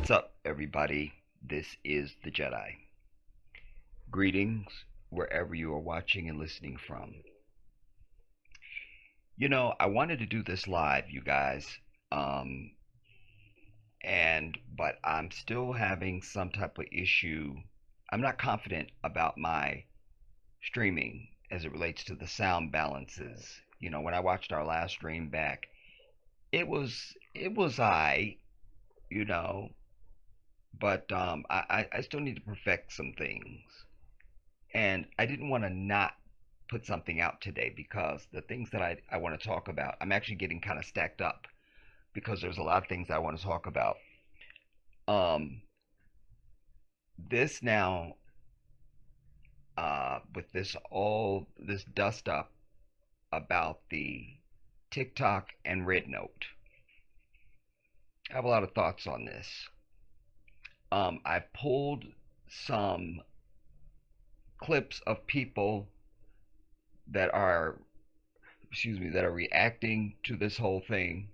What's up, everybody? This is the Jedi. Greetings wherever you are watching and listening from. I wanted to do this live, you guys, um, but I'm still having some type of issue. I'm not confident about my streaming as it relates to the sound balances. When I watched our last stream back, it was you know, but I still need to perfect some things. And I didn't want to not put something out today because the things that I want to talk about, I'm actually getting kind of stacked up because there's a lot of things I want to talk about. Um, this now, with this dust up about the TikTok and Red Note, I have a lot of thoughts on this. I've pulled some clips of people that are reacting to this whole thing.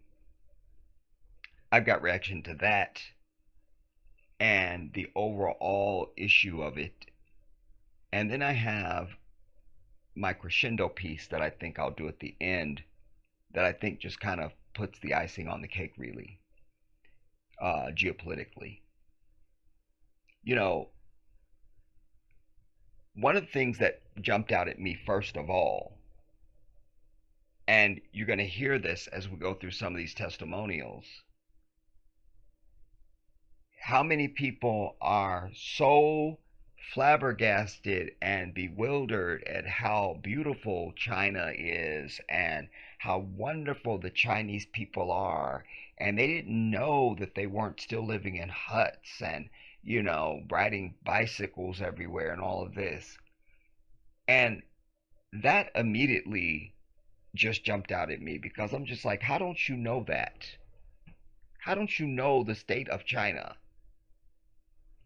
I've got reaction to that and the overall issue of it. And then I have my crescendo piece that I think I'll do at the end that I think just kind of puts the icing on the cake, really, geopolitically. One of the things that jumped out at me first of all, and you're going to hear this as we go through some of these testimonials, how many people are so flabbergasted and bewildered at how beautiful China is and how wonderful the Chinese people are, and they didn't know that they weren't still living in huts and riding bicycles everywhere and all of this. And that immediately just jumped out at me because I'm just like, how don't you know that? How don't you know the state of China?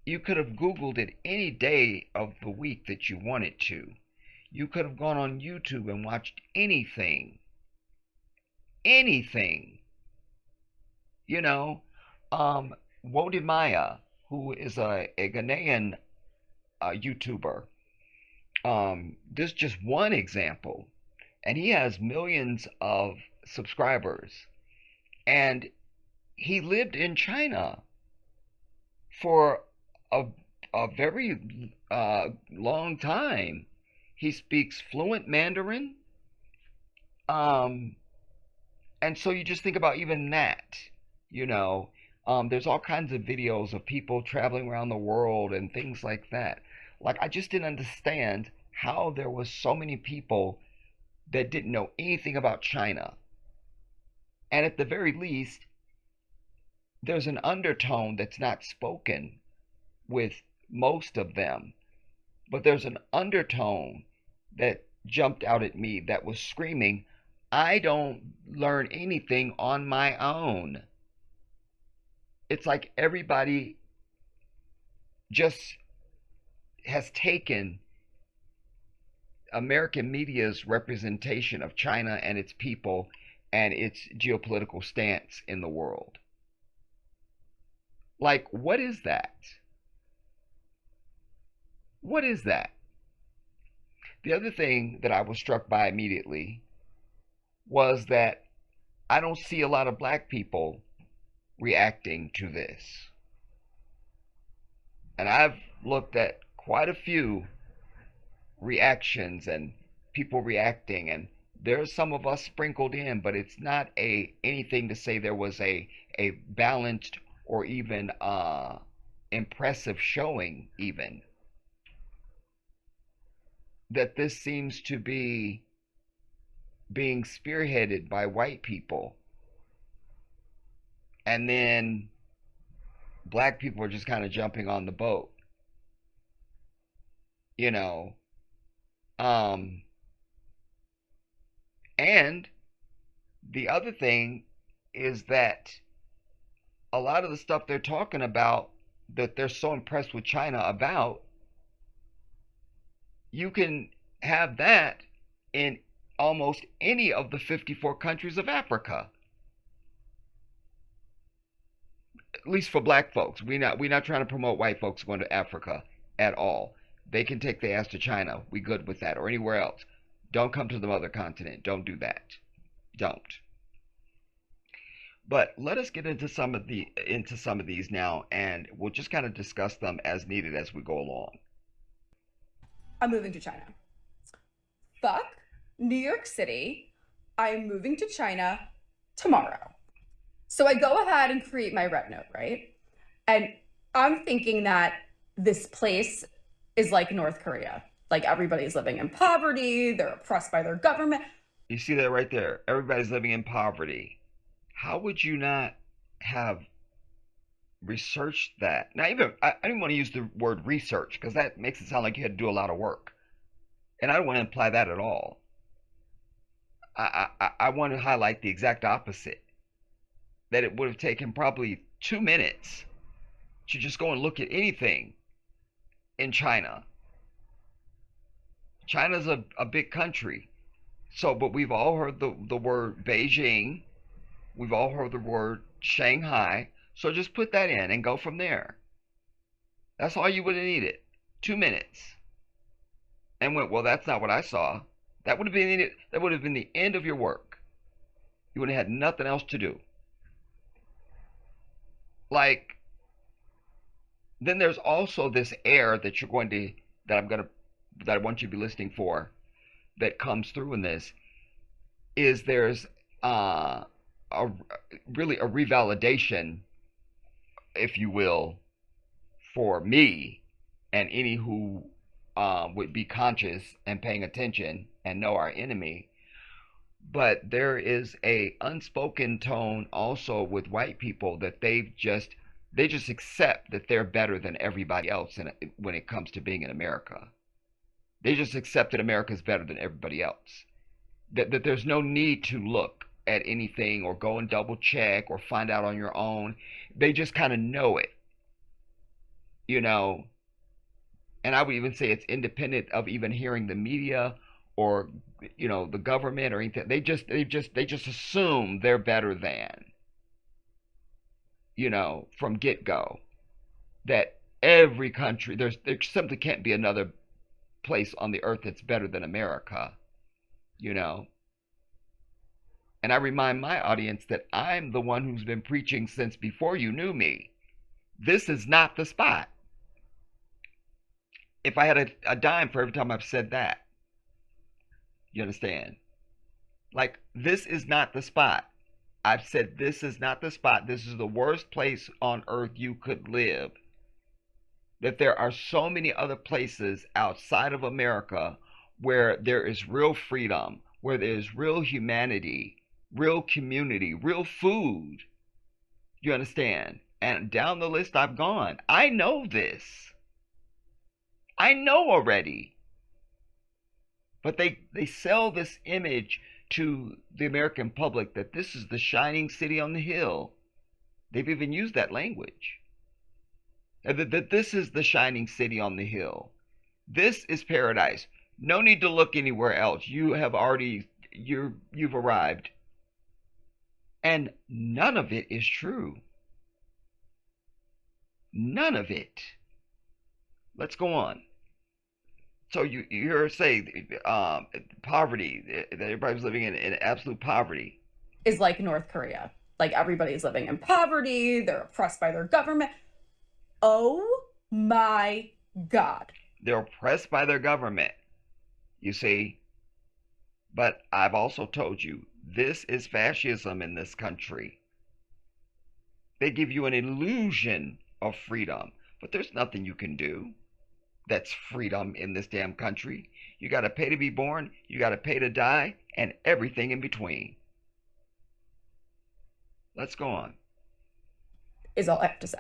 You could have Googled it any day of the week that you wanted to. You could have gone on YouTube and watched anything. Anything. Wodi Maya, who is a Ghanaian YouTuber, this is just one example, and he has millions of subscribers, and he lived in China for a very long time. He speaks fluent Mandarin, and so you just think about even that, there's all kinds of videos of people traveling around the world and things like that. Like, I just didn't understand how there was so many people that didn't know anything about China. And at the very least, there's an undertone that's not spoken with most of them. But there's an undertone that jumped out at me that was screaming, I don't learn anything on my own. It's like everybody just has taken American media's representation of China and its people and its geopolitical stance in the world. Like, what is that? What is that? The other thing that I was struck by immediately was that I don't see a lot of black people reacting to this. And I've looked at quite a few reactions and people reacting, and there's some of us sprinkled in, but it's not anything to say there was a balanced or even impressive showing, even. That this seems to be being spearheaded by white people, and then black people are just kind of jumping on the boat. And the other thing is that a lot of the stuff they're talking about that they're so impressed with China about, you can have that in almost any of the 54 countries of Africa. At least for black folks. We're not trying to promote white folks going to Africa at all. They can take their ass to China. We good with that, or anywhere else. Don't come to the mother continent. Don't do that. Don't. But let us get into some of these now, and we'll just kind of discuss them as needed as we go along. I'm moving to China. Fuck New York City. I'm moving to China tomorrow. So I go ahead and create my red note, right? And I'm thinking that this place is like North Korea. Like everybody's living in poverty, they're oppressed by their government. You see that right there? Everybody's living in poverty. How would you not have researched that? Now, even I didn't want to use the word research because that makes it sound like you had to do a lot of work, and I don't want to imply that at all. I want to highlight the exact opposite. That it would have taken probably 2 minutes to just go and look at anything in China. China's a big country. So, but we've all heard the word Beijing. We've all heard the word Shanghai. So just put that in and go from there. That's all you would have needed. 2 minutes. And went, well, that's not what I saw. That would have been the end of your work. You would have had nothing else to do. Like, then there's also this air that that I want you to be listening for, that comes through in this, is there's really a revalidation, if you will, for me and any who would be conscious and paying attention and know our enemy. But there is a unspoken tone also with white people that they just accept that they're better than everybody else when it comes to being in America. They just accept that America's better than everybody else. That there's no need to look at anything or go and double check or find out on your own. They just kind of know it, you know. And I would even say it's independent of even hearing the media or, you know, the government or anything. They just assume they're better than, you know, from get go. That every country, there simply can't be another place on the earth that's better than America, you know. And I remind my audience that I'm the one who's been preaching since before you knew me. This is not the spot. If I had a dime for every time I've said that, you understand? Like, this is not the spot. I've said this is not the spot. This is the worst place on earth you could live. That there are so many other places outside of America where there is real freedom, where there is real humanity, real community, real food. You understand? And down the list I've gone. I know this. I know already. But they sell this image to the American public that this is the shining city on the hill. They've even used that language. That this is the shining city on the hill. This is paradise. No need to look anywhere else. You've arrived. And none of it is true. None of it. Let's go on. So you hear say poverty, that everybody's living in absolute poverty. Is like North Korea. Like everybody's living in poverty, they're oppressed by their government. Oh my God. They're oppressed by their government, you see. But I've also told you, this is fascism in this country. They give you an illusion of freedom, but there's nothing you can do that's freedom in this damn country. You got to pay to be born, you got to pay to die, and everything in between. Let's go on. Is all I have to say.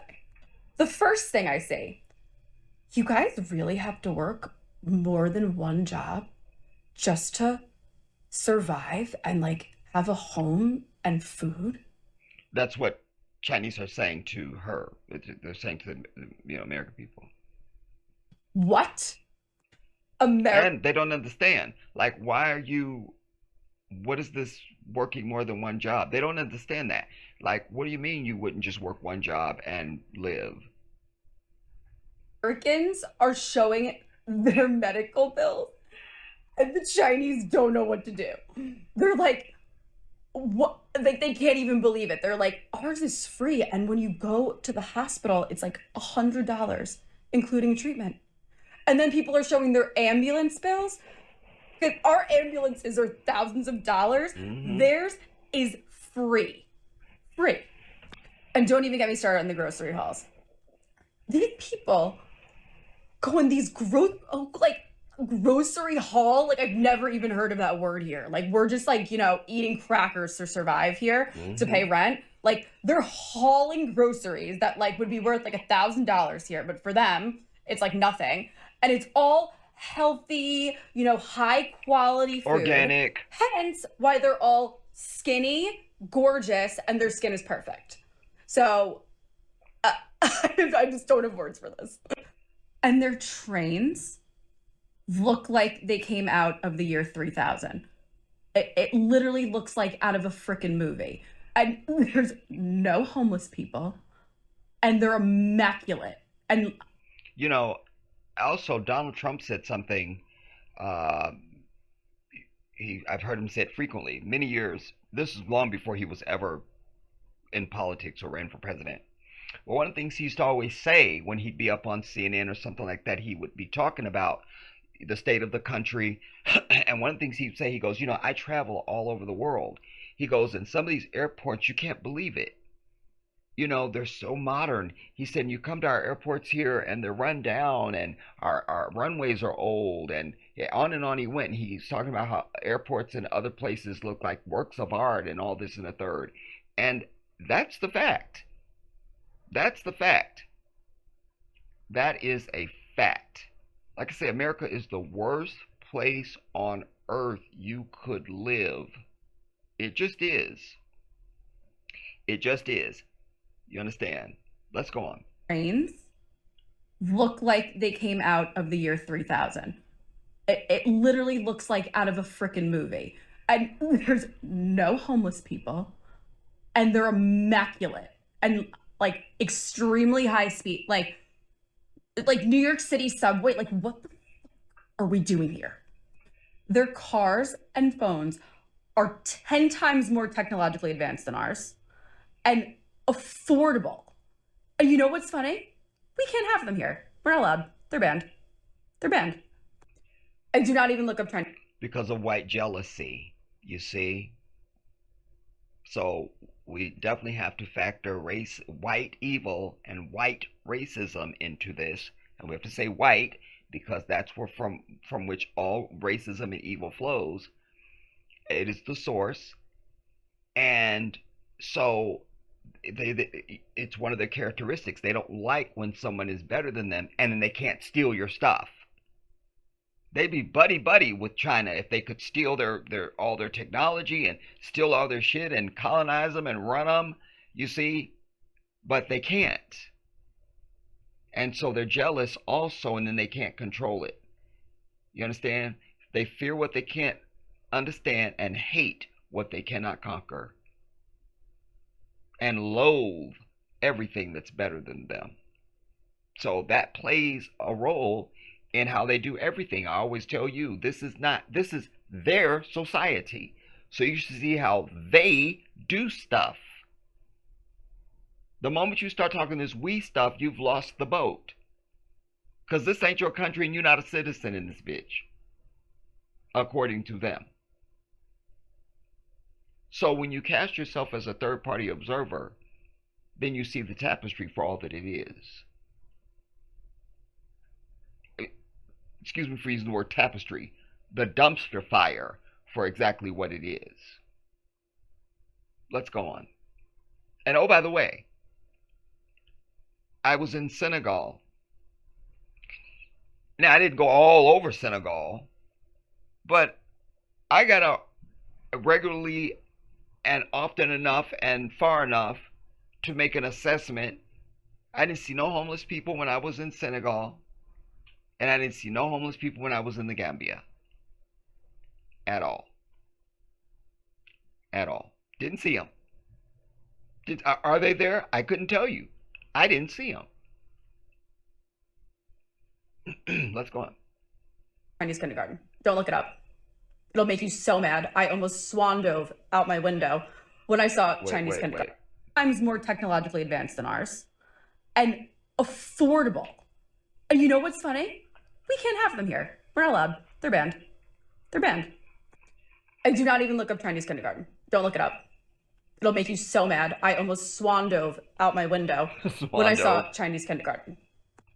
The first thing I say, you guys really have to work more than one job just to survive and like have a home and food? That's what Chinese are saying to her. They're saying to the American people. What? And they don't understand. Like, why are you what is this working more than one job? They don't understand that. Like, what do you mean you wouldn't just work one job and live? Americans are showing their medical bills, and the Chinese don't know what to do. They're like, what? Like they can't even believe it. They're like, ours is free, and when you go to the hospital, it's like $100, including treatment. And then people are showing their ambulance bills. If our ambulances are thousands of dollars, Mm-hmm. theirs is free. Free. And don't even get me started on the grocery hauls. These people go in these grocery haul. Like I've never even heard of that word here. Like we're just like, eating crackers to survive here to Mm-hmm. pay rent. Like they're hauling groceries that like would be worth like $1,000 here, but for them, it's like nothing. And it's all healthy, high quality food. Organic. Hence why they're all skinny, gorgeous, and their skin is perfect. So I just don't have words for this. And their trains look like they came out of the year 3000. It literally looks like out of a freaking movie. And there's no homeless people, and they're immaculate. And You know, also Donald Trump said something. Uh, I've heard him say it frequently, many years. This is long before he was ever in politics or ran for president. Well, one of the things he used to always say when he'd be up on CNN or something like that, he would be talking about the state of the country. And one of the things he'd say, he goes, I travel all over the world. He goes, in some of these airports, you can't believe it. They're so modern. He said, you come to our airports here and they're run down and our runways are old. And yeah, on and on he went. And he's talking about how airports and other places look like works of art and all this and the third. And that's the fact. That's the fact. That is a fact. Like I say, America is the worst place on earth you could live. It just is. It just is. You understand? Let's go on. trains look like they came out of the year 3000. It literally looks like out of a freaking movie. And there's no homeless people, and they're immaculate and like extremely high speed. Like New York City subway. Like what the are we doing here? Their cars and phones are 10 times more technologically advanced than ours and affordable. And you know what's funny? We can't have them here. We're not allowed. They're banned. They're banned. I do not even look up trend. Because of white jealousy, you see? So we definitely have to factor white evil and white racism into this. And we have to say white because that's where from which all racism and evil flows. It is the source. And so it's one of their characteristics. They don't like when someone is better than them and then they can't steal your stuff. They'd be buddy buddy with China if they could steal their all their technology and steal all their shit and colonize them and run them, you see, but they can't. And so they're jealous also, and then they can't control it. You understand? They fear what they can't understand and hate what they cannot conquer and loathe everything that's better than them. So that plays a role in how they do everything. I always tell you, this is their society. So you should see how they do stuff. The moment you start talking this we stuff, you've lost the boat. Because this ain't your country and you're not a citizen in this bitch. According to them. So when you cast yourself as a third party observer, then you see the tapestry for all that it is. Excuse me for using the word tapestry, the dumpster fire for exactly what it is. Let's go on. And oh, by the way, I was in Senegal. Now, I didn't go all over Senegal, but I got a regularly and often enough and far enough to make an assessment. I didn't see no homeless people when I was in Senegal. And I didn't see no homeless people when I was in the Gambia. At all. at all. Didn't see them. Are they there? I couldn't tell you. I didn't see them. Let's go on. Chinese kindergarten. Don't look it up. It'll make you so mad. I almost swan dove out my window when I saw Chinese kindergarten. Times more technologically advanced than ours and affordable. And you know what's funny? We can't have them here. We're not allowed. They're banned. They're banned. I do not even look up Chinese kindergarten. Don't look it up. It'll make you so mad. I almost swan dove out my window when I saw Chinese kindergarten.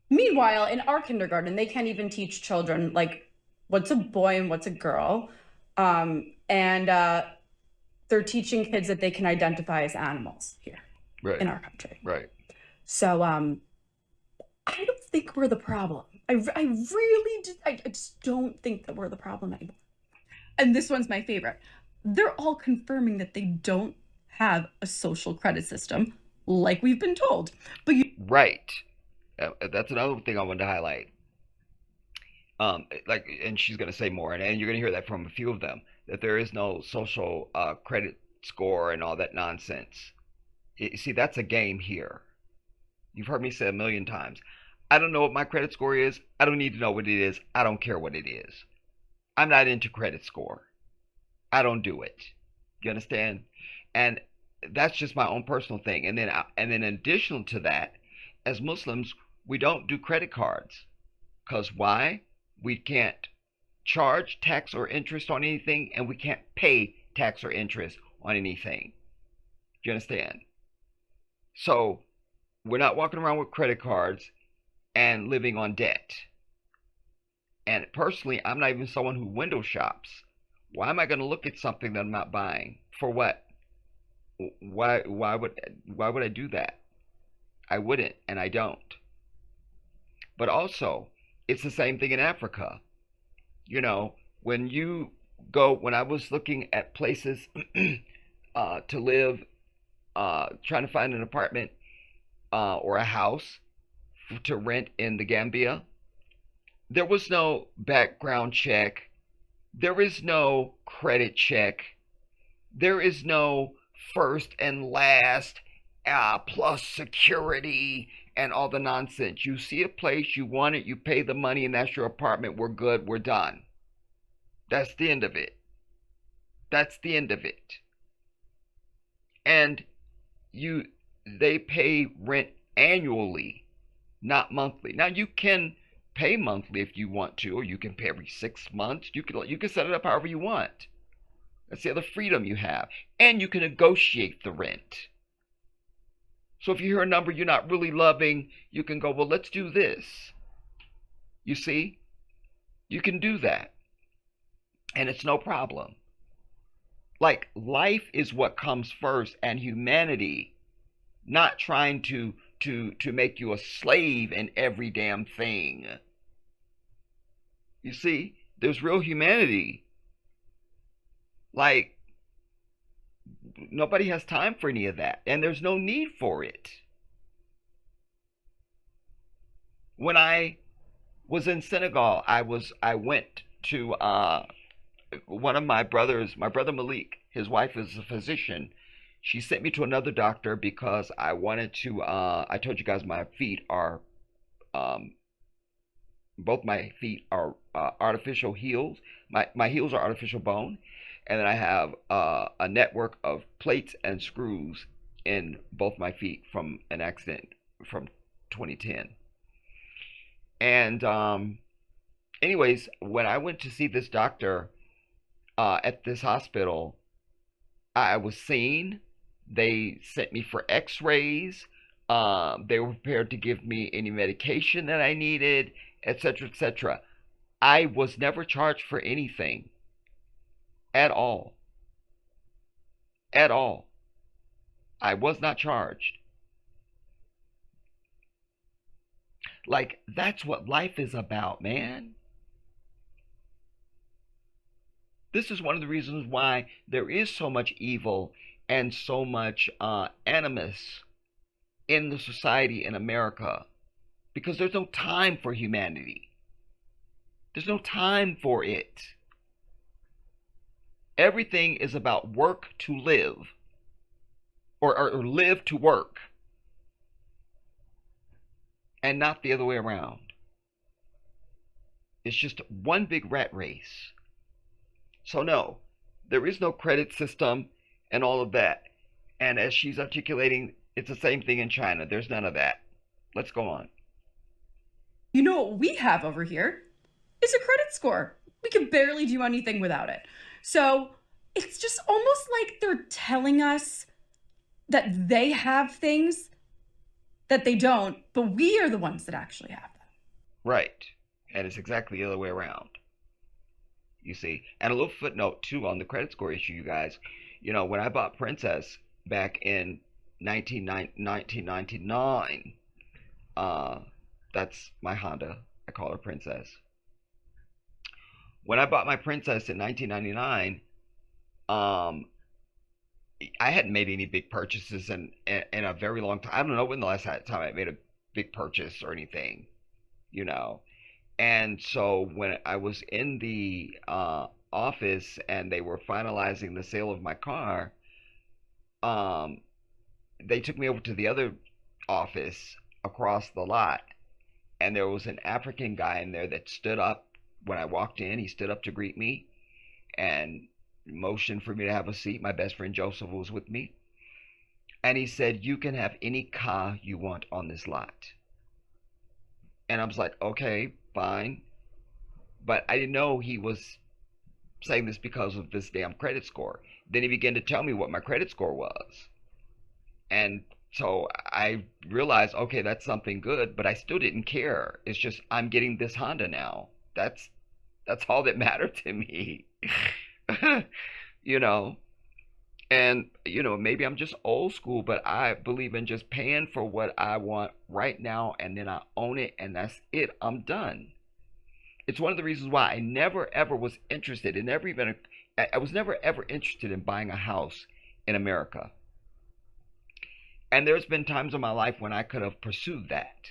Meanwhile, in our kindergarten, they can't even teach children like what's a boy and what's a girl. And they're teaching kids that they can identify as animals here in our country. Right. So I don't think we're the problem. I really I just don't think that we're the problem anymore. And this one's my favorite. They're all confirming that they don't have a social credit system like we've been told. But right. That's another thing I wanted to highlight. And she's going to say more, and you're going to hear that from a few of them, that there is no social credit score and all that nonsense. See, that's a game here. You've heard me say a million times. I don't know what my credit score is. I don't need to know what it is. I don't care what it is. I'm not into credit score. I don't do it. You understand? And that's just my own personal thing. And then in addition to that, as Muslims, we don't do credit cards. Because why? We can't charge tax or interest on anything, and we can't pay tax or interest on anything. Do you understand? So we're not walking around with credit cards and living on debt. And personally, I'm not even someone who window shops. Why am I going to look at something that I'm not buying? For what? Why would I do that? I wouldn't, and I don't. But also, it's the same thing in Africa. You know, when I was looking at places to live, trying to find an apartment or a house to rent in the Gambia, there was no background check. There is no credit check. There is no first and last plus security and all the nonsense. You see a place, you want it, you pay the money, and that's your apartment. We're good, we're done. That's the end of it. That's the end of it. And they pay rent annually, not monthly. Now you can pay monthly if you want to, or you can pay every 6 months. You can set it up however you want. That's the other freedom you have. And you can negotiate the rent. So if you hear a number you're not really loving, you can go, well, let's do this. You see? You can do that. And it's no problem. Like, life is what comes first, and humanity, not trying to make you a slave in every damn thing. You see? There's real humanity. Like, nobody has time for any of that, and there's no need for it. When I was in Senegal, I went to one of my brothers, my brother Malik. His wife is a physician. She sent me to another doctor because I wanted to. I told you guys my feet are, both my feet are artificial heels. My heels are artificial bone. And then I have a network of plates and screws in both my feet from an accident from 2010. And anyways, when I went to see this doctor at this hospital, I was seen. They sent me for x-rays. They were prepared to give me any medication that I needed, etc., etc. I was never charged for anything. At all. At all. I was not charged. Like, that's what life is about, man. This is one of the reasons why there is so much evil and so much animus in the society in America. Because there's no time for humanity. There's no time for it. Everything is about work to live, or live to work, and not the other way around. It's just one big rat race. So, no, there is no credit system and all of that. And as she's articulating, it's the same thing in China. There's none of that. Let's go on. You know what we have over here is a credit score. We can barely do anything without it. So it's just almost like they're telling us that they have things that they don't, but we are the ones that actually have them. Right. And it's exactly the other way around. You see. And a little footnote, too, on the credit score issue, you guys. When I bought Princess back in 1999, that's my Honda. I call her Princess. When I bought my Princess in 1999, I hadn't made any big purchases in a very long time. I don't know when the last time I made a big purchase or anything, you know. And so when I was in the office and they were finalizing the sale of my car, um, they took me over to the other office across the lot, and there was an African guy in there that stood up when I walked in. He stood up to greet me and motioned for me to have a seat. My best friend Joseph was with me. And he said, "You can have any car you want on this lot." And I was like, okay, fine. But I didn't know he was saying this because of this damn credit score. Then he began to tell me what my credit score was. And so I realized, okay, that's something good, but I still didn't care. It's just I'm getting this Honda now. That's all that mattered to me. you know. And maybe I'm just old school, but I believe in just paying for what I want right now, and then I own it, and that's it. I'm done. It's one of the reasons why I never ever was interested in never even I was never ever interested in buying a house in America. And there's been times in my life when I could have pursued that,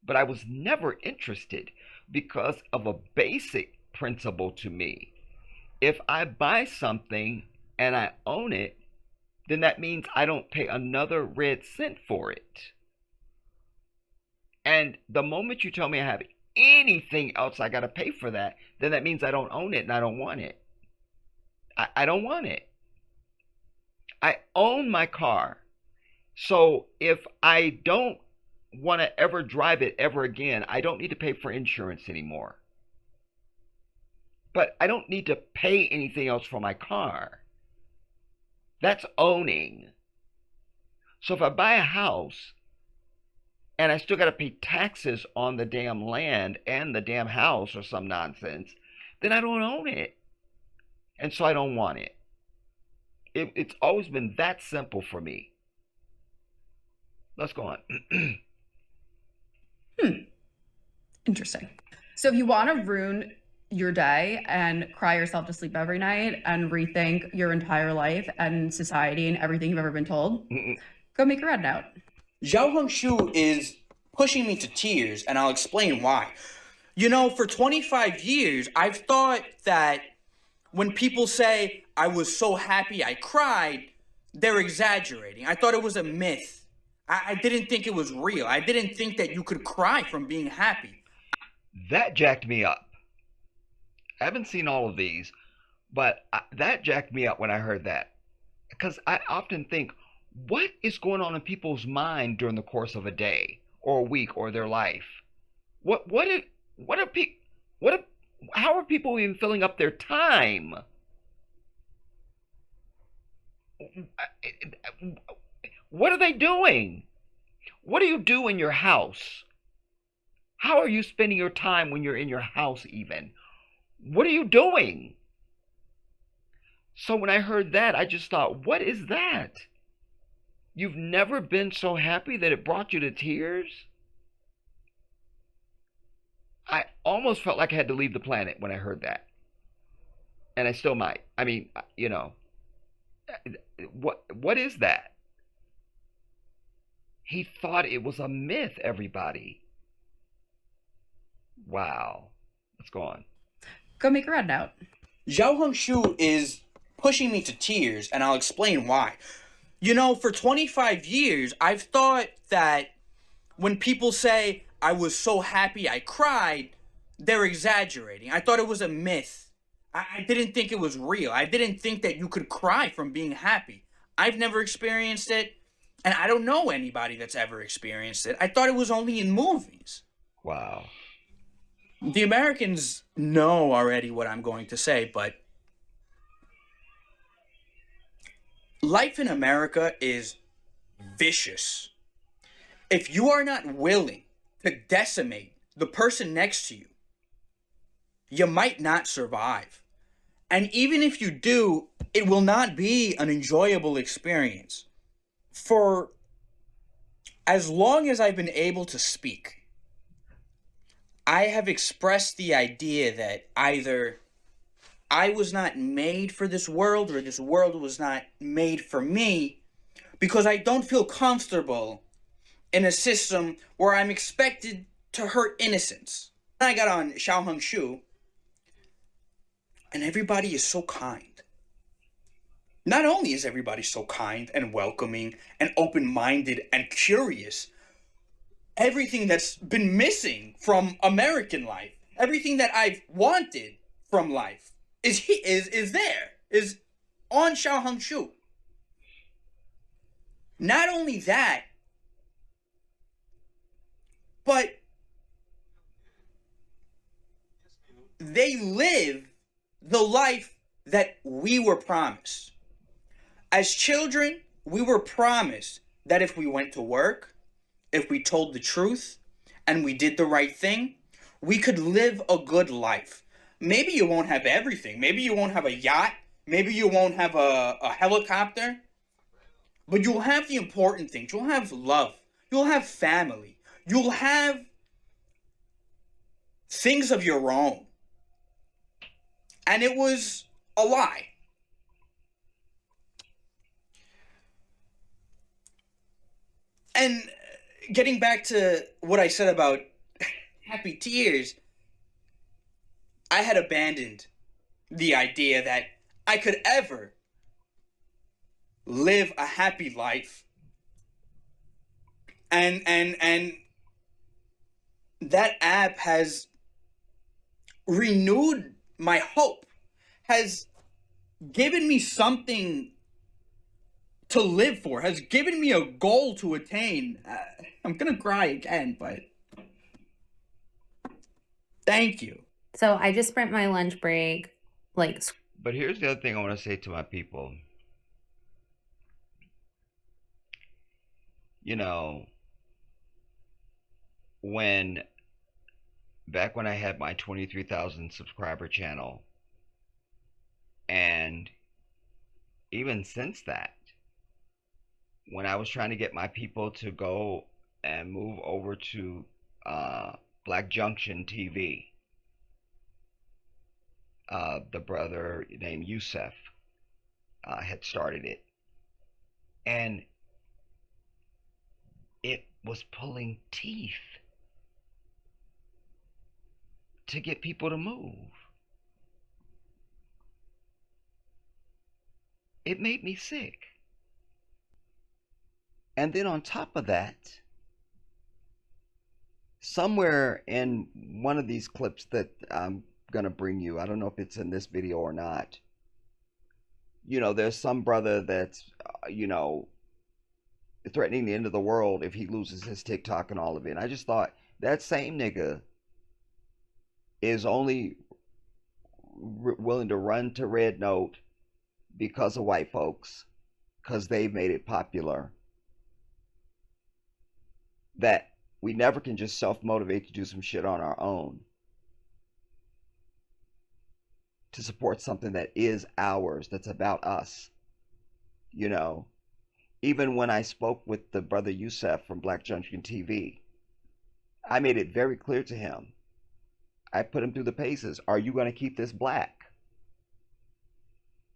but I was never interested because of a basic principle to me. If I buy something and I own it, then that means I don't pay another red cent for it. And the moment you tell me I have anything else I got to pay for that, then that means I don't own it and I don't want it. I don't want it. I own my car. So if I don't want to ever drive it ever again, I don't need to pay for insurance anymore. But I don't need to pay anything else for my car. That's owning. So if I buy a house and I still got to pay taxes on the damn land and the damn house or some nonsense, then I don't own it. And so I don't want it. It's always been that simple for me. Let's go on. Interesting. So if you want to ruin your day and cry yourself to sleep every night and rethink your entire life and society and everything you've ever been told, go make a red note. Zhao Hongshu is pushing me to tears, and I'll explain why. For 25 years, I've thought that when people say, I was so happy I cried, they're exaggerating. I thought it was a myth. I didn't think it was real. I didn't think that you could cry from being happy. That jacked me up. I haven't seen all of these, but that jacked me up when I heard that. Because I often think, what is going on in people's mind during the course of a day or a week or their life? How are people even filling up their time? What are they doing? What do you do in your house? How are you spending your time when you're in your house even? What are you doing? So when I heard that, I just thought, what is that? You've never been so happy that it brought you to tears? I almost felt like I had to leave the planet when I heard that. And I still might. I mean, what is that? He thought it was a myth, everybody. Wow. Let's go on. Go make a red note. Zhao Hongshu is pushing me to tears, and I'll explain why. You know, for 25 years, I've thought that when people say, I was so happy I cried, they're exaggerating. I thought it was a myth. I didn't think it was real. I didn't think that you could cry from being happy. I've never experienced it, and I don't know anybody that's ever experienced it. I thought it was only in movies. Wow. The Americans know already what I'm going to say, but life in America is vicious. If you are not willing to decimate the person next to you, you might not survive. And even if you do, it will not be an enjoyable experience. For as long as I've been able to speak, I have expressed the idea that either I was not made for this world or this world was not made for me, because I don't feel comfortable in a system where I'm expected to hurt innocence. I got on Xiaohongshu, and everybody is so kind. Not only is everybody so kind and welcoming and open-minded and curious, everything that's been missing from American life, everything that I've wanted from life, is there, is on Xiaohongshu. Not only that, but they live the life that we were promised. As children, we were promised that if we went to work, if we told the truth, and we did the right thing, we could live a good life. Maybe you won't have everything. Maybe you won't have a yacht. Maybe you won't have a helicopter. But you'll have the important things. You'll have love. You'll have family. You'll have things of your own. And it was a lie. And getting back to what I said about happy tears, I had abandoned the idea that I could ever live a happy life. And that app has renewed my hope, has given me something to live for, has given me a goal to attain. I'm gonna cry again, but thank you. So I just spent my lunch break like But here's the other thing I want to say to my people. You know, back when I had my 23,000 subscriber channel, and even since that, when I was trying to get my people to go and move over to Black Junction TV, the brother named Yusef had started it, and it was pulling teeth to get people to move. It made me sick. And then on top of that, somewhere in one of these clips that I'm gonna bring you, I don't know if it's in this video or not, there's some brother that's threatening the end of the world if he loses his TikTok and all of it. And I just thought, that same nigga is only willing to run to Red Note because of white folks, because they made it popular, that we never can just self-motivate to do some shit on our own to support something that is ours, that's about us. Even when I spoke with the brother Yusef from Black Junction TV, I made it very clear to him. I put him through the paces. Are you going to keep this black?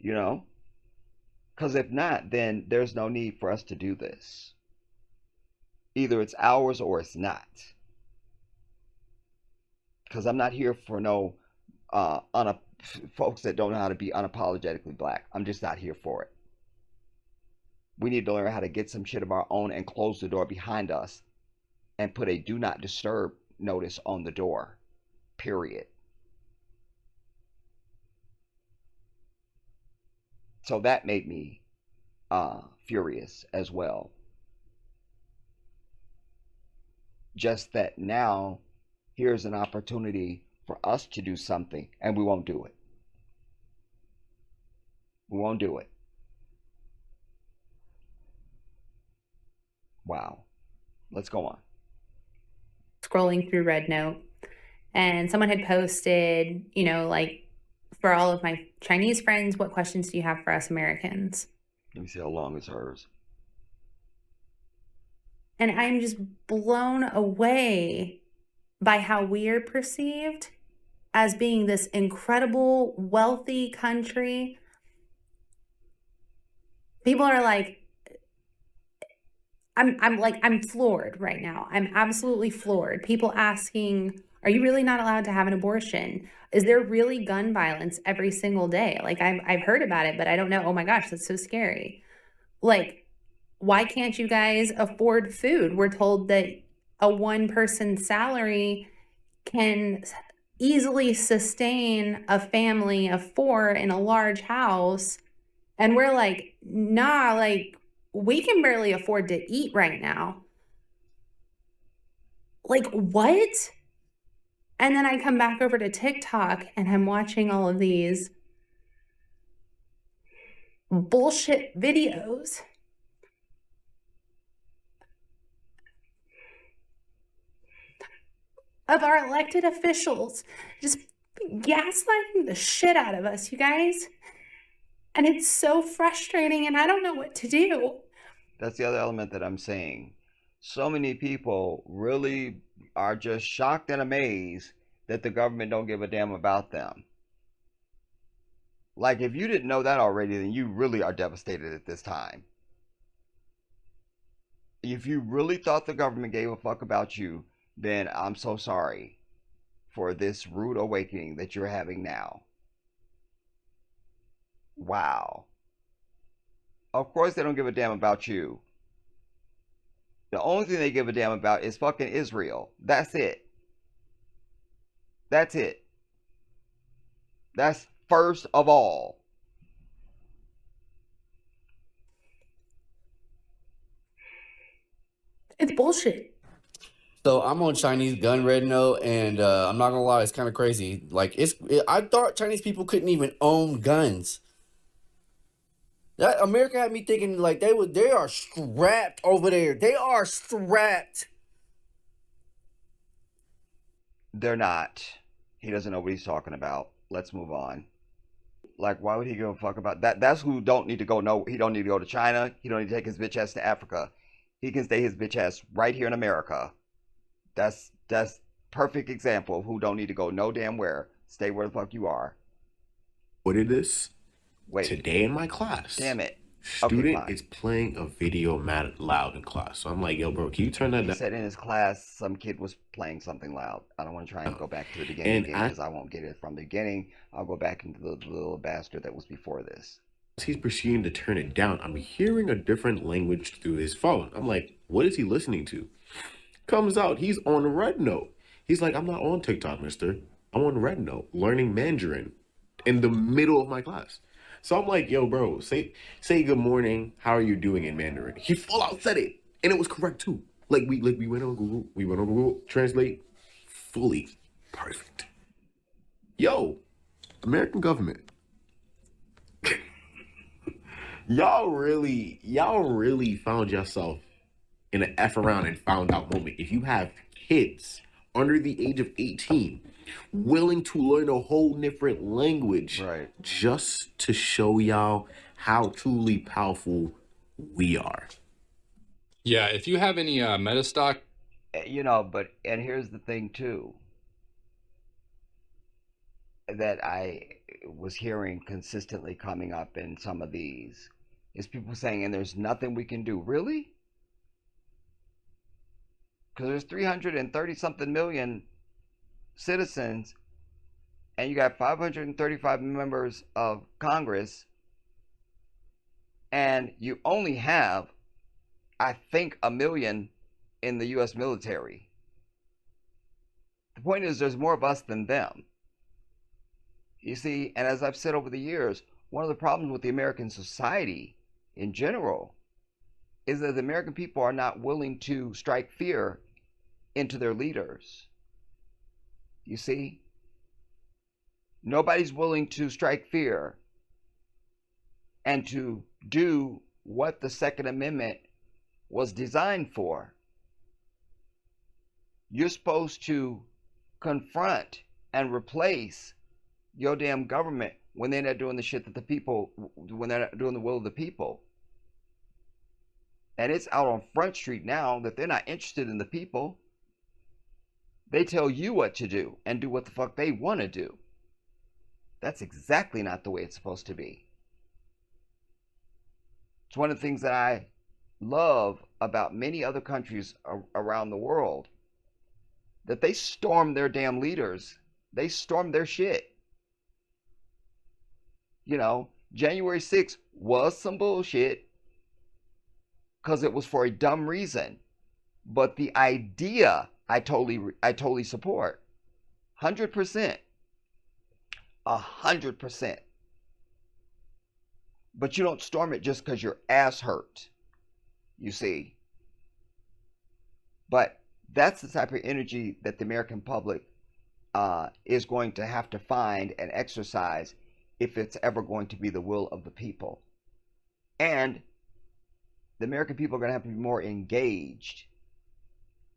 Because if not, then there's no need for us to do this. Either it's ours or it's not. Because I'm not here for no folks that don't know how to be unapologetically black. I'm just not here for it. We need to learn how to get some shit of our own and close the door behind us and put a do not disturb notice on the door. Period. So that made me furious as well. Just that now here's an opportunity for us to do something and we won't do it. We won't do it. Wow. Let's go on. Scrolling through Red Note, and someone had posted, you know, like, for all of my Chinese friends, what questions do you have for us Americans? Let me see how long is hers. And I'm just blown away by how we are perceived as being this incredible, wealthy country. People are like, I'm floored right now. I'm absolutely floored. People asking, are you really not allowed to have an abortion? Is there really gun violence every single day? Like, I've heard about it, but I don't know. Oh my gosh, that's so scary. Like, why can't you guys afford food? We're told that a one-person salary can easily sustain a family of 4 in a large house. And we're like, nah, like, we can barely afford to eat right now. Like, what? And then I come back over to TikTok and I'm watching all of these bullshit videos of our elected officials just gaslighting the shit out of us, you guys. And it's so frustrating and I don't know what to do. That's the other element that I'm saying. So many people really are just shocked and amazed that the government don't give a damn about them. Like, if you didn't know that already, then you really are devastated at this time. If you really thought the government gave a fuck about you, then I'm so sorry for this rude awakening that you're having now. Wow. Of course they don't give a damn about you. The only thing they give a damn about is fucking Israel. That's it. That's it. That's first of all. It's bullshit. So I'm on Chinese gun red note, and I'm not gonna lie, it's kind of crazy. Like I thought Chinese people couldn't even own guns. That America had me thinking like they are strapped over there. They are strapped. They're not. He doesn't know what he's talking about. Let's move on. Like, why would he give a fuck about that? That's who don't need to go. No, he don't need to go to China. He don't need to take his bitch ass to Africa. He can stay his bitch ass right here in America. That's perfect example of who don't need to go no damn where. Stay where the fuck you are. What it is? Wait. Today in my class. Damn it. Student Okay, is playing a video mad loud in class. So I'm like, yo, bro, can you turn that he down? said in his class some kid was playing something loud. I don't want to try and go back to the beginning And again because I won't get it from the beginning. I'll go back into the little bastard that was before this. He's proceeding to turn it down. I'm hearing a different language through his phone. I'm like, what is he listening to? Comes out, he's on Red Note. He's like, I'm not on TikTok, mister. I'm on Red Note, learning Mandarin in the middle of my class. So I'm like, yo, bro, say good morning. How are you doing in Mandarin? He full out said it, and it was correct too. Like we went on Google. We went on Google Translate, fully perfect. Yo, American government. y'all really found yourself in an F around and found out moment. If you have kids under the age of 18 willing to learn a whole different language, Right. just to show y'all how truly powerful we are. Yeah, if you have any meta stock, You know, and here's the thing too that I was hearing consistently coming up in some of these is people saying, and there's nothing we can do. Really? Because there's 330 something million citizens and you got 535 members of Congress, and you only have, I think, 1 million in the U.S. military. The point is, there's more of us than them. You see, and as I've said over the years, one of the problems with the American society in general is that the American people are not willing to strike fear into their leaders. You see? Nobody's willing to strike fear and to do what the Second Amendment was designed for. You're supposed to confront and replace your damn government when they're not doing the shit that the people, when they're not doing the will of the people. And it's out on Front Street now that they're not interested in the people. They tell you what to do and do what the fuck they want to do. That's exactly not the way it's supposed to be. It's one of the things that I love about many other countries around the world, that they storm their damn leaders. They storm their shit. You know, January 6th was some bullshit because it was for a dumb reason. But the idea, I totally support. 100%. 100%. But you don't storm it just because your ass hurt. You see. But that's the type of energy that the American public is going to have to find and exercise if it's ever going to be the will of the people. And the American people are going to have to be more engaged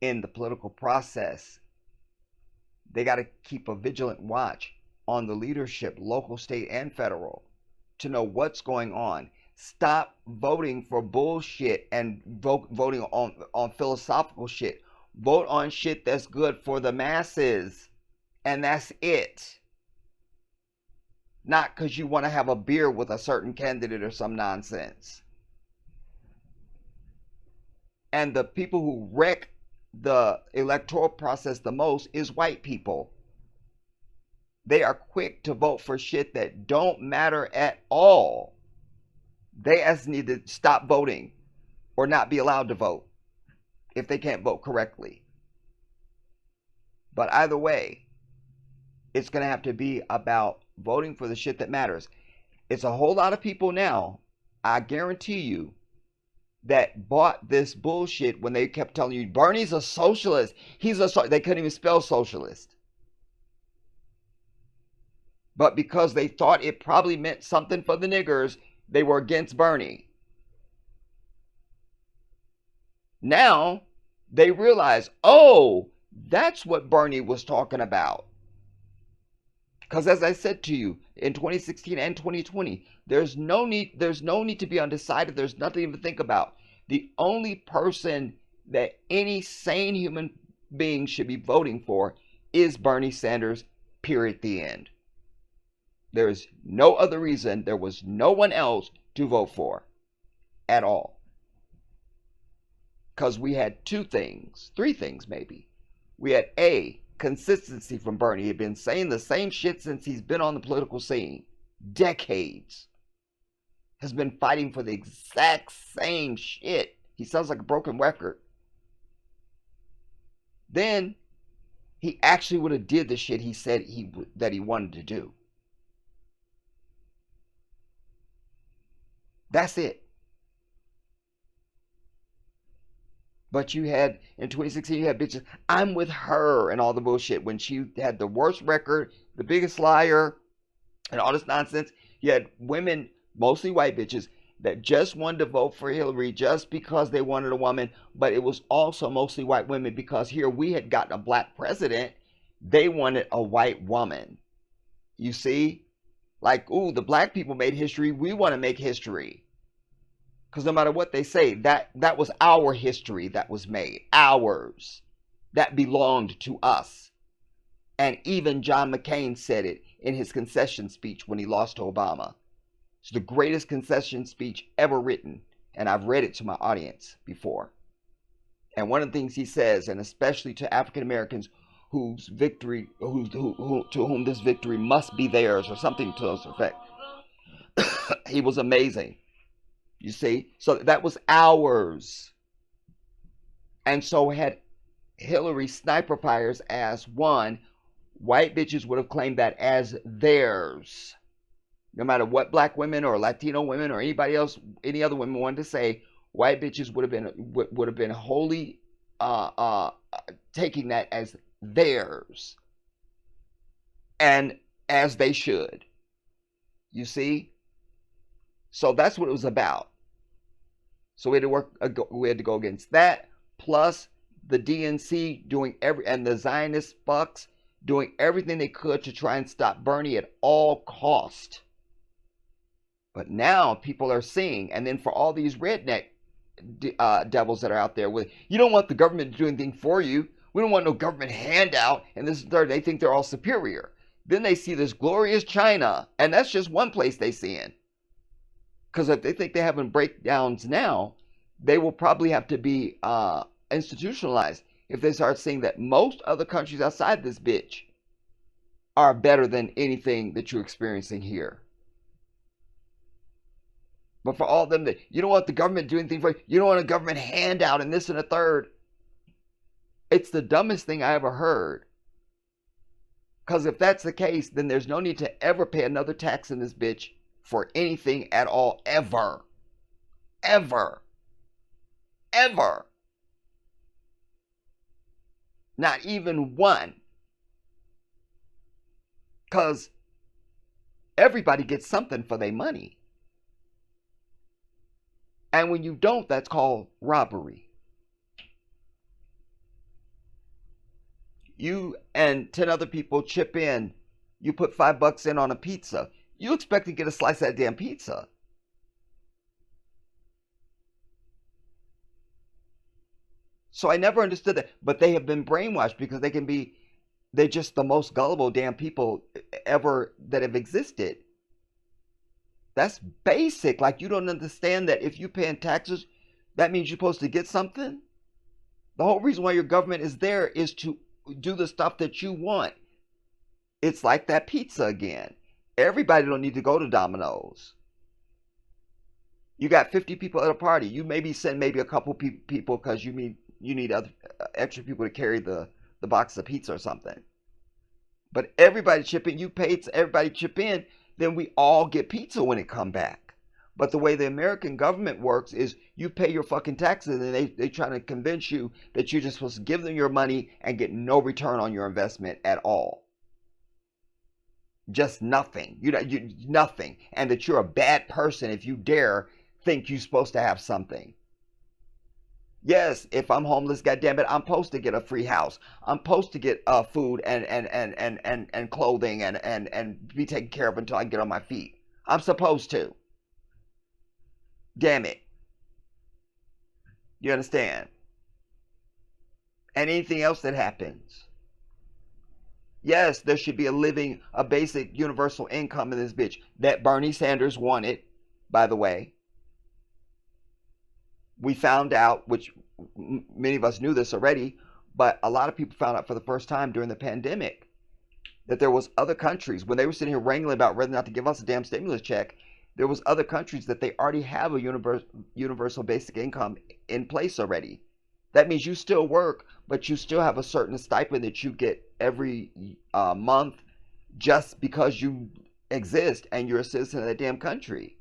in the political process. They got to keep a vigilant watch on the leadership, local, state, and federal, to know what's going on. Stop voting for bullshit and voting on philosophical shit. Vote on shit that's good for the masses. And that's it. Not because you want to have a beer with a certain candidate or some nonsense. And the people who wreck the electoral process the most is white people. They are quick to vote for shit that don't matter at all. They just need to stop voting or not be allowed to vote if they can't vote correctly. But either way, it's going to have to be about voting for the shit that matters. It's a whole lot of people now, I guarantee you, that bought this bullshit when they kept telling you, Bernie's a socialist. They couldn't even spell socialist. But because they thought it probably meant something for the niggers, they were against Bernie. Now, they realize, oh, that's what Bernie was talking about. Because as I said to you, in 2016 and 2020, there's no need to be undecided. There's nothing to even think about. The only person that any sane human being should be voting for is Bernie Sanders, period, the end. There is no other reason. There was no one else to vote for at all. Because we had three things maybe. We had A, consistency from Bernie. He had been saying the same shit since he's been on the political scene. Decades. Has been fighting for the exact same shit. He sounds like a broken record. Then he actually would have did the shit he said that he wanted to do. That's it. But you had, in 2016, you had bitches, I'm with her and all the bullshit. When she had the worst record, the biggest liar, and all this nonsense. You had women, mostly white bitches, that just wanted to vote for Hillary just because they wanted a woman. But it was also mostly white women because here we had gotten a black president. They wanted a white woman. You see? Like, ooh, the black people made history. We want to make history. Because no matter what they say, that was our history that was made. Ours. That belonged to us. And even John McCain said it in his concession speech when he lost to Obama. It's the greatest concession speech ever written. And I've read it to my audience before. And one of the things he says, and especially to African Americans whose victory, to whom this victory must be theirs, or something to those effect. He was amazing. You see, so that was ours, and so had Hillary sniper fires as one, white bitches would have claimed that as theirs. No matter what black women or Latino women or anybody else, any other women wanted to say, white bitches would have been wholly taking that as theirs, and as they should. You see, so that's what it was about. So we had to go against that, plus the DNC doing and the Zionist fucks doing everything they could to try and stop Bernie at all cost. But now people are seeing, and then for all these redneck devils that are out there with, you don't want the government to do anything for you. We don't want no government handout. And this is third, they think they're all superior. Then they see this glorious China, and that's just one place they see in. Because if they think they're having breakdowns now, they will probably have to be institutionalized if they start seeing that most other countries outside this bitch are better than anything that you're experiencing here. But for all of them, that you don't want the government to do anything for you, you don't want a government handout and this and a third. It's the dumbest thing I ever heard. Because if that's the case, then there's no need to ever pay another tax in this bitch for anything at all, ever. Ever. Ever. Not even one. Because everybody gets something for their money. And when you don't, that's called robbery. You and 10 other people chip in. You put $5 in on a pizza. You expect to get a slice of that damn pizza. So I never understood that. But they have been brainwashed because they're just the most gullible damn people ever that have existed. That's basic. Like, you don't understand that if you're paying taxes, that means you're supposed to get something? The whole reason why your government is there is to do the stuff that you want. It's like that pizza again. Everybody don't need to go to Domino's. You got 50 people at a party. You maybe send a couple people because you need other extra people to carry the box of pizza or something. But everybody chip in. You pay, everybody chip in. Then we all get pizza when it come back. But the way the American government works is you pay your fucking taxes and they trying to convince you that you're just supposed to give them your money and get no return on your investment at all. Just nothing. You nothing. And that you're a bad person if you dare think you're supposed to have something. Yes, if I'm homeless, goddammit, I'm supposed to get a free house. I'm supposed to get food and clothing and be taken care of until I get on my feet. I'm supposed to. Damn it. You understand? And anything else that happens. Yes, there should be a basic universal income in this bitch that Bernie Sanders wanted, by the way. We found out, which many of us knew this already, but a lot of people found out for the first time during the pandemic that there was other countries, when they were sitting here wrangling about whether or not to give us a damn stimulus check, there was other countries that they already have a universal basic income in place already. That means you still work, but you still have a certain stipend that you get every month just because you exist and you're a citizen of that damn country.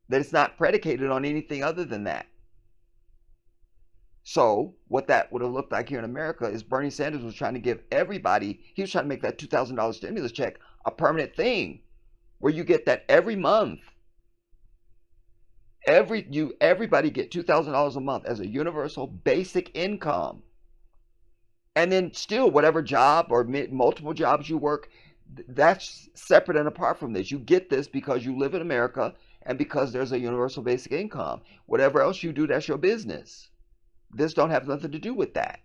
That it's not predicated on anything other than that. So what that would have looked like here in America is Bernie Sanders was trying to give everybody, he was trying to make that $2,000 stimulus check a permanent thing where you get that every month. Everybody get $2,000 a month as a universal basic income. And then still whatever job or multiple jobs you work, that's separate and apart from this. You get this because you live in America and because there's a universal basic income. Whatever else you do, that's your business. This don't have nothing to do with that.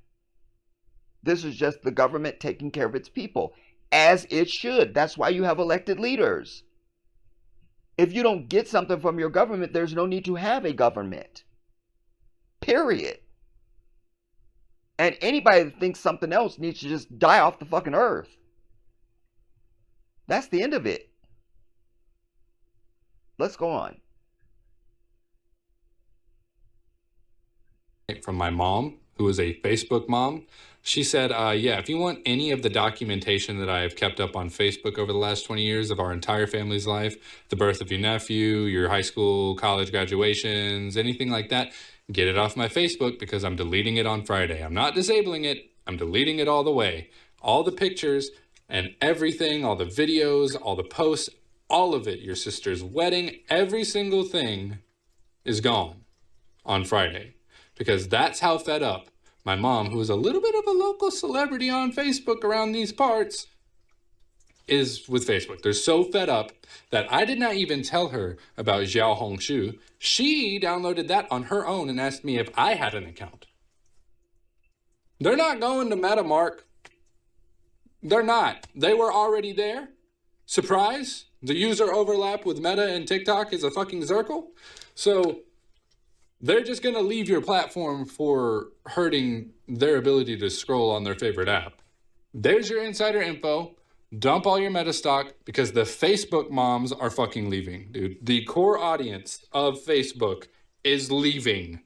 This is just the government taking care of its people, as it should. That's why you have elected leaders. If you don't get something from your government, there's no need to have a government. Period. And anybody that thinks something else needs to just die off the fucking earth. That's the end of it. Let's go on. From my mom, who is a Facebook mom. She said, yeah, if you want any of the documentation that I have kept up on Facebook over the last 20 years of our entire family's life, the birth of your nephew, your high school, college graduations, anything like that, get it off my Facebook because I'm deleting it on Friday. I'm not disabling it. I'm deleting it all the way. All the pictures and everything, all the videos, all the posts, all of it, your sister's wedding, every single thing is gone on Friday. Because that's how fed up my mom, who is a little bit of a local celebrity on Facebook around these parts, is with Facebook. They're so fed up that I did not even tell her about Xiao Hongshu. She downloaded that on her own and asked me if I had an account. They're not going to Meta, Mark. They're not. They were already there. Surprise. The user overlap with Meta and TikTok is a fucking circle. So they're just going to leave your platform for hurting their ability to scroll on their favorite app. There's your insider info. Dump all your meta stock because the Facebook moms are fucking leaving, dude. The core audience of Facebook is leaving.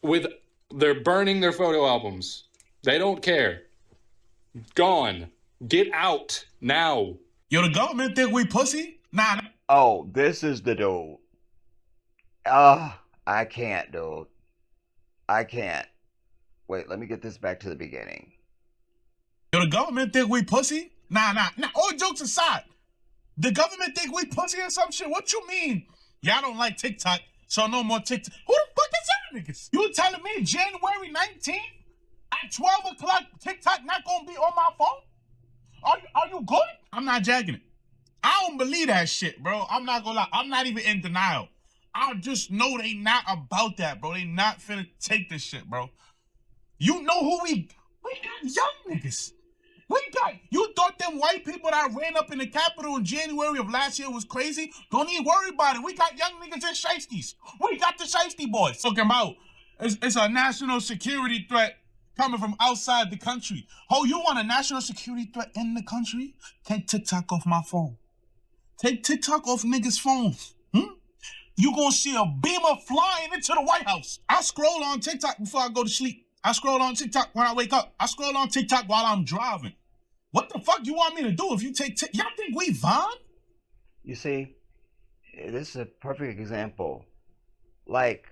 They're burning their photo albums. They don't care. Gone. Get out now. Yo, the government think we pussy? Nah. Oh, this is the dude. I can't, dude. I can't. Wait, let me get this back to the beginning. Yo, the government think we pussy? Nah. All jokes aside, the government think we pussy or some shit? What you mean? Y'all don't like TikTok, so no more TikTok. Who the fuck is y'all niggas? You telling me January 19th at 12 o'clock TikTok not gonna be on my phone? Are you good? I'm not jacking it. I don't believe that shit, bro. I'm not gonna lie. I'm not even in denial. I just know they not about that, bro. They not finna take this shit, bro. You know who we got young niggas. You thought them white people that ran up in the Capitol in January of last year was crazy? Don't even worry about it. We got young niggas and shiesties. We got the shiesty boys. Talking about it's a national security threat coming from outside the country. Oh, you want a national security threat in the country? Take TikTok off my phone. Take TikTok off niggas' phones. You gonna see a beamer flying into the White House. I scroll on TikTok before I go to sleep. I scroll on TikTok when I wake up. I scroll on TikTok while I'm driving. What the fuck you want me to do if you take y'all think we Vaughn? You see, this is a perfect example. Like,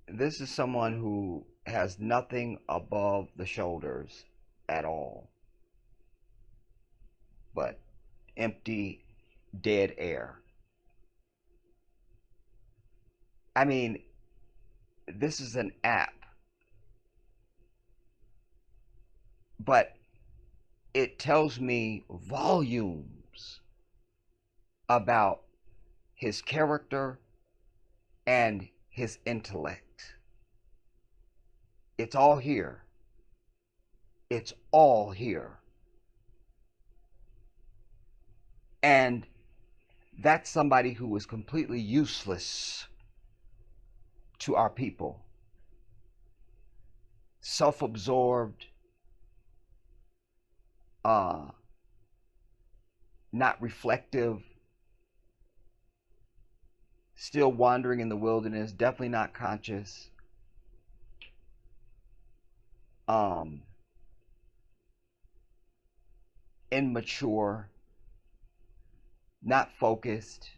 this is someone who has nothing above the shoulders at all but empty, dead air. I mean, this is an app, but it tells me volumes about his character and his intellect. It's all here. It's all here. And that's somebody who is completely useless to our people. Self-absorbed, not reflective, still wandering in the wilderness, definitely not conscious. Immature, not focused,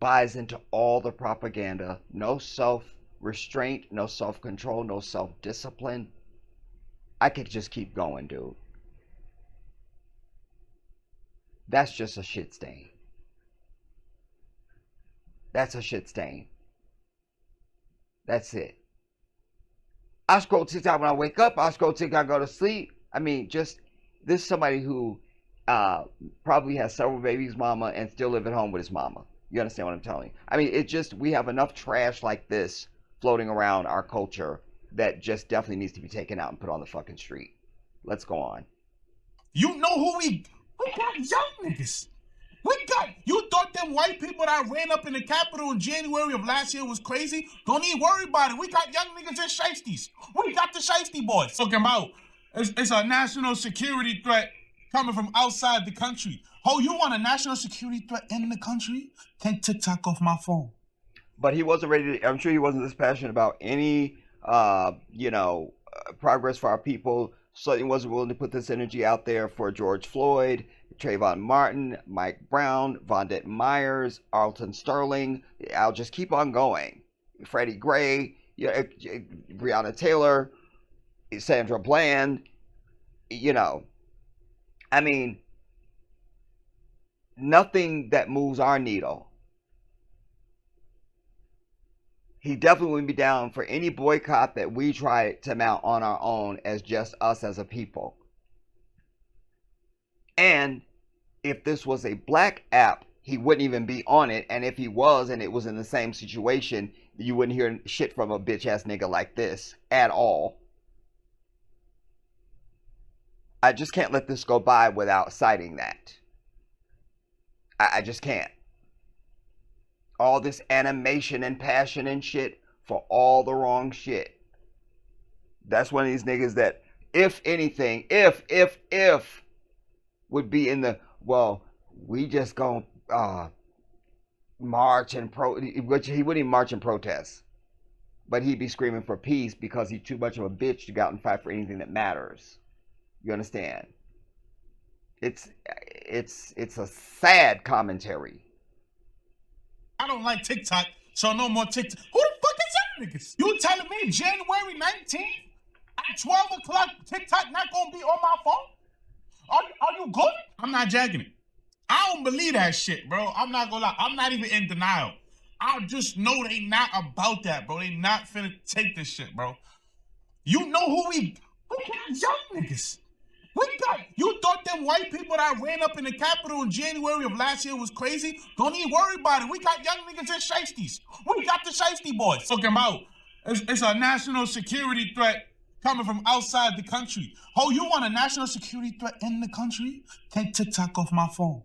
buys into all the propaganda, no self-restraint, no self-control, no self-discipline. I could just keep going, dude. That's just a shit stain. That's a shit stain. That's it. I scroll TikTok when I wake up. I scroll TikTok when I go to sleep. I mean, just, this is somebody who probably has several babies' mama and still live at home with his mama. You understand what I'm telling you? I mean, it just, we have enough trash like this floating around our culture that just definitely needs to be taken out and put on the fucking street. Let's go on. You know who we got young niggas. You thought them white people that ran up in the Capitol in January of last year was crazy? Don't even worry about it. We got young niggas and shiesties. We got the shiesty boys. Talking about it's a national security threat coming from outside the country. Oh, you want a national security threat in the country? Take TikTok off my phone. But he wasn't ready to, I'm sure he wasn't this passionate about any, progress for our people. So he wasn't willing to put this energy out there for George Floyd, Trayvon Martin, Mike Brown, Vondet Myers, Alton Sterling. I'll just keep on going. Freddie Gray, Breonna Taylor, Sandra Bland. I mean, nothing that moves our needle. He definitely wouldn't be down for any boycott that we try to mount on our own as just us as a people. And if this was a black app, he wouldn't even be on it. And if he was, and it was in the same situation, you wouldn't hear shit from a bitch ass nigga like this at all. I just can't let this go by without citing that. I just can't. All this animation and passion and shit for all the wrong shit. That's one of these niggas that, if anything, if would be in the, well, we just gonna march and which he wouldn't even march and protest. But he'd be screaming for peace because he's too much of a bitch to go out and fight for anything that matters. You understand? It's a sad commentary. I don't like TikTok, so no more TikTok. Who the fuck is that niggas? You telling me January 19th at 12 o'clock TikTok not gonna be on my phone? Are you good? I'm not jacking it. I don't believe that shit, bro. I'm not gonna lie. I'm not even in denial. I just know they not about that, bro. They not finna take this shit, bro. You know who we got young niggas. You thought them white people that ran up in the Capitol in January of last year was crazy? Don't even worry about it. We got young niggas and shiesties. We got the shiesty boys. Talking about it's a national security threat coming from outside the country. Oh, you want a national security threat in the country? Take TikTok off my phone.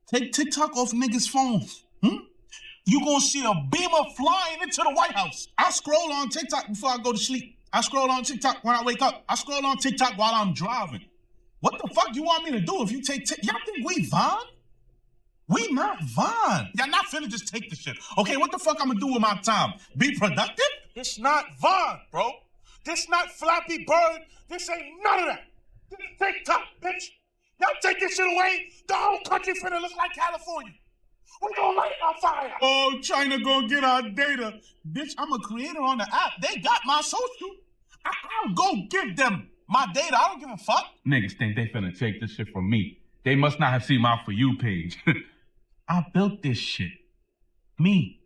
Take TikTok off niggas' phones. You gonna see a beamer flying into the White House. I scroll on TikTok before I go to sleep. I scroll on TikTok when I wake up. I scroll on TikTok while I'm driving. What the fuck you want me to do if you take y'all think we Vaughn? We not Vaughn. Y'all not finna just take the shit. Okay, what the fuck I'm gonna do with my time? Be productive? This not Vaughn, bro. This not Flappy Bird. This ain't none of that. This is TikTok, bitch. Y'all take this shit away, the whole country finna look like California. We gonna light it on fire. Oh, China gonna get our data. Bitch, I'm a creator on the app. They got my social. I'll go give them my data. I don't give a fuck. Niggas think they finna take this shit from me. They must not have seen my For You page. I built this shit. Me.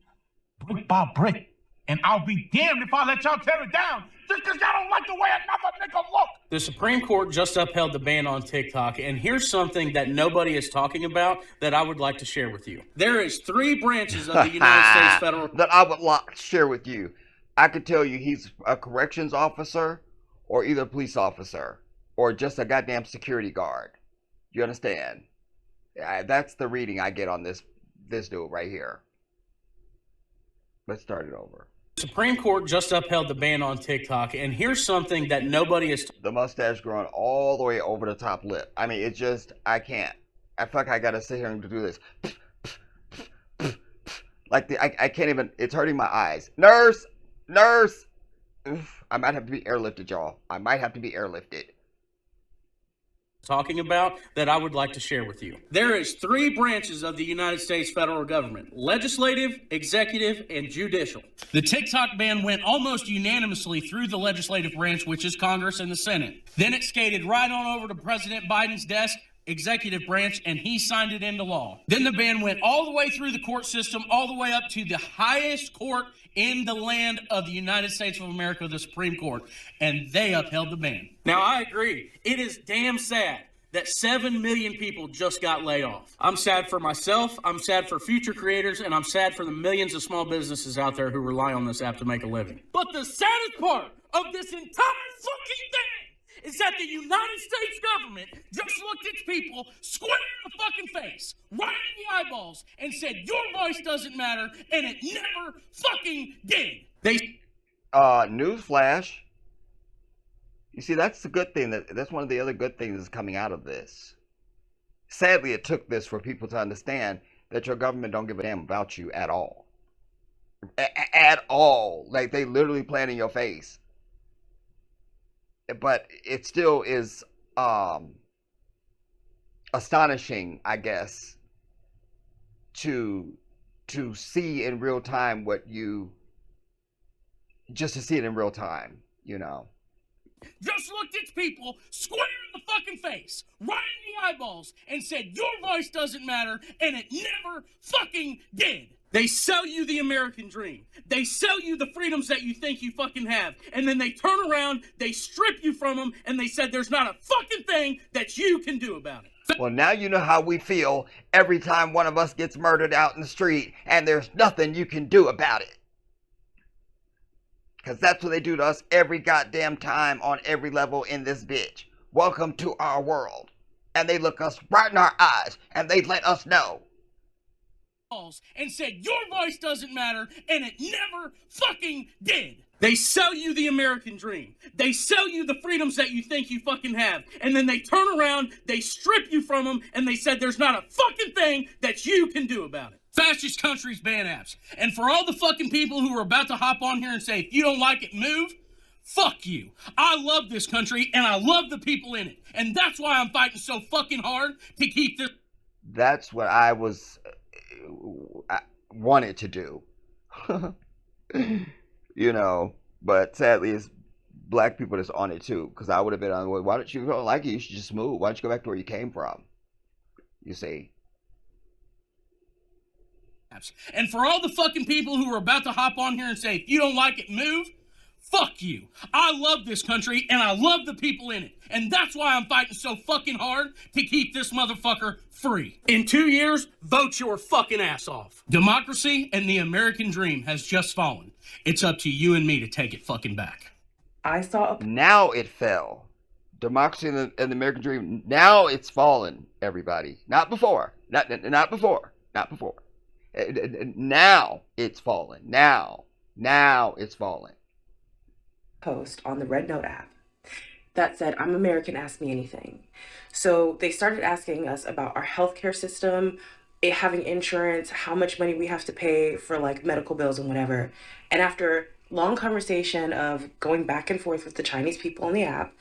Brick by brick. And I'll be damned if I let y'all tear it down just because y'all don't like the way another nigga look. The Supreme Court just upheld the ban on TikTok, and here's something that nobody is talking about that I would like to share with you. There is 3 branches of the United States federal... That I would like to share with you. I could tell you he's a corrections officer or either a police officer or just a goddamn security guard. You understand? That's the reading I get on this dude right here. Let's start it over. Supreme Court just upheld the ban on TikTok, and here's something that nobody is... The mustache growing all the way over the top lip. I mean, it's just, I can't. I feel like I gotta sit here and do this. Like, I can't even, it's hurting my eyes. Nurse! Nurse! Oof, I might have to be airlifted, y'all. I might have to be airlifted. Talking about that I would like to share with you. There is 3 branches of the United States federal government: legislative, executive, and judicial. The TikTok ban went almost unanimously through the legislative branch, which is Congress and the Senate. Then it skated right on over to President Biden's desk, executive branch, and he signed it into law. Then the ban went all the way through the court system, all the way up to the highest court in the land of the United States of America, the Supreme Court, and they upheld the ban. Now, I agree. It is damn sad that 7 million people just got laid off. I'm sad for myself, I'm sad for future creators, and I'm sad for the millions of small businesses out there who rely on this app to make a living. But the saddest part of this entire fucking thing is that the United States government just looked its people square in the fucking face, right in the eyeballs, and said, your voice doesn't matter, and it never fucking did. Newsflash. You see, that's the good thing. That's one of the other good things that's coming out of this. Sadly, it took this for people to understand that your government don't give a damn about you at all. At all. Like, they literally plan in your face. But it still is astonishing, I guess, to see in real time just to see it in real time, you know. Just looked its people square in the fucking face, right in the eyeballs, and said, your voice doesn't matter, and it never fucking did. They sell you the American dream. They sell you the freedoms that you think you fucking have. And then they turn around, they strip you from them, and they said there's not a fucking thing that you can do about it. Well, now you know how we feel every time one of us gets murdered out in the street, and there's nothing you can do about it. Because that's what they do to us every goddamn time on every level in this bitch. Welcome to our world. And they look us right in our eyes, and they let us know. And said, your voice doesn't matter, and it never fucking did. They sell you the American dream. They sell you the freedoms that you think you fucking have. And then they turn around, they strip you from them, and they said there's not a fucking thing that you can do about it. Fascist countries ban apps. And for all the fucking people who are about to hop on here and say, if you don't like it, move, fuck you. I love this country, and I love the people in it. And that's why I'm fighting so fucking hard to keep this. That's what I wanted to do. You know, but sadly it's black people that's on it too, because I would have been on the way, why don't you don't like it, you should just move, why don't you go back to where you came from, you see. And for all the fucking people who are about to hop on here and say, if you don't like it, move, fuck you. I love this country, and I love the people in it. And that's why I'm fighting so fucking hard to keep this motherfucker free. In 2 years, vote your fucking ass off. Democracy and the American dream has just fallen. It's up to you and me to take it fucking back. Now it fell. Democracy and the American dream, now it's fallen, everybody. Not before. Not before. Not before. Now it's fallen. Now it's fallen. Post on the Red Note app that said, I'm American, ask me anything. So they started asking us about our healthcare system, having insurance, how much money we have to pay for like medical bills and whatever. And after long conversation of going back and forth with the Chinese people on the app,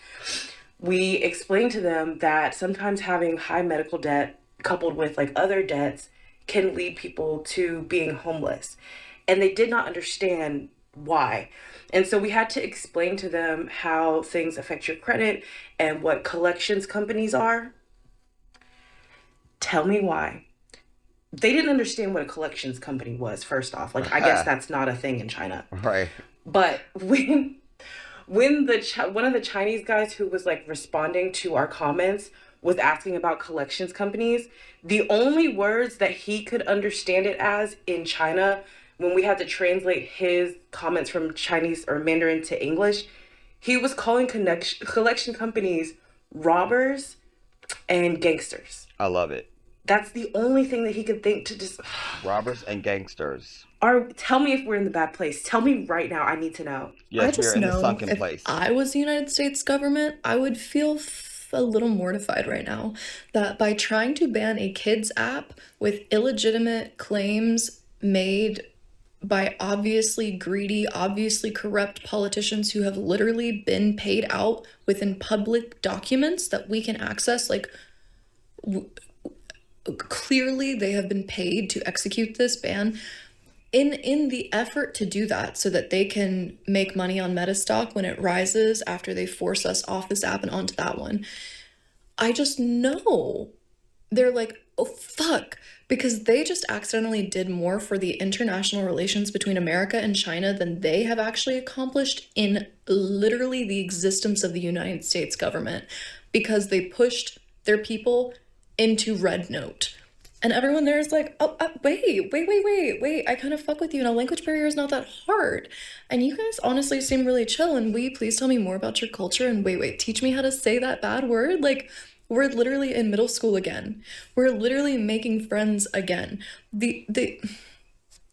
we explained to them that sometimes having high medical debt coupled with like other debts can lead people to being homeless. And they did not understand why. And so we had to explain to them how things affect your credit and what collections companies are. Tell me why. They didn't understand what a collections company was, first off. Like, I guess that's not a thing in China. Right. But when one of the Chinese guys who was like responding to our comments was asking about collections companies, the only words that he could understand it as in China, when we had to translate his comments from Chinese or Mandarin to English, he was calling collection companies robbers and gangsters. I love it. That's the only thing that he could think to just... Robbers and gangsters. Tell me if we're in the bad place. Tell me right now. I need to know. Yes, we're in the sunken if place. I was the United States government, I would feel a little mortified right now that by trying to ban a kids app with illegitimate claims made by obviously greedy, obviously corrupt politicians who have literally been paid out within public documents that we can access, like clearly they have been paid to execute this ban. In the effort to do that so that they can make money on Metastock when it rises after they force us off this app and onto that one, I just know they're like, oh fuck, because they just accidentally did more for the international relations between America and China than they have actually accomplished in literally the existence of the United States government, because they pushed their people into Red Note. And everyone there is like, oh, wait. I kind of fuck with you, and a language barrier is not that hard. And you guys honestly seem really chill. And will you please tell me more about your culture? And wait, teach me how to say that bad word? Like, we're literally in middle school again. We're literally making friends again. They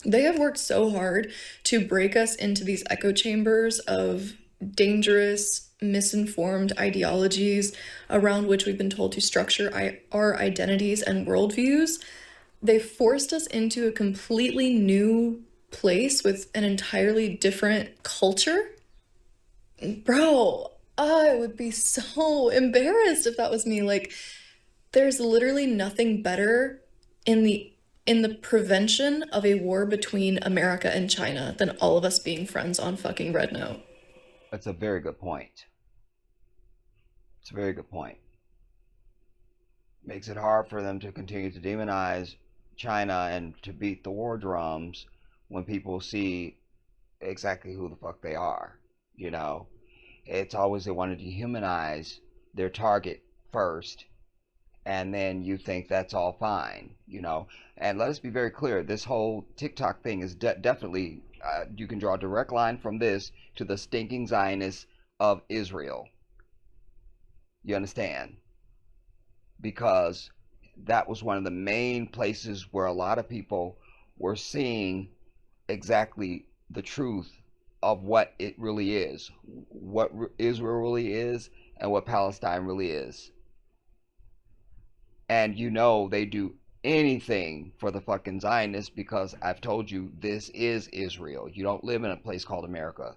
have worked so hard to break us into these echo chambers of dangerous, misinformed ideologies around which we've been told to structure our identities and worldviews. They forced us into a completely new place with an entirely different culture. Bro, I would be so embarrassed if that was me. Like, there's literally nothing better in the prevention of a war between America and China than all of us being friends on fucking Red Note. That's a very good point. It's a very good point. Makes it hard for them to continue to demonize China and to beat the war drums when people see exactly who the fuck they are. You know, it's always they want to dehumanize their target first, and then you think that's all fine, you know. And let us be very clear, this whole TikTok thing is definitely, you can draw a direct line from this to the stinking Zionists of Israel. You understand? Because that was one of the main places where a lot of people were seeing exactly the truth of what it really is, what Israel really is, and what Palestine really is. And you know they do anything for the fucking Zionists, because I've told you this is Israel. You don't live in a place called America.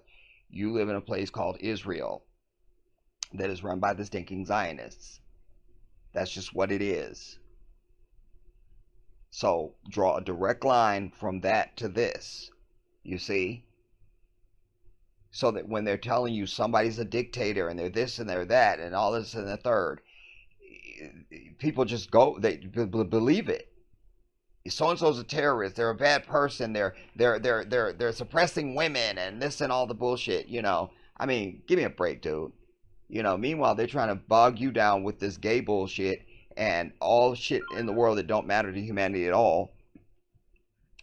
You live in a place called Israel that is run by the stinking Zionists. That's just what it is. So draw a direct line from that to this, you see? So that when they're telling you somebody's a dictator and they're this and they're that and all this and the third, people just go, they believe it. So and so's a terrorist. They're a bad person. They're suppressing women and this and all the bullshit. You know, I mean, give me a break, dude. You know, meanwhile they're trying to bog you down with this gay bullshit and all shit in the world that don't matter to humanity at all.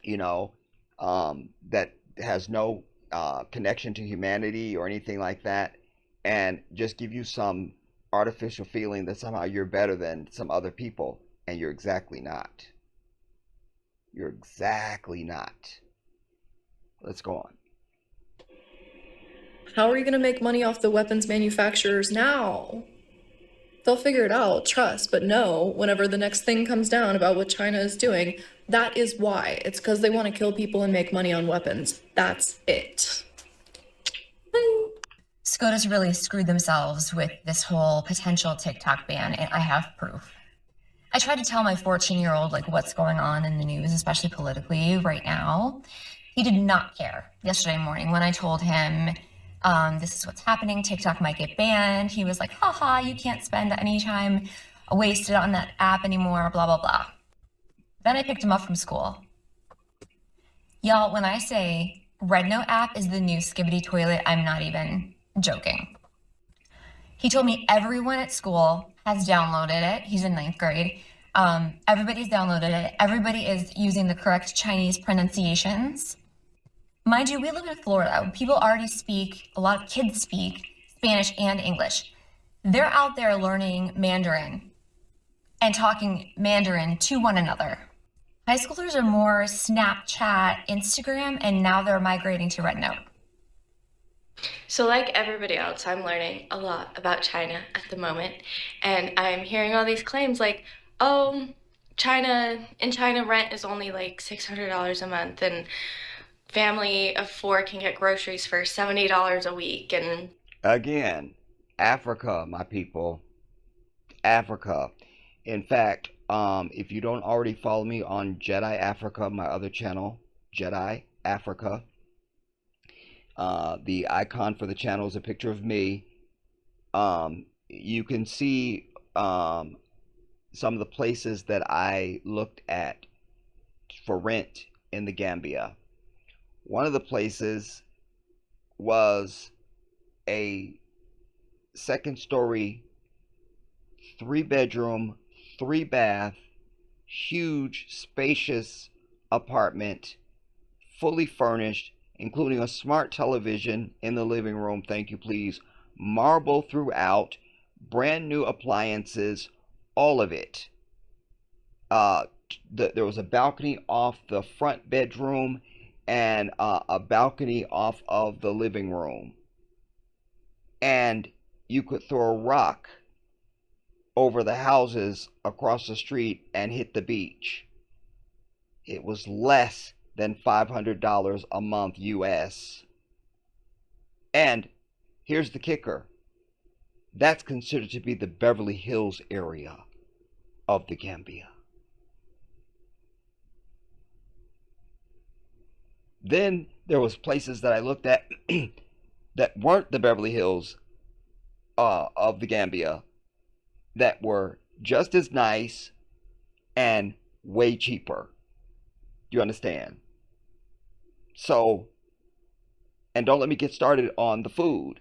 You know, that has no connection to humanity or anything like that, and just give you some artificial feeling that somehow you're better than some other people, and you're exactly not. You're exactly not. Let's go on. How are you going to make money off the weapons manufacturers now? They'll figure it out, trust, but no, whenever the next thing comes down about what China is doing, that is why. It's because they want to kill people and make money on weapons. That's it. SCOTUS really screwed themselves with this whole potential TikTok ban, and I have proof. I tried to tell my 14-year-old like what's going on in the news, especially politically right now. He did not care yesterday morning when I told him this is what's happening, TikTok might get banned. He was like, haha, you can't spend any time wasted on that app anymore, blah, blah, blah. Then I picked him up from school. Y'all, when I say Red Note app is the new Skibbity toilet, I'm not even joking. He told me everyone at school has downloaded it. He's in 9th grade. Everybody's downloaded it. Everybody is using the correct Chinese pronunciations. Mind you, we live in Florida. People already speak, a lot of kids speak Spanish and English. They're out there learning Mandarin and talking Mandarin to one another. High schoolers are more Snapchat, Instagram, and now they're migrating to Red Note. So like everybody else, I'm learning a lot about China at the moment, and I'm hearing all these claims like, oh, in China rent is only like $600 a month, and family of 4 can get groceries for $70 a week, and Again, Africa, my people. Africa. In fact, if you don't already follow me on Jedi Africa, my other channel, Jedi Africa, the icon for the channel is a picture of me. You can see some of the places that I looked at for rent in the Gambia. One of the places was a second story, 3-bedroom, 3-bath, huge, spacious apartment, fully furnished, including a smart television in the living room, thank you please, marble throughout, brand new appliances, all of it. There was a balcony off the front bedroom and a balcony off of the living room. And you could throw a rock over the houses across the street and hit the beach. It was less than $500 a month US. And here's the kicker. That's considered to be the Beverly Hills area of the Gambia. Then there was places that I looked at that weren't the Beverly Hills of the Gambia that were just as nice and way cheaper. You understand? So, and don't let me get started on the food.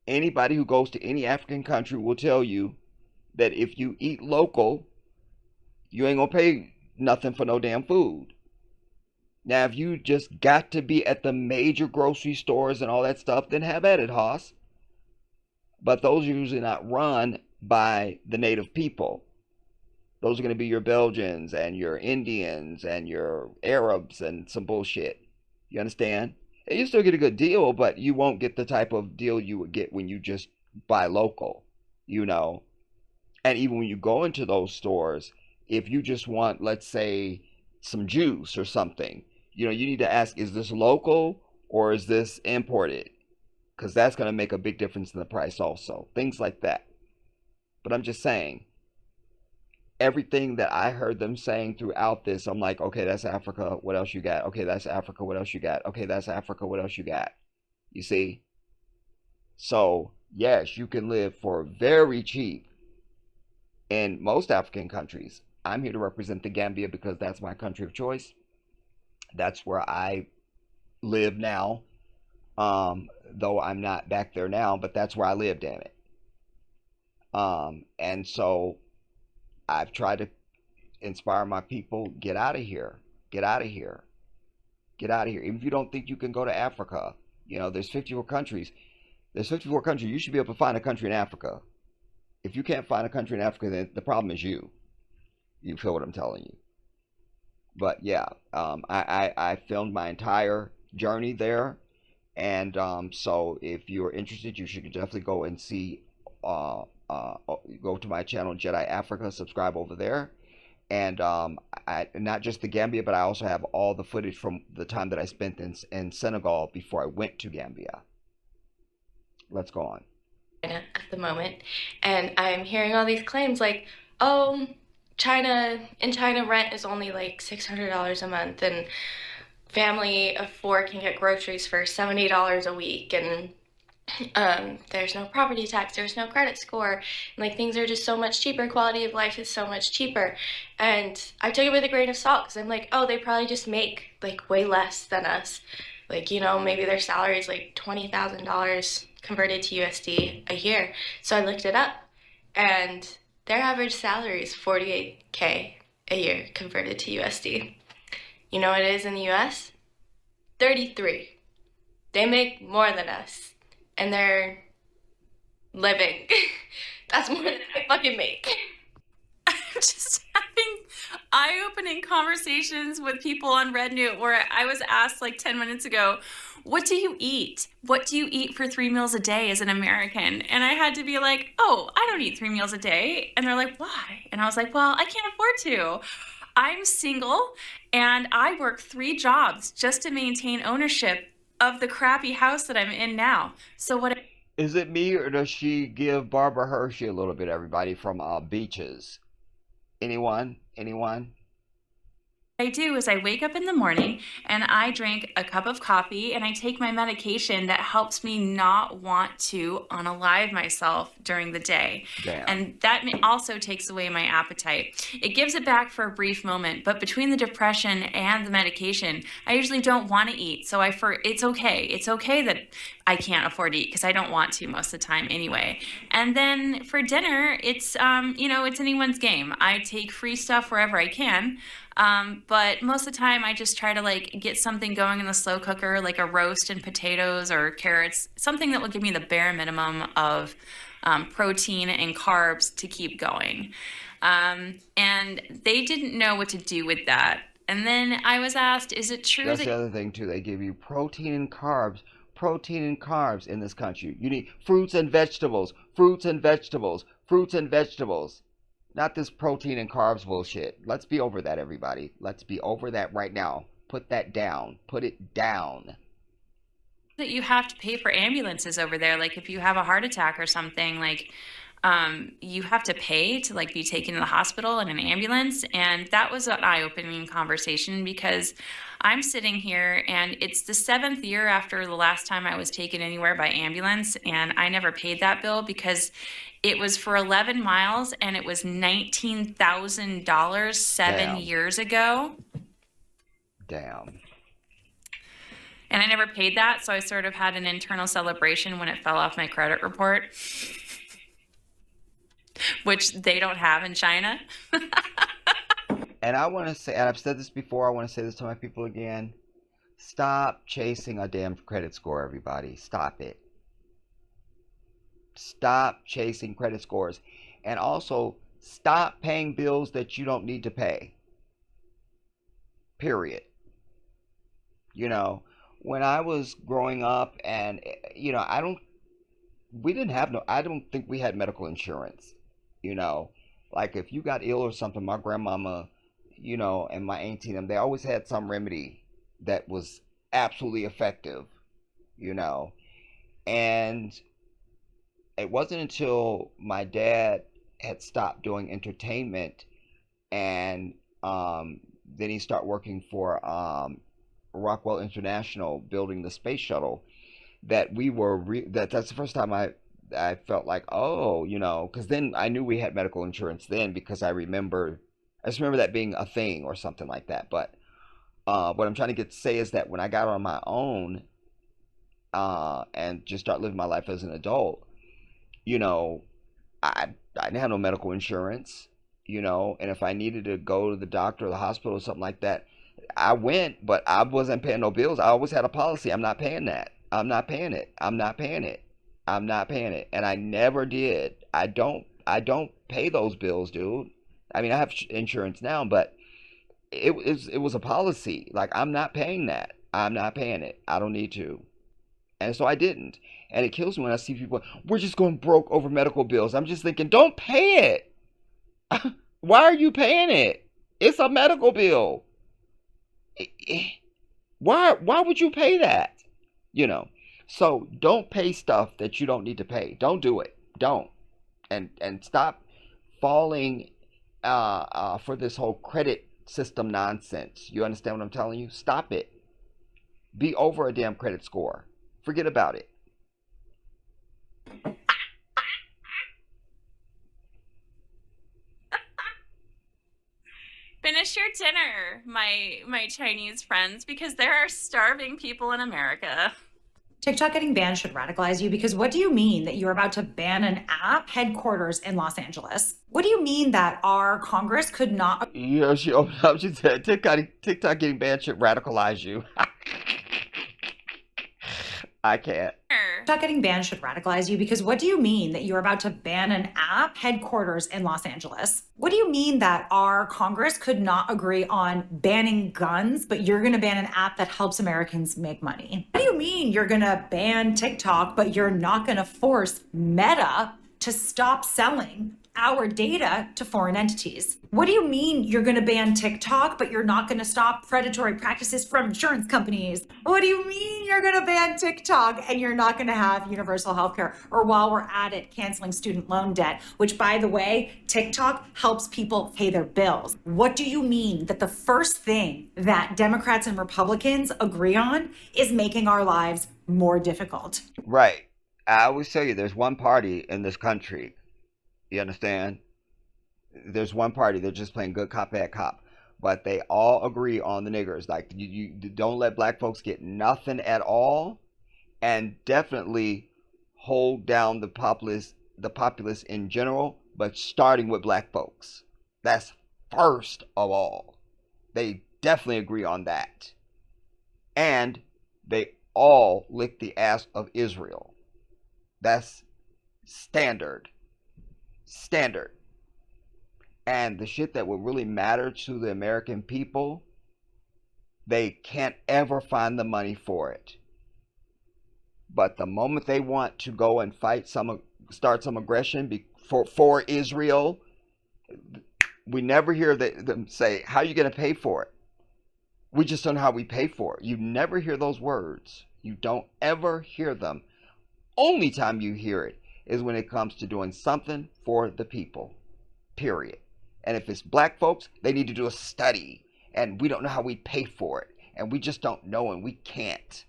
Anybody who goes to any African country will tell you that if you eat local, you ain't gonna pay nothing for no damn food. Now, if you just got to be at the major grocery stores and all that stuff, then have at it, Hoss. But those are usually not run by the native people. Those are going to be your Belgians and your Indians and your Arabs and some bullshit. You understand? And you still get a good deal, but you won't get the type of deal you would get when you just buy local, you know. And even when you go into those stores, if you just want, let's say, some juice or something, you know, you need to ask, is this local or is this imported? Because that's going to make a big difference in the price also. Things like that. But I'm just saying, everything that I heard them saying throughout this, I'm like, okay, that's Africa. What else you got? Okay, that's Africa. What else you got? Okay, that's Africa. What else you got? You see? So, yes, you can live for very cheap in most African countries. I'm here to represent the Gambia because that's my country of choice. That's where I live now. Though I'm not back there now, but that's where I live, damn it. And so I've tried to inspire my people, get out of here. Get out of here. Get out of here. Even if you don't think you can go to Africa, you know, there's 54 countries. There's 54 countries. You should be able to find a country in Africa. If you can't find a country in Africa, then the problem is you. You feel what I'm telling you. But yeah, I filmed my entire journey there. And so if you're interested, you should definitely go and see, go to my channel, Jedi Africa, subscribe over there. And not just the Gambia, but I also have all the footage from the time that I spent in Senegal before I went to Gambia. Let's go on. At the moment, and I'm hearing all these claims like, oh, in China rent is only like $600 a month, and family of four can get groceries for $70 a week, and there's no property tax, there's no credit score, and like things are just so much cheaper, quality of life is so much cheaper. And I took it with a grain of salt because I'm like, oh, they probably just make like way less than us. Like, you know, maybe their salary is like $20,000 converted to USD a year. So I looked it up, and their average salary is $48K a year converted to USD. You know what it is in the US? 33. They make more than us, and they're living. That's more than I fucking make. I'm just having eye-opening conversations with people on Reddit where I was asked like 10 minutes ago, what do you eat? What do you eat for 3 meals a day as an American? And I had to be like, oh, I don't eat 3 meals a day. And they're like, why? And I was like, well, I can't afford to. I'm single and I work 3 jobs just to maintain ownership of the crappy house that I'm in now. So what? Is it me, or does she give Barbara Hershey a little bit, everybody, from Beaches? Anyone? I do is I wake up in the morning and I drink a cup of coffee and I take my medication that helps me not want to unalive myself during the day. Damn. And that also takes away my appetite. It gives it back for a brief moment, but between the depression and the medication, I usually don't want to eat. So it's okay. It's okay that I can't afford to eat because I don't want to most of the time anyway. And then for dinner, it's it's anyone's game. I take free stuff wherever I can. But most of the time I just try to like get something going in the slow cooker, like a roast and potatoes or carrots, something that will give me the bare minimum of protein and carbs to keep going. And they didn't know what to do with that. And then I was asked, is it true That's that... the other thing too. They give you protein and carbs in this country. You need fruits and vegetables, fruits and vegetables, fruits and vegetables. Not this protein and carbs bullshit. Let's be over that, everybody. Let's be over that right now. Put that down. Put it down. that you have to pay for ambulances over there? Like if you have a heart attack or something, like you have to pay to like be taken to the hospital in an ambulance. And that was an eye-opening conversation because I'm sitting here and it's the 7th year after the last time I was taken anywhere by ambulance, and I never paid that bill because it was for 11 miles and it was $19,000 seven years ago. Damn. And I never paid that, so I sort of had an internal celebration when it fell off my credit report, which they don't have in China. And I want to say, and I've said this before, I want to say this to my people again. Stop chasing a damn credit score, everybody. Stop it. Stop chasing credit scores. And also, stop paying bills that you don't need to pay. Period. You know, when I was growing up and, you know, I don't think we had medical insurance. You know, like if you got ill or something, my grandmama, you know, and my auntie, they always had some remedy that was absolutely effective, you know. And it wasn't until my dad had stopped doing entertainment and then he started working for Rockwell International building the space shuttle that that's the first time I felt like, oh, you know, because then I knew we had medical insurance then because I just remember that being a thing or something like that. But what I'm trying to say is that when I got on my own and just start living my life as an adult, you know, I didn't have no medical insurance, you know, and if I needed to go to the doctor or the hospital or something like that, I went, but I wasn't paying no bills. I always had a policy. I'm not paying that. I'm not paying it. I'm not paying it. I'm not paying it. And I never did. I don't pay those bills, dude. I mean, I have insurance now, but it was a policy. Like, I'm not paying that. I'm not paying it. I don't need to. And so I didn't. And it kills me when I see people, we're just going broke over medical bills. I'm just thinking, don't pay it. Why are you paying it? It's a medical bill. Why would you pay that? You know. So don't pay stuff that you don't need to pay. Don't do it. Don't. And stop falling for this whole credit system nonsense. You understand what I'm telling you? Stop it. Be over a damn credit score. Forget about it. Finish your dinner, my Chinese friends, because there are starving people in America. TikTok getting banned should radicalize you because what do you mean that you're about to ban an app headquarters in Los Angeles? What do you mean that our Congress could not... Yeah, she opened up. She said, TikTok getting banned should radicalize you. I can't. TikTok getting banned should radicalize you because what do you mean that you're about to ban an app headquarters in Los Angeles? What do you mean that our Congress could not agree on banning guns, but you're going to ban an app that helps Americans make money? What do you mean you're going to ban TikTok, but you're not going to force Meta to stop selling our data to foreign entities. What do you mean you're going to ban TikTok, but you're not going to stop predatory practices from insurance companies? What do you mean you're going to ban TikTok and you're not going to have universal health care? Or while we're at it, canceling student loan debt, which, by the way, TikTok helps people pay their bills. What do you mean that the first thing that Democrats and Republicans agree on is making our lives more difficult? Right. I always tell you, there's one party in this country. You understand? There's one party. They're just playing good cop, bad cop. But they all agree on the niggers. Like, you don't let black folks get nothing at all. And definitely hold down the populace in general, but starting with black folks. That's first of all. They definitely agree on that. And they all lick the ass of Israel. That's standard. And the shit that would really matter to the American people, they can't ever find the money for it. But the moment they want to go and start some aggression for Israel, we never hear them say, how are you going to pay for it? We just don't know how we pay for it. You never hear those words. You don't ever hear them. Only time you hear it is when it comes to doing something for the people, period. And if it's black folks, they need to do a study. And we don't know how we pay for it. And we just don't know, and we can't.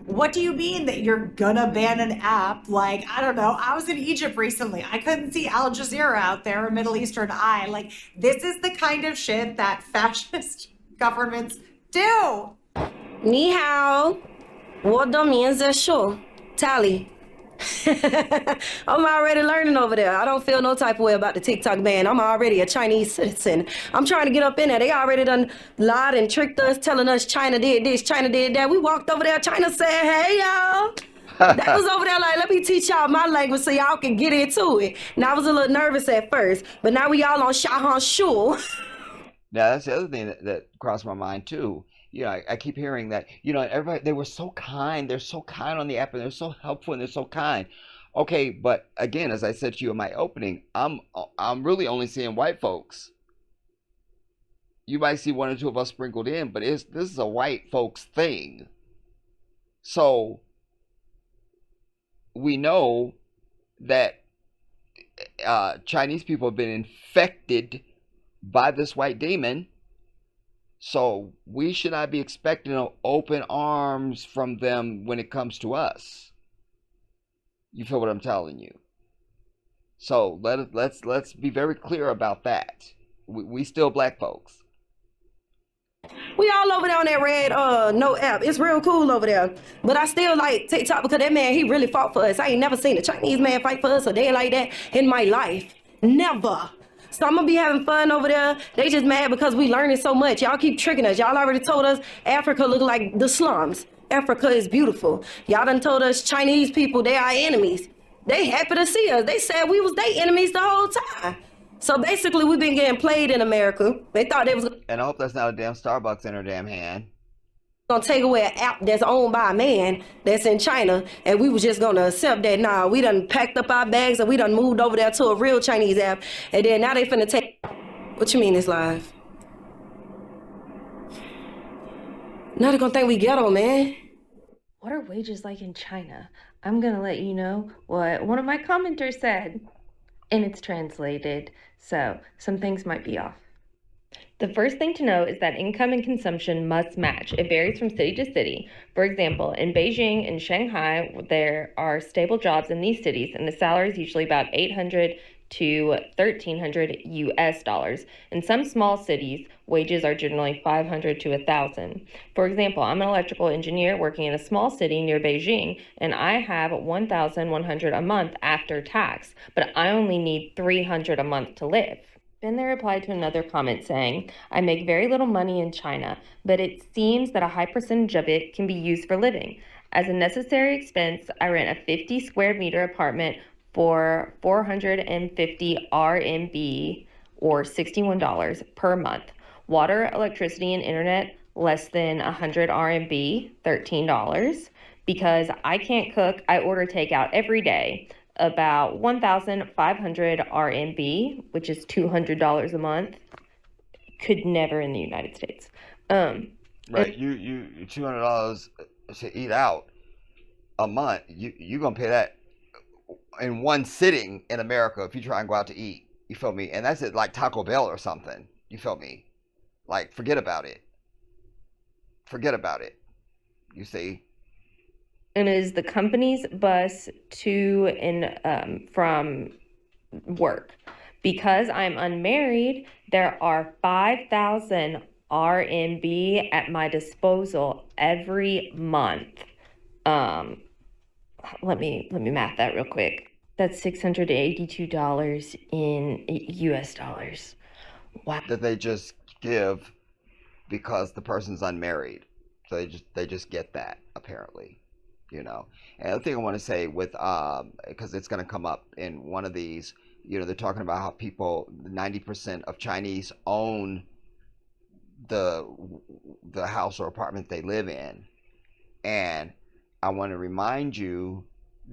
What do you mean that you're gonna ban an app? Like, I don't know. I was in Egypt recently. I couldn't see Al Jazeera out there, a Middle Eastern eye. Like, this is the kind of shit that fascist governments do. Ni hao. 我的名字是 Tally. I'm already learning over there. I don't feel no type of way about the TikTok ban. I'm already a Chinese citizen. I'm trying to get up in there. They already done lied and tricked us, telling us China did this, China did that. We walked over there. China said, hey, y'all. That was over there like, let me teach y'all my language so y'all can get into it. And I was a little nervous at first, but now we all on Shahan Shul. Now, that's the other thing that crossed my mind, too. You know, I keep hearing that, everybody, they were so kind. They're so kind on the app, and they're so helpful, and they're so kind. Okay, but again, as I said to you in my opening, I'm really only seeing white folks. You might see one or two of us sprinkled in, but this is a white folks thing. So we know that Chinese people have been infected by this white demon. So we should not be expecting open arms from them when it comes to us. You feel what I'm telling you? So let's be very clear about that. We still black folks. We all over there on that red no app. It's real cool over there. But I still like TikTok because that man, he really fought for us. I ain't never seen a Chinese man fight for us a day like that in my life. Never. So I'm gonna be having fun over there. They just mad because we learning so much. Y'all keep tricking us. Y'all already told us Africa look like the slums. Africa is beautiful. Y'all done told us Chinese people, they are enemies. They happy to see us. They said we was their enemies the whole time. So basically, we've been getting played in America. They thought they was And I hope that's not a damn Starbucks in her damn hand. gonna take away an app that's owned by a man that's in China, and we was just gonna accept that. Nah, we done packed up our bags and we done moved over there to a real Chinese app, and then now they finna take. What you mean it's live? Now they gonna think we ghetto, man. What are wages like in China? I'm gonna let you know what one of my commenters said. And it's translated, so some things might be off. The first thing to know is that income and consumption must match. It varies from city to city. For example, in Beijing and Shanghai, there are stable jobs in these cities, and the salary is usually about $800 to $1,300 US. In some small cities, wages are generally $500 to $1,000. For example, I'm an electrical engineer working in a small city near Beijing, and I have $1,100 a month after tax, but I only need $300 a month to live. Then they replied to another comment saying, I make very little money in China, but it seems that a high percentage of it can be used for living. As a necessary expense, I rent a 50 square meter apartment for 450 RMB or $61 per month. Water, electricity, and internet less than 100 RMB, $13. Because I can't cook, I order takeout every day. about 1,500 RMB, which is $200 a month. Could never in the United States. Right. You $200 to eat out a month. You gonna pay that in one sitting in America if you try and go out to eat. You feel me? And that's at like Taco Bell or something. You feel me? Like forget about it. Forget about it. You see? And is the company's bus to and from work. Because I'm unmarried, there are 5,000 RMB at my disposal every month. Let me math that real quick. That's $682 in US dollars. Wow. That they just give because the person's unmarried. So they just get that apparently. And the other thing I want to say with because it's going to come up in one of these, they're talking about how 90% of Chinese own the house or apartment they live in. And I want to remind you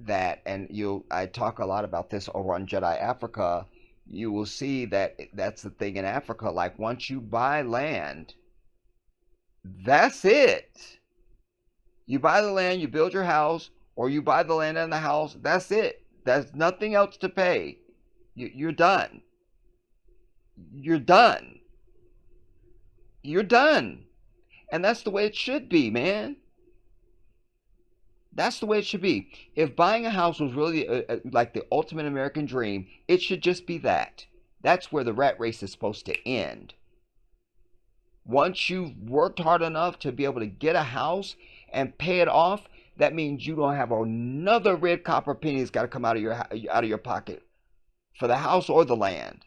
that, and I talk a lot about this over on Jedi Africa, you will see that that's the thing in Africa. Like once you buy land, that's it. You buy the land, you build your house, or you buy the land and the house, that's it. There's nothing else to pay. You're done. You're done. You're done. And that's the way it should be, man. That's the way it should be. If buying a house was really like the ultimate American dream, it should just be that. That's where the rat race is supposed to end. Once you've worked hard enough to be able to get a house and pay it off, that means you don't have another red copper penny that's got to come out of your pocket for the house or the land.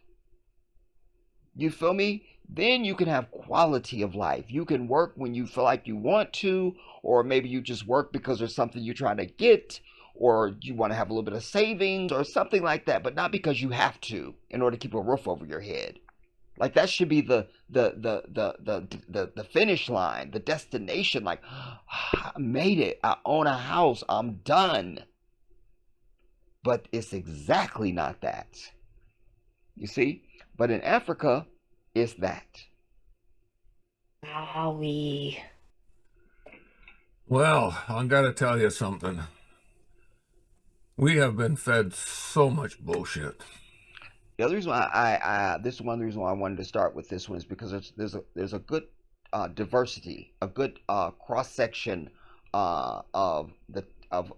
You feel me? Then you can have quality of life. You can work when you feel like you want to, or maybe you just work because there's something you're trying to get, or you want to have a little bit of savings or something like that, but not because you have to in order to keep a roof over your head. Like that should be the finish line, the destination. Like, I made it. I own a house. I'm done. But it's exactly not that. You see? But in Africa, it's that. Wowie. Well, I gotta tell you something. We have been fed so much bullshit. The other reason why this is one of the reasons why I wanted to start with this one is because there's a good diversity, a good cross section of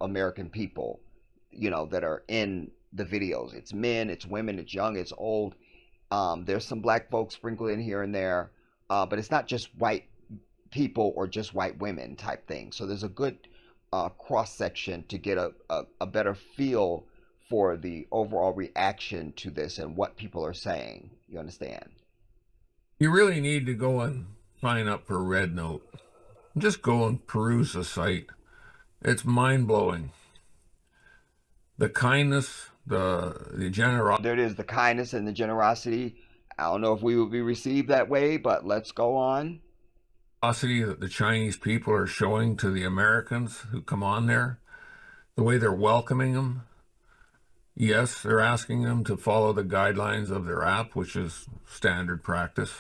American people, that are in the videos. It's men, it's women, it's young, it's old. There's some black folks sprinkled in here and there, but it's not just white people or just white women type thing. So there's a good cross section to get a better feel for the overall reaction to this and what people are saying. You understand? You really need to go and sign up for Red Note. Just go and peruse the site. It's mind-blowing. The kindness, the generosity. There it is, the kindness and the generosity. I don't know if we will be received that way, but let's go on. That the Chinese people are showing to the Americans who come on there, the way they're welcoming them. Yes, they're asking them to follow the guidelines of their app, which is standard practice.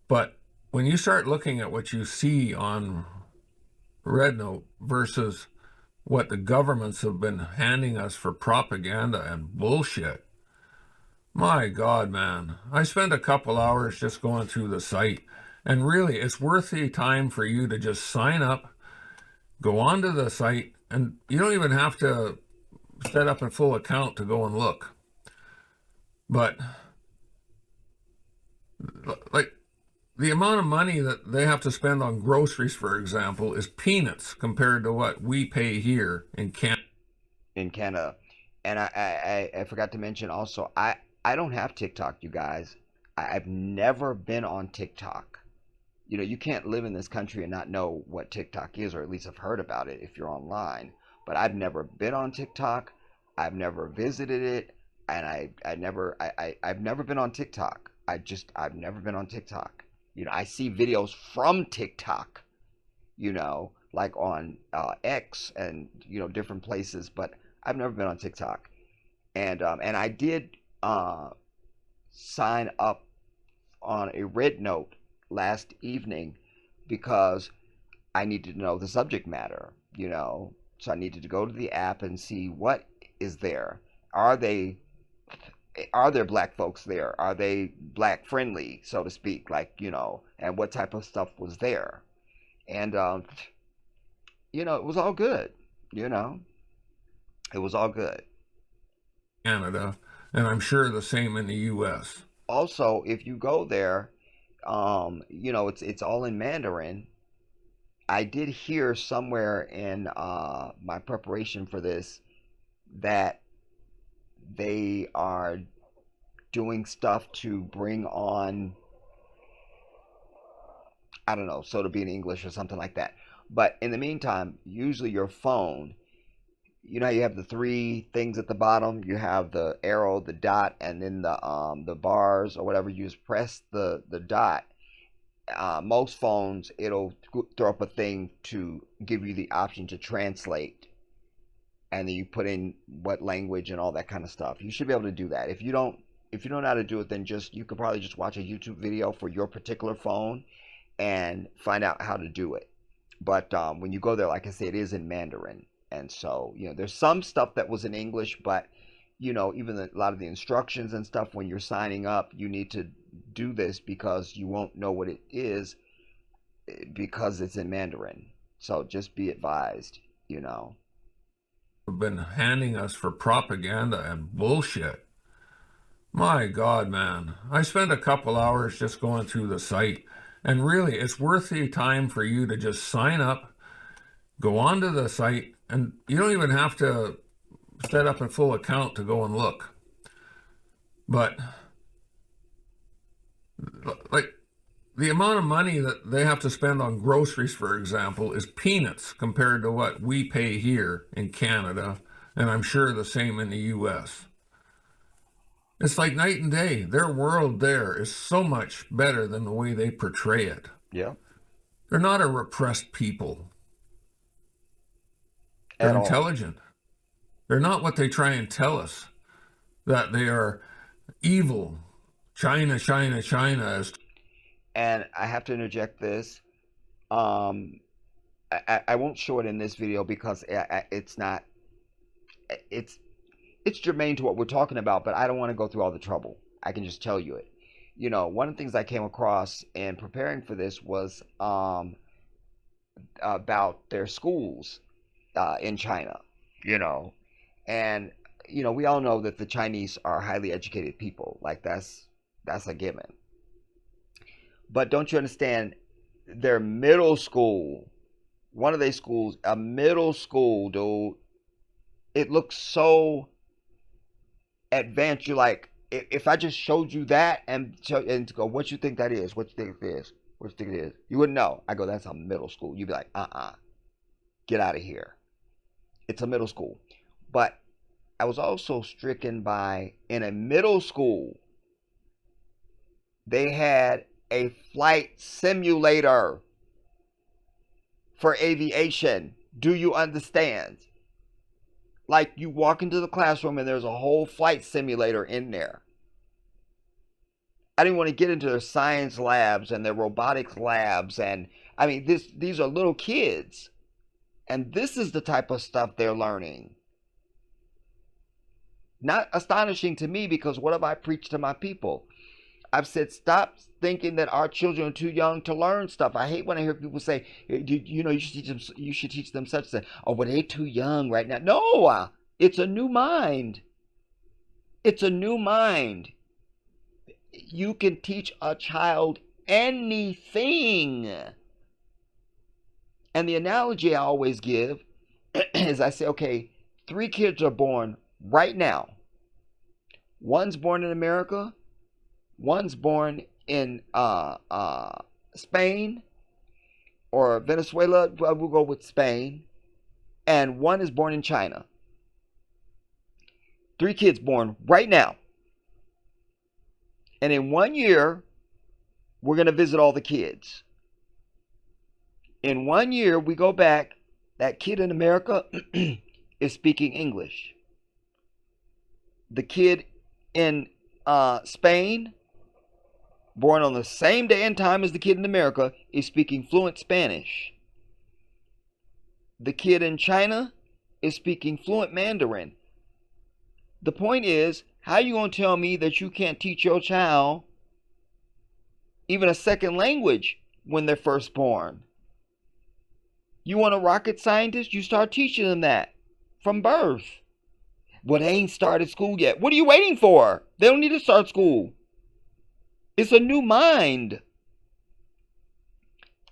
But when you start looking at what you see on Red Note versus what the governments have been handing us for propaganda and bullshit, my God, man, I spent a couple hours just going through the site, and really, it's worth the time for you to just sign up, go onto the site, and you don't even have to set up a full account to go and look. But like the amount of money that they have to spend on groceries, for example, is peanuts compared to what we pay here in Canada. And I forgot to mention also, I don't have TikTok, you guys. I've never been on TikTok. You can't live in this country and not know what TikTok is, or at least have heard about it if you're online. But I've never been on TikTok. I've never visited it, and I've never been on TikTok. I've never been on TikTok. I see videos from TikTok, like on X and different places, but I've never been on TikTok, and I did sign up on a red note last evening because I needed to know the subject matter, you know. So I needed to go to the app and see what is there. Are they are there black folks there? Are they black friendly, so to speak? Like, you know, and what type of stuff was there? And you know, it was all good. You know, it was all good. Canada, and I'm sure the same in the U.S. Also, if you go there, you know, it's all in Mandarin. I did hear somewhere in my preparation for this that they are doing stuff to bring on, I don't know, so to be in English or something like that. But in the meantime, usually your phone, you know how you have the three things at the bottom? You have the arrow, the dot, and then the bars or whatever. You just press the dot. Most phones, it'll throw up a thing to give you the option to translate, and then you put in what language and all that kind of stuff. You should be able to do that. If you don't know how to do it, then you could probably just watch a YouTube video for your particular phone and find out how to do it. But when you go there, like I say, it is in Mandarin, and so, you know, there's some stuff that was in English, but, you know, even a lot of the instructions and stuff when you're signing up, you need to do this because you won't know what it is because it's in Mandarin. So just be advised, you know. Have been handing us for propaganda and bullshit. My God, man. I spent a couple hours just going through the site, and really, it's worth the time for you to just sign up, go onto the site, and you don't even have to set up a full account to go and look. But like, the amount of money that they have to spend on groceries, for example, is peanuts compared to what we pay here in Canada, and I'm sure the same in the US. It's like night and day. Their world there is so much better than the way they portray it. Yeah. They're not a repressed people. They're intelligent. They're not what they try and tell us, that they are evil. China, China, China is. And I have to interject this. I won't show it in this video because it's not. It's germane to what we're talking about, but I don't want to go through all the trouble. I can just tell you it. You know, one of the things I came across in preparing for this was about their schools in China. You know, and you know, we all know that the Chinese are highly educated people. Like that's a given. But don't you understand? Their middle school, one of their schools, a middle school, dude. It looks so advanced. You're like, if I just showed you that and to go, what you think that is? What you think it is? What you think it is? You wouldn't know. I go, that's a middle school. You'd be like, get out of here. It's a middle school. But I was also stricken by, in a middle school, they had a flight simulator for aviation. Do you understand? Like, you walk into the classroom and there's a whole flight simulator in there. I didn't want to get into their science labs and their robotics labs, and I mean, these are little kids, and this is the type of stuff they're learning. Not astonishing to me, because what have I preached to my people? I've said, stop thinking that our children are too young to learn stuff. I hate when I hear people say, you know, you should teach them such that. Oh, but they're too young right now. No, it's a new mind. It's a new mind. You can teach a child anything. And the analogy I always give is I say, okay, 3 kids are born right now. One's born in America. One's born in Spain or Venezuela. Well, we'll go with Spain. And one is born in China. 3 kids born right now. And in 1 year, we're going to visit all the kids. In 1 year, we go back. That kid in America is speaking English. The kid in Spain, born on the same day and time as the kid in America, is speaking fluent Spanish. The kid in China is speaking fluent Mandarin. The point is, how are you going to tell me that you can't teach your child even a second language when they're first born? You want a rocket scientist? You start teaching them that from birth. Well, they ain't started school yet. What are you waiting for? They don't need to start school. It's a new mind.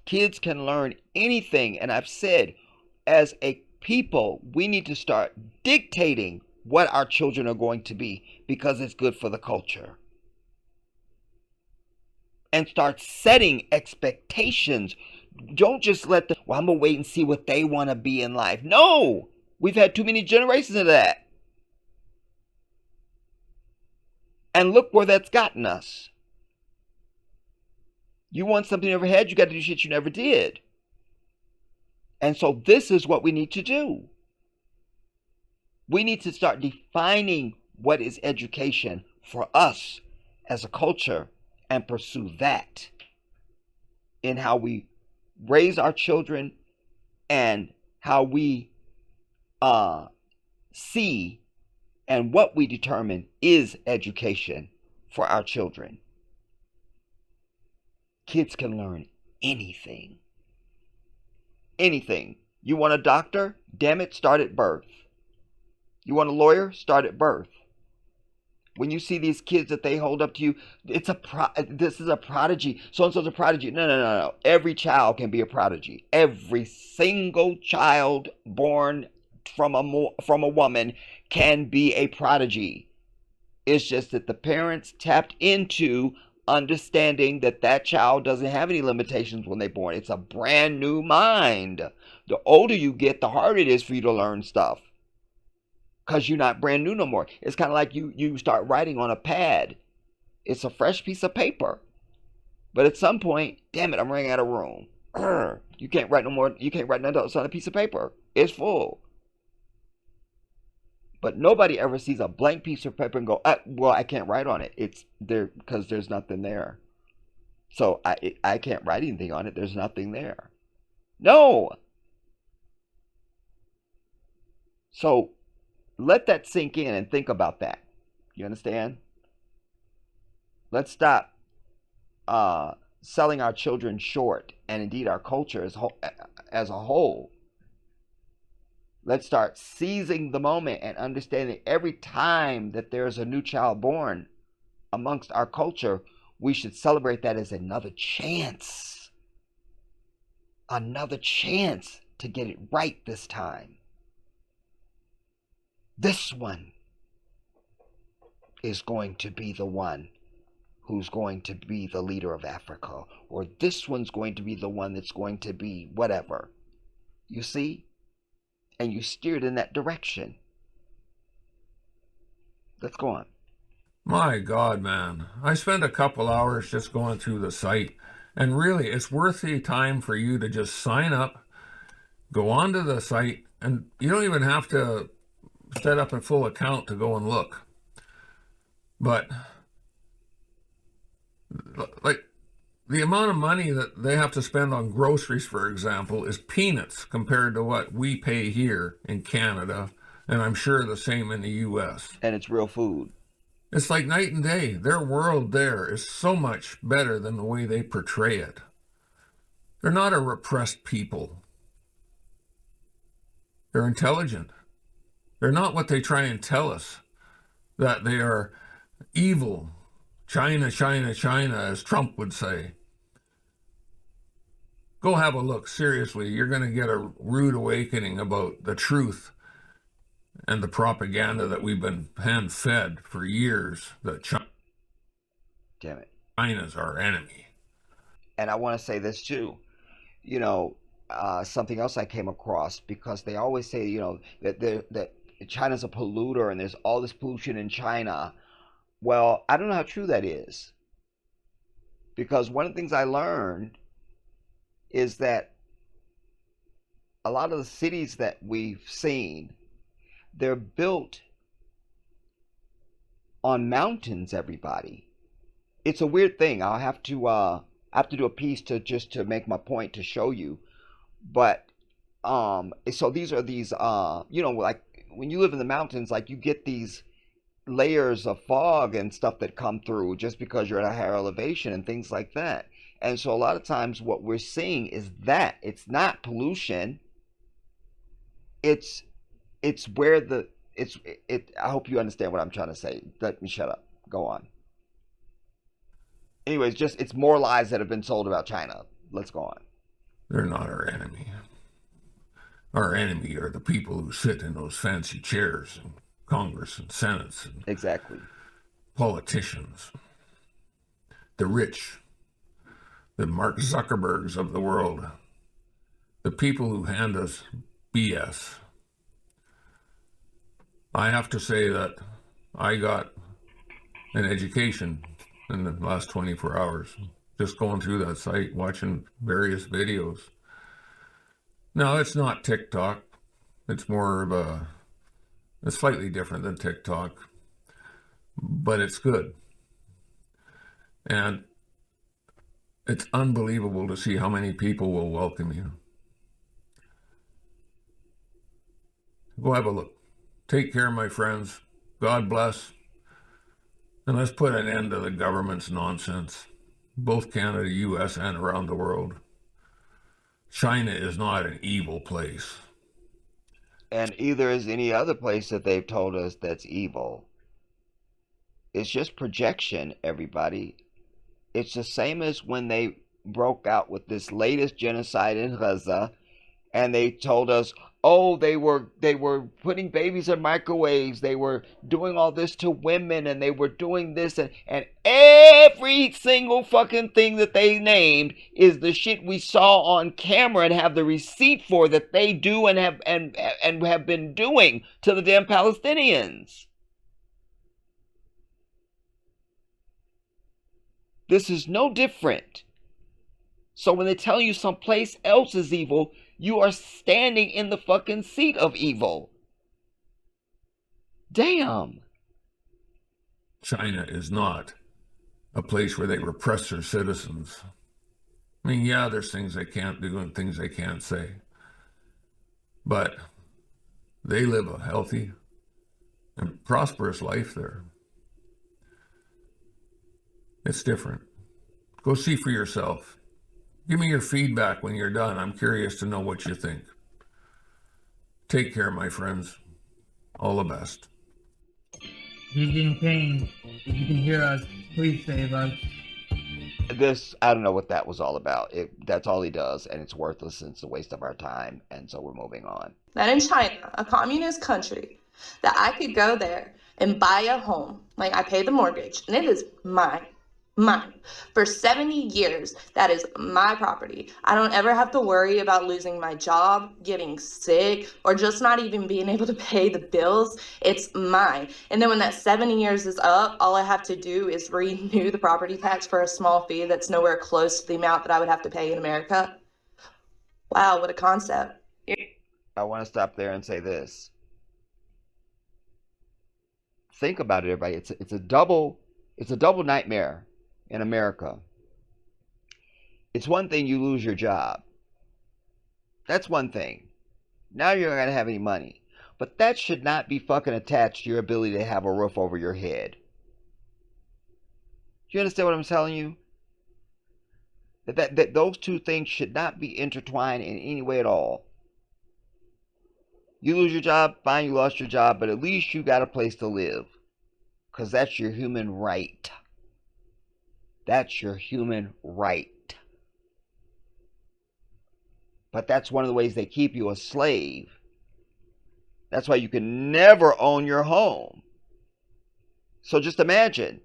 Kids can learn anything. And I've said, as a people, we need to start dictating what our children are going to be because it's good for the culture. And start setting expectations. Don't just let them, well, I'm going to wait and see what they want to be in life. No, we've had too many generations of that. And look where that's gotten us. You want something you never had, you got to do shit you never did. And so this is what we need to do. We need to start defining what is education for us as a culture and pursue that in how we raise our children and how we see and what we determine is education for our children. Kids can learn anything. Anything. You want a doctor? Damn it, start at birth. You want a lawyer? Start at birth. When you see these kids that they hold up to you, this is a prodigy. So-and-so's a prodigy. No. Every child can be a prodigy. Every single child born from a woman can be a prodigy. It's just that the parents tapped into understanding that that child doesn't have any limitations when they're born. It's a brand new mind. The older you get, the harder it is for you to learn stuff. Because you're not brand new no more. It's kind of like you start writing on a pad. It's a fresh piece of paper. But at some point, damn it, I'm running out of room. You can't write no more. You can't write nothing else on a piece of paper. It's full. But nobody ever sees a blank piece of paper and go, well, I can't write on it. It's there because there's nothing there. So I can't write anything on it. There's nothing there. No. So let that sink in and think about that. You understand? Let's stop selling our children short, and indeed our culture as a whole. Let's start seizing the moment and understanding every time that there's a new child born amongst our culture, we should celebrate that as another chance. Another chance to get it right this time. This one is going to be the one who's going to be the leader of Africa. Or this one's going to be the one that's going to be whatever. You see? And you steered in that direction. Let's go on. My God, man. I spent a couple hours just going through the site. And really, it's worth the time for you to just sign up, go onto the site, and you don't even have to set up a full account to go and look. But, like, the amount of money that they have to spend on groceries, for example, is peanuts compared to what we pay here in Canada, and I'm sure the same in the U.S. And it's real food. It's like night and day. Their world there is so much better than the way they portray it. They're not a repressed people. They're intelligent. They're not what they try and tell us, that they are evil. China, China, China, as Trump would say. Go have a look. Seriously, you're going to get a rude awakening about the truth and the propaganda that we've been hand-fed for years, that Damn it. China's our enemy. And I want to say this too. You know, something else I came across, because they always say, you know, that China's a polluter and there's all this pollution in China. Well, I don't know how true that is. Because one of the things I learned is that a lot of the cities that we've seen they're built on mountains, everybody. It's a weird thing. I'll have to do a piece to make my point to show you. But so these are these like when you live in the mountains, like you get these layers of fog and stuff that come through just because you're at a higher elevation and things like that. And so a lot of times what we're seeing is that it's not pollution. It's where I hope you understand what I'm trying to say. Let me shut up. Go on. Anyways, just it's more lies that have been sold about China. Let's go on. They're not our enemy. Our enemy are the people who sit in those fancy chairs in Congress and Senates and exactly politicians, the rich, the Mark Zuckerbergs of the world, the people who hand us BS. I have to say that I got an education in the last 24 hours, just going through that site, watching various videos. Now, it's not TikTok. It's more of it's slightly different than TikTok, but it's good. And it's unbelievable to see how many people will welcome you. Go have a look. Take care, my friends. God bless. And let's put an end to the government's nonsense, both Canada, US, and around the world. China is not an evil place. And either is any other place that they've told us that's evil. It's just projection, everybody. It's the same as when they broke out with this latest genocide in Gaza, and they told us, oh, they were putting babies in microwaves, they were doing all this to women, and they were doing this, and every single fucking thing that they named is the shit we saw on camera and have the receipt for that they do and have been doing to the damn Palestinians. This is no different. So when they tell you someplace else is evil, you are standing in the fucking seat of evil. Damn. China is not a place where they repress their citizens. I mean, yeah, there's things they can't do and things they can't say. But they live a healthy and prosperous life there. It's different. Go see for yourself. Give me your feedback when you're done. I'm curious to know what you think. Take care, my friends. All the best. He's in pain. If you can hear us, please save us. This, I don't know what that was all about. That's all he does, and it's worthless, and it's a waste of our time, and so we're moving on. That in China, a communist country, that I could go there and buy a home, like I pay the mortgage, and it is mine. For 70 years, that is my property. I don't ever have to worry about losing my job, getting sick, or just not even being able to pay the bills. It's mine. And then when that 70 years is up, all I have to do is renew the property tax for a small fee that's nowhere close to the amount that I would have to pay in America. Wow, what a concept. I want to stop there and say this. Think about it, everybody. It's a double nightmare. In America, it's one thing you lose your job. That's one thing. Now you're not going to have any money. But that should not be fucking attached to your ability to have a roof over your head. Do you understand what I'm telling you? That those two things should not be intertwined in any way at all. You lose your job, fine, you lost your job, but at least you got a place to live. Because that's your human right. That's your human right. But that's one of the ways they keep you a slave. That's why you can never own your home. So just imagine,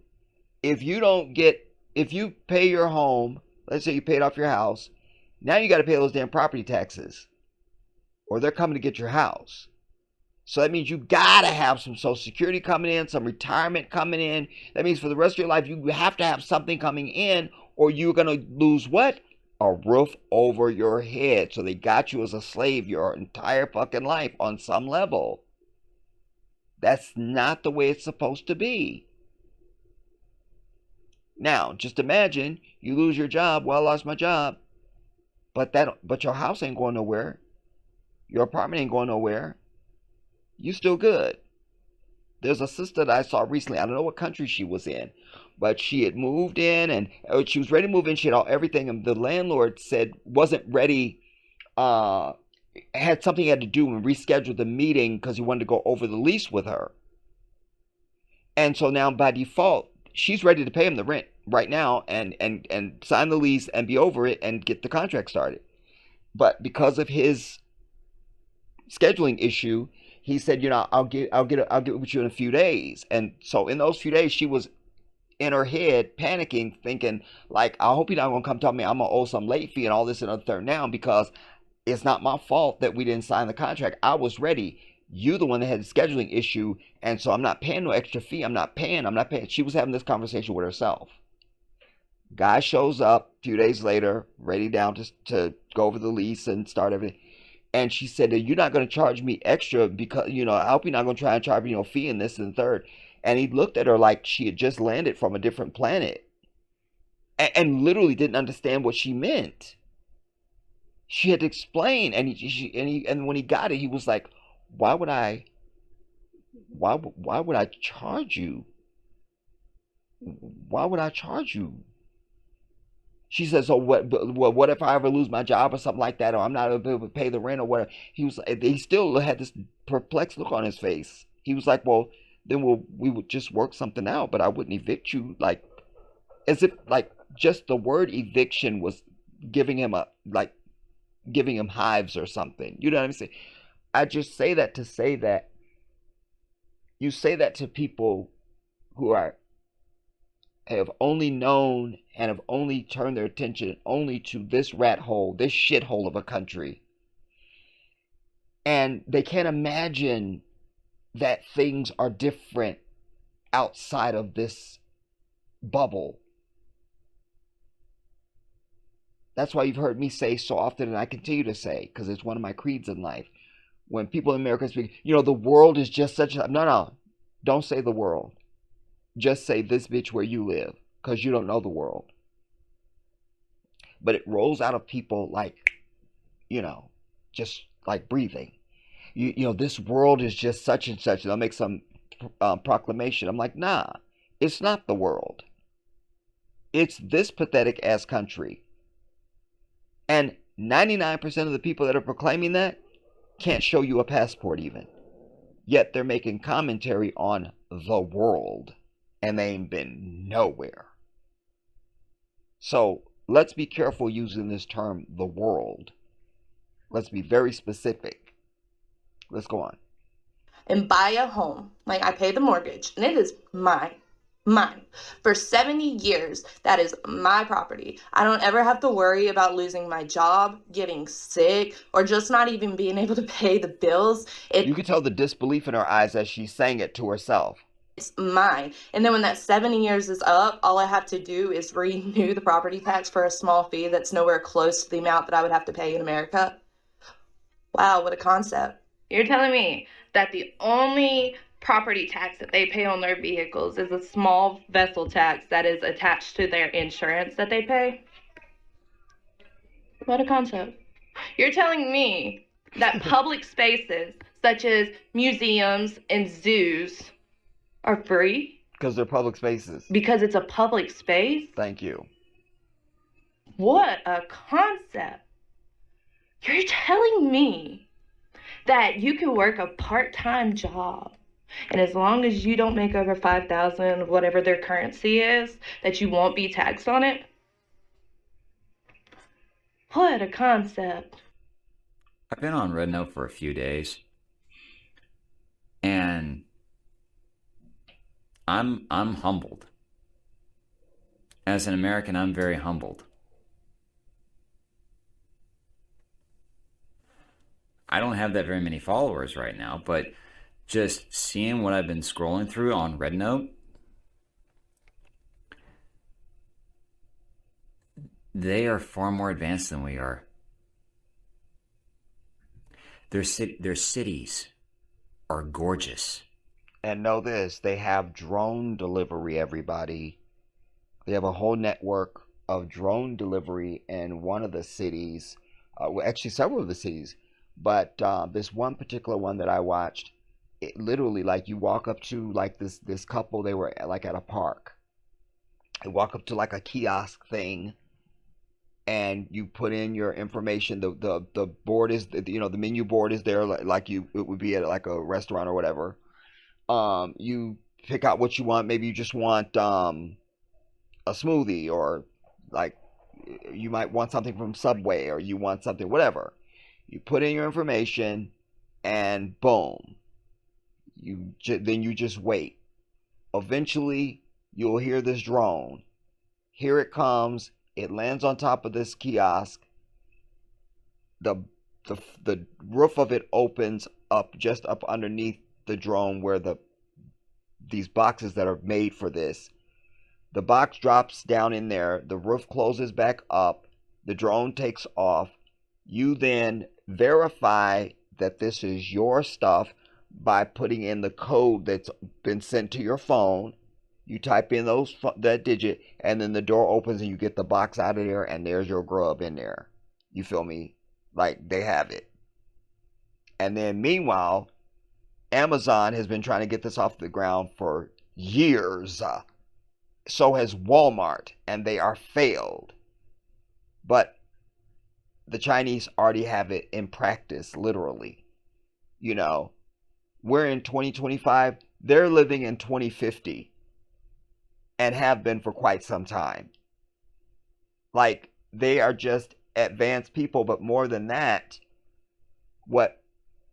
if you pay your home, let's say you paid off your house, now you got to pay those damn property taxes. Or they're coming to get your house. So that means you gotta have some Social Security coming in, some retirement coming in. That means for the rest of your life, you have to have something coming in, or you're gonna lose what? A roof over your head. So they got you as a slave your entire fucking life on some level. That's not the way it's supposed to be. Now, just imagine you lose your job. Well, I lost my job, but your house ain't going nowhere. Your apartment ain't going nowhere. You still good. There's a sister that I saw recently. I don't know what country she was in, but she had moved in and she was ready to move in. She had everything, and the landlord said wasn't ready. Had something he had to do and rescheduled the meeting because he wanted to go over the lease with her. And so now by default, she's ready to pay him the rent right now and sign the lease and be over it and get the contract started. But because of his scheduling issue, he said, I'll get with you in a few days. And so in those few days, she was in her head panicking, thinking like, I hope you're not gonna come tell me I'm gonna owe some late fee and all this and other third now, because it's not my fault that we didn't sign the contract. I was ready. You the one that had the scheduling issue, and so I'm not paying no extra fee. I'm not paying. She was having this conversation with herself. Guy shows up a few days later, ready down to go over the lease and start everything. And she said, you're not going to charge me extra because, I hope you're not going to try and charge me a fee in this and third. And he looked at her like she had just landed from a different planet and literally didn't understand what she meant. She had to explain, and when he got it, he was like, why would I charge you? Why would I charge you? She says, "So what if I ever lose my job or something like that, or I'm not able to pay the rent or whatever?" He still had this perplexed look on his face. He was like, "Well, then we would just work something out, but I wouldn't evict you." Like, as if like just the word eviction was giving him hives or something. You know what I'm saying? I just say that to say that you say that to people who have only known and have only turned their attention only to this rat hole, this shithole of a country. And they can't imagine that things are different outside of this bubble. That's why you've heard me say so often, and I continue to say, because it's one of my creeds in life. When people in America speak, the world is just such a... No, don't say the world. Just say this bitch where you live, because you don't know the world. But it rolls out of people like, just like breathing. This world is just such and such. They'll make some proclamation. I'm like, nah, it's not the world. It's this pathetic ass country. And 99% of the people that are proclaiming that can't show you a passport even. Yet they're making commentary on the world. And they ain't been nowhere. So let's be careful using this term, the world. Let's be very specific. Let's go on. And buy a home. Like, I pay the mortgage, and it is mine. For 70 years, that is my property. I don't ever have to worry about losing my job, getting sick, or just not even being able to pay the bills. You could tell the disbelief in her eyes as she's saying it to herself. It's mine. And then when that 7 years is up, all I have to do is renew the property tax for a small fee that's nowhere close to the amount that I would have to pay in America. Wow, what a concept. You're telling me that the only property tax that they pay on their vehicles is a small vessel tax that is attached to their insurance that they pay? What a concept. You're telling me that public spaces such as museums and zoos are free? Because they're public spaces. Because it's a public space? Thank you. What a concept. You're telling me that you can work a part-time job, and as long as you don't make over 5,000, whatever their currency is, that you won't be taxed on it? What a concept. I've been on Red Note for a few days, and I'm humbled. As an American, I'm very humbled. I don't have that very many followers right now, but just seeing what I've been scrolling through on Red Note, they are far more advanced than we are. Their cities are gorgeous. And know this, they have drone delivery, everybody. They have a whole network of drone delivery in one of the cities, well, actually several of the cities, but this one particular one that I watched, it literally, like, you walk up to like this couple, they were like at a park. You walk up to like a kiosk thing, and you put in your information. The board is, the menu board is there, like it would be at like a restaurant or whatever. You pick out what you want. Maybe you just want a smoothie, or like you might want something from Subway, or you want something, whatever. You put in your information, and boom, then you just wait. Eventually, you'll hear this drone. Here it comes. It lands on top of this kiosk. The roof of it opens up just up underneath the drone, where these boxes that are made for this. The box drops down in there. The roof closes back up. The drone takes off. You then verify that this is your stuff by putting in the code that's been sent to your phone. You type in that digit, and then the door opens and you get the box out of there, and there's your grub in there. You feel me? Like, they have it. And then meanwhile, Amazon has been trying to get this off the ground for years. So has Walmart, and they are failed. But the Chinese already have it in practice, literally. We're in 2025. They're living in 2050. And have been for quite some time. Like, they are just advanced people. But more than that, what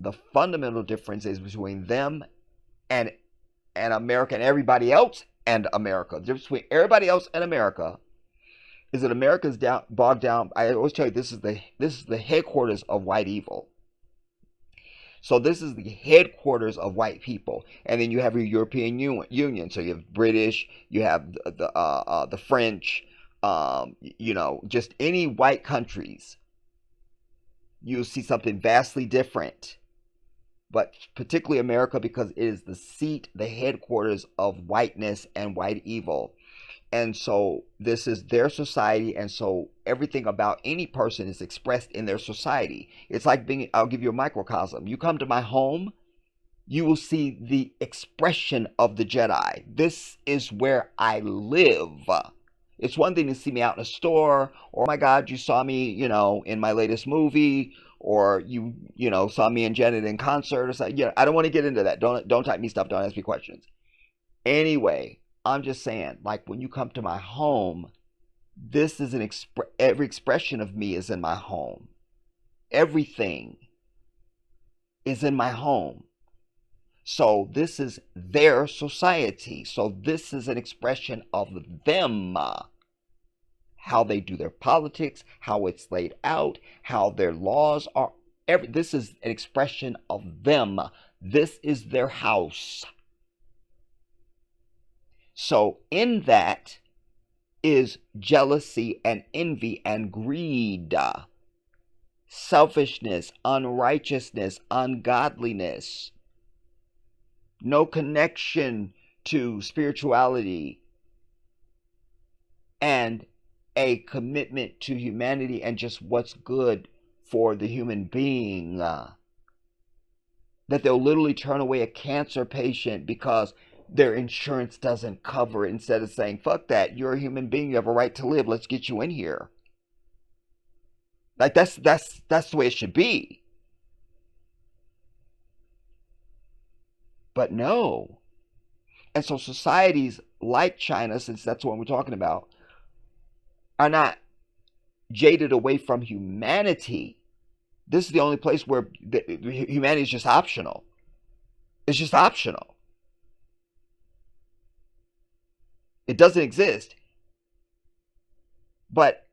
the fundamental difference is between them and America and everybody else and America. The difference between everybody else and America is that America's bogged down. I always tell you, this is the headquarters of white evil. So this is the headquarters of white people, and then you have your European Union. So you have British, you have the French, just any white countries. You'll see something vastly different, but particularly America, because it is the seat, the headquarters of whiteness and white evil. And so this is their society, and so everything about any person is expressed in their society. It's like I'll give you a microcosm. You come to my home, you will see the expression of the Jedi. This is where I live. It's one thing to see me out in a store, or, oh my God, you saw me, in my latest movie, or you saw me in Janet in concert, or something. I don't want to get into that. Don't type me stuff. Don't ask me questions. Anyway, I'm just saying, like, when you come to my home, this is every expression of me is in my home. Everything is in my home. So this is their society. So this is an expression of them. How they do their politics, how it's laid out, how their laws are. This is an expression of them. This is their house. So in that is jealousy and envy and greed, selfishness, unrighteousness, ungodliness, no connection to spirituality, and a commitment to humanity and just what's good for the human being. That they'll literally turn away a cancer patient because their insurance doesn't cover it, instead of saying, fuck that, you're a human being, you have a right to live, let's get you in here. Like, that's the way it should be. But no. And so societies like China, since that's what we're talking about, are not jaded away from humanity. This is the only place where humanity is just optional. It's just optional. It doesn't exist. But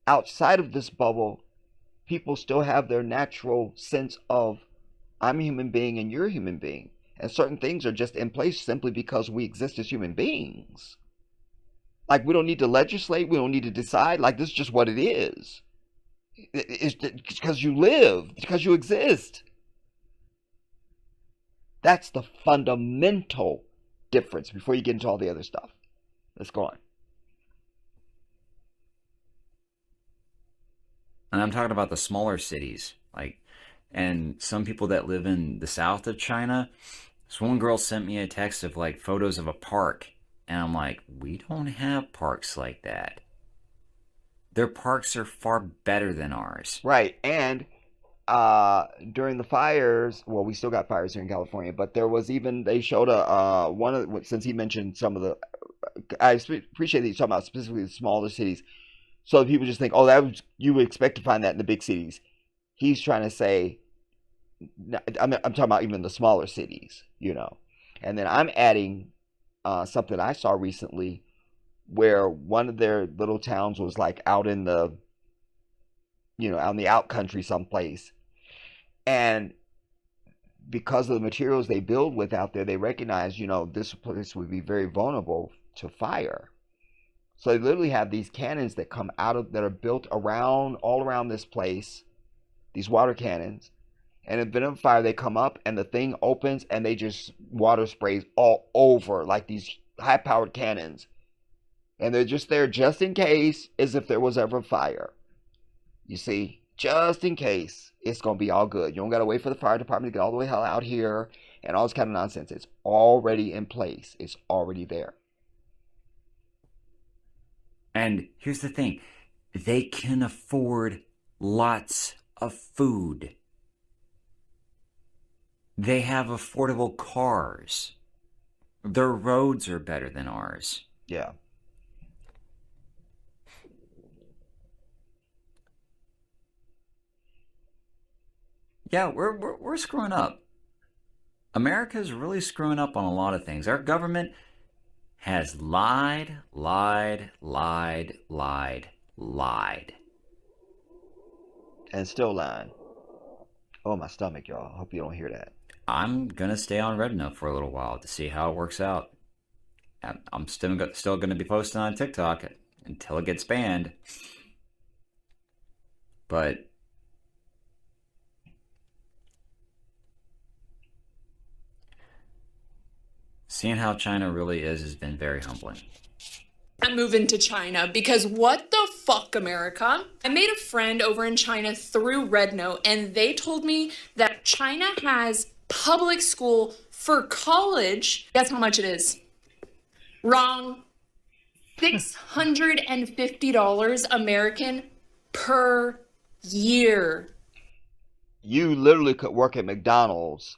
outside of this bubble, people still have their natural sense of, I'm a human being and you're a human being. And certain things are just in place simply because we exist as human beings. Like, we don't need to legislate. We don't need to decide. Like, this is just what it is. It's because you live, because you exist. That's the fundamental difference before you get into all the other stuff. Let's go on. And I'm talking about the smaller cities, and some people that live in the south of China. This one girl sent me a text of photos of a park, and I'm like, we don't have parks like that. Their parks are far better than ours. Right, and during the fires, well, we still got fires here in California, but there was even, they showed since he mentioned some of the, I appreciate that he's talking about specifically the smaller cities, so people just think, oh, you would expect to find that in the big cities. He's trying to say, I'm talking about even the smaller cities, and then I'm adding something I saw recently where one of their little towns was out in the, out in the out country someplace. And because of the materials they build with out there, they recognize, this place would be very vulnerable to fire. So they literally have these cannons that that are built all around this place, these water cannons. And in event of fire, they come up and the thing opens and they just water sprays all over like these high-powered cannons. And they're just there just in case, as if there was ever a fire. You see, just in case, it's going to be all good. You don't got to wait for the fire department to get all the way hell out here and all this kind of nonsense. It's already in place. It's already there. And here's the thing. They can afford lots of food. They have affordable cars. Their roads are better than ours. Yeah. Yeah, we're screwing up. America's really screwing up on a lot of things. Our government has lied. And still lying. Oh, my stomach, y'all. I hope you don't hear that. I'm gonna stay on Red Note for a little while to see how it works out. I'm still gonna be posting on TikTok until it gets banned. But seeing how China really is has been very humbling. I'm moving to China because what the fuck, America? I made a friend over in China through Red Note, and they told me that China has public school for college. Guess how much it is? Wrong. $650 American per year. You literally could work at McDonald's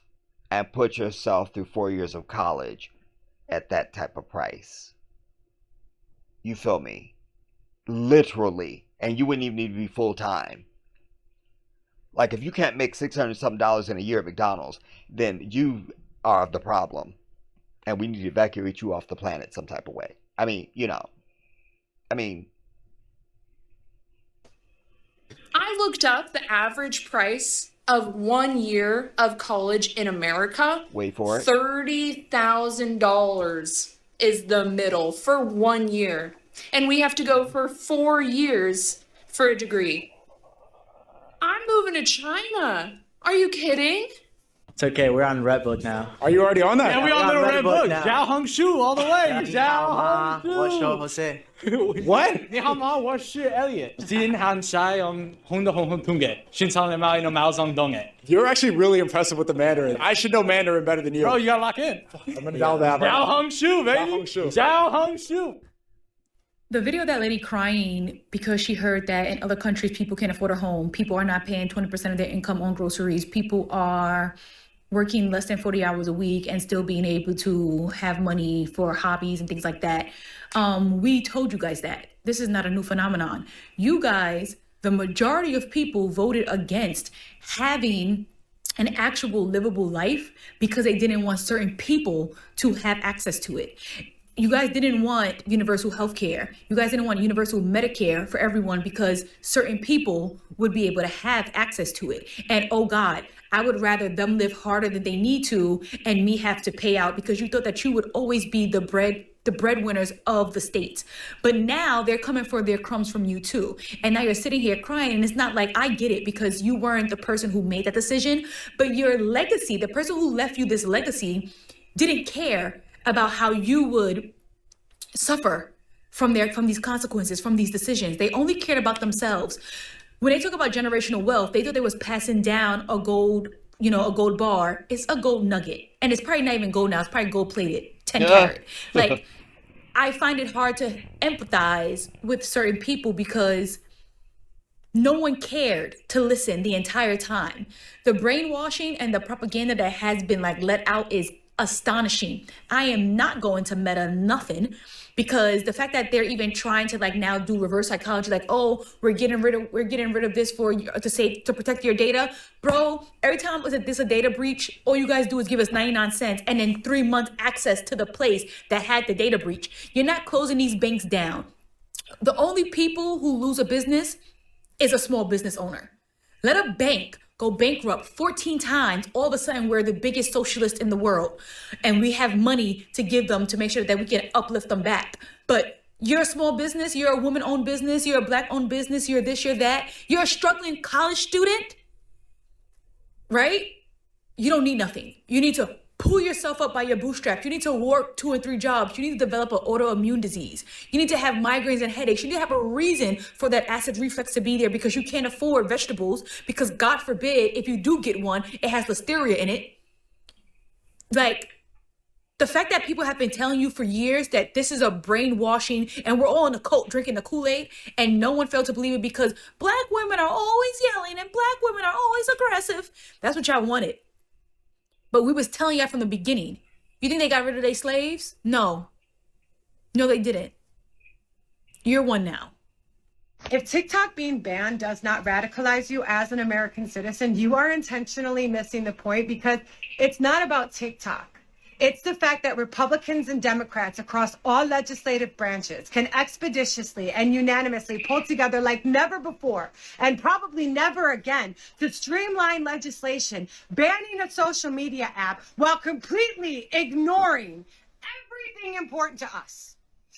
and put yourself through 4 years of college at that type of price. You feel me? Literally. And you wouldn't even need to be full-time. If you can't make $600 something in a year at McDonald's, then you are the problem. And we need to evacuate you off the planet some type of way. I looked up the average price of 1 year of college in America. Wait for it. $30,000 is the middle for 1 year. And we have to go for 4 years for a degree. I'm moving to China. Are you kidding? It's okay, we're on Redbook now. Are you already on that? Yeah, we're on the Redbook. Zhao Hongshu all the way. Zhao Hongshu. What's up, Jose? What? 你好吗？我是 Elliot. 今汉晒用红的红红通给，寻常的猫用毛上动给。 You're actually really impressive with the Mandarin. I should know Mandarin better than you. Bro, you gotta lock in. I'm gonna download that. Zhao Hongshu, baby. Zhao Hongshu. The video of that lady crying because she heard that in other countries people can't afford a home, people are not paying 20% of their income on groceries, people are working less than 40 hours a week and still being able to have money for hobbies and things like that. We told you guys that. This is not a new phenomenon. You guys, the majority of people voted against having an actual livable life because they didn't want certain people to have access to it. You guys didn't want universal health care. You guys didn't want universal Medicare for everyone because certain people would be able to have access to it. And oh God, I would rather them live harder than they need to and me have to pay out because you thought that you would always be the the breadwinners of the states. But now they're coming for their crumbs from you too. And now you're sitting here crying, and it's not like, I get it, because you weren't the person who made that decision, but your legacy, the person who left you this legacy, didn't care about how you would suffer from these consequences, from these decisions. They only cared about themselves. When they talk about generational wealth, they thought they was passing down a gold bar. It's a gold nugget. And it's probably not even gold now. It's probably gold plated, 10 carat. Like, I find it hard to empathize with certain people because no one cared to listen the entire time. The brainwashing and the propaganda that has been like let out is astonishing. I am not going to meta nothing, because the fact that they're even trying to like now do reverse psychology, like, oh, we're getting rid of this to protect your data. Bro, every time there's a data breach, all you guys do is give us 99 cents and then 3 months access to the place that had the data breach. You're not closing these banks down. The only people who lose a business is a small business owner. Let a bank go bankrupt 14 times, all of a sudden we're the biggest socialist in the world, and we have money to give them to make sure that we can uplift them back. But you're a small business, you're a woman-owned business, you're a black-owned business, you're this, you're that, you're a struggling college student, right? You don't need nothing. You need to pull yourself up by your bootstraps. You need to work 2 and 3 jobs. You need to develop an autoimmune disease. You need to have migraines and headaches. You need to have a reason for that acid reflux to be there, because you can't afford vegetables, because God forbid, if you do get one, it has listeria in it. Like, the fact that people have been telling you for years that this is a brainwashing and we're all in a cult drinking the Kool-Aid, and no one failed to believe it because black women are always yelling and black women are always aggressive. That's what y'all wanted. But we was telling y'all from the beginning. You think they got rid of their slaves? No. No, they didn't. You're one now. If TikTok being banned does not radicalize you as an American citizen, you are intentionally missing the point, because it's not about TikTok. It's the fact that Republicans and Democrats across all legislative branches can expeditiously and unanimously pull together like never before, and probably never again, to streamline legislation banning a social media app while completely ignoring everything important to us.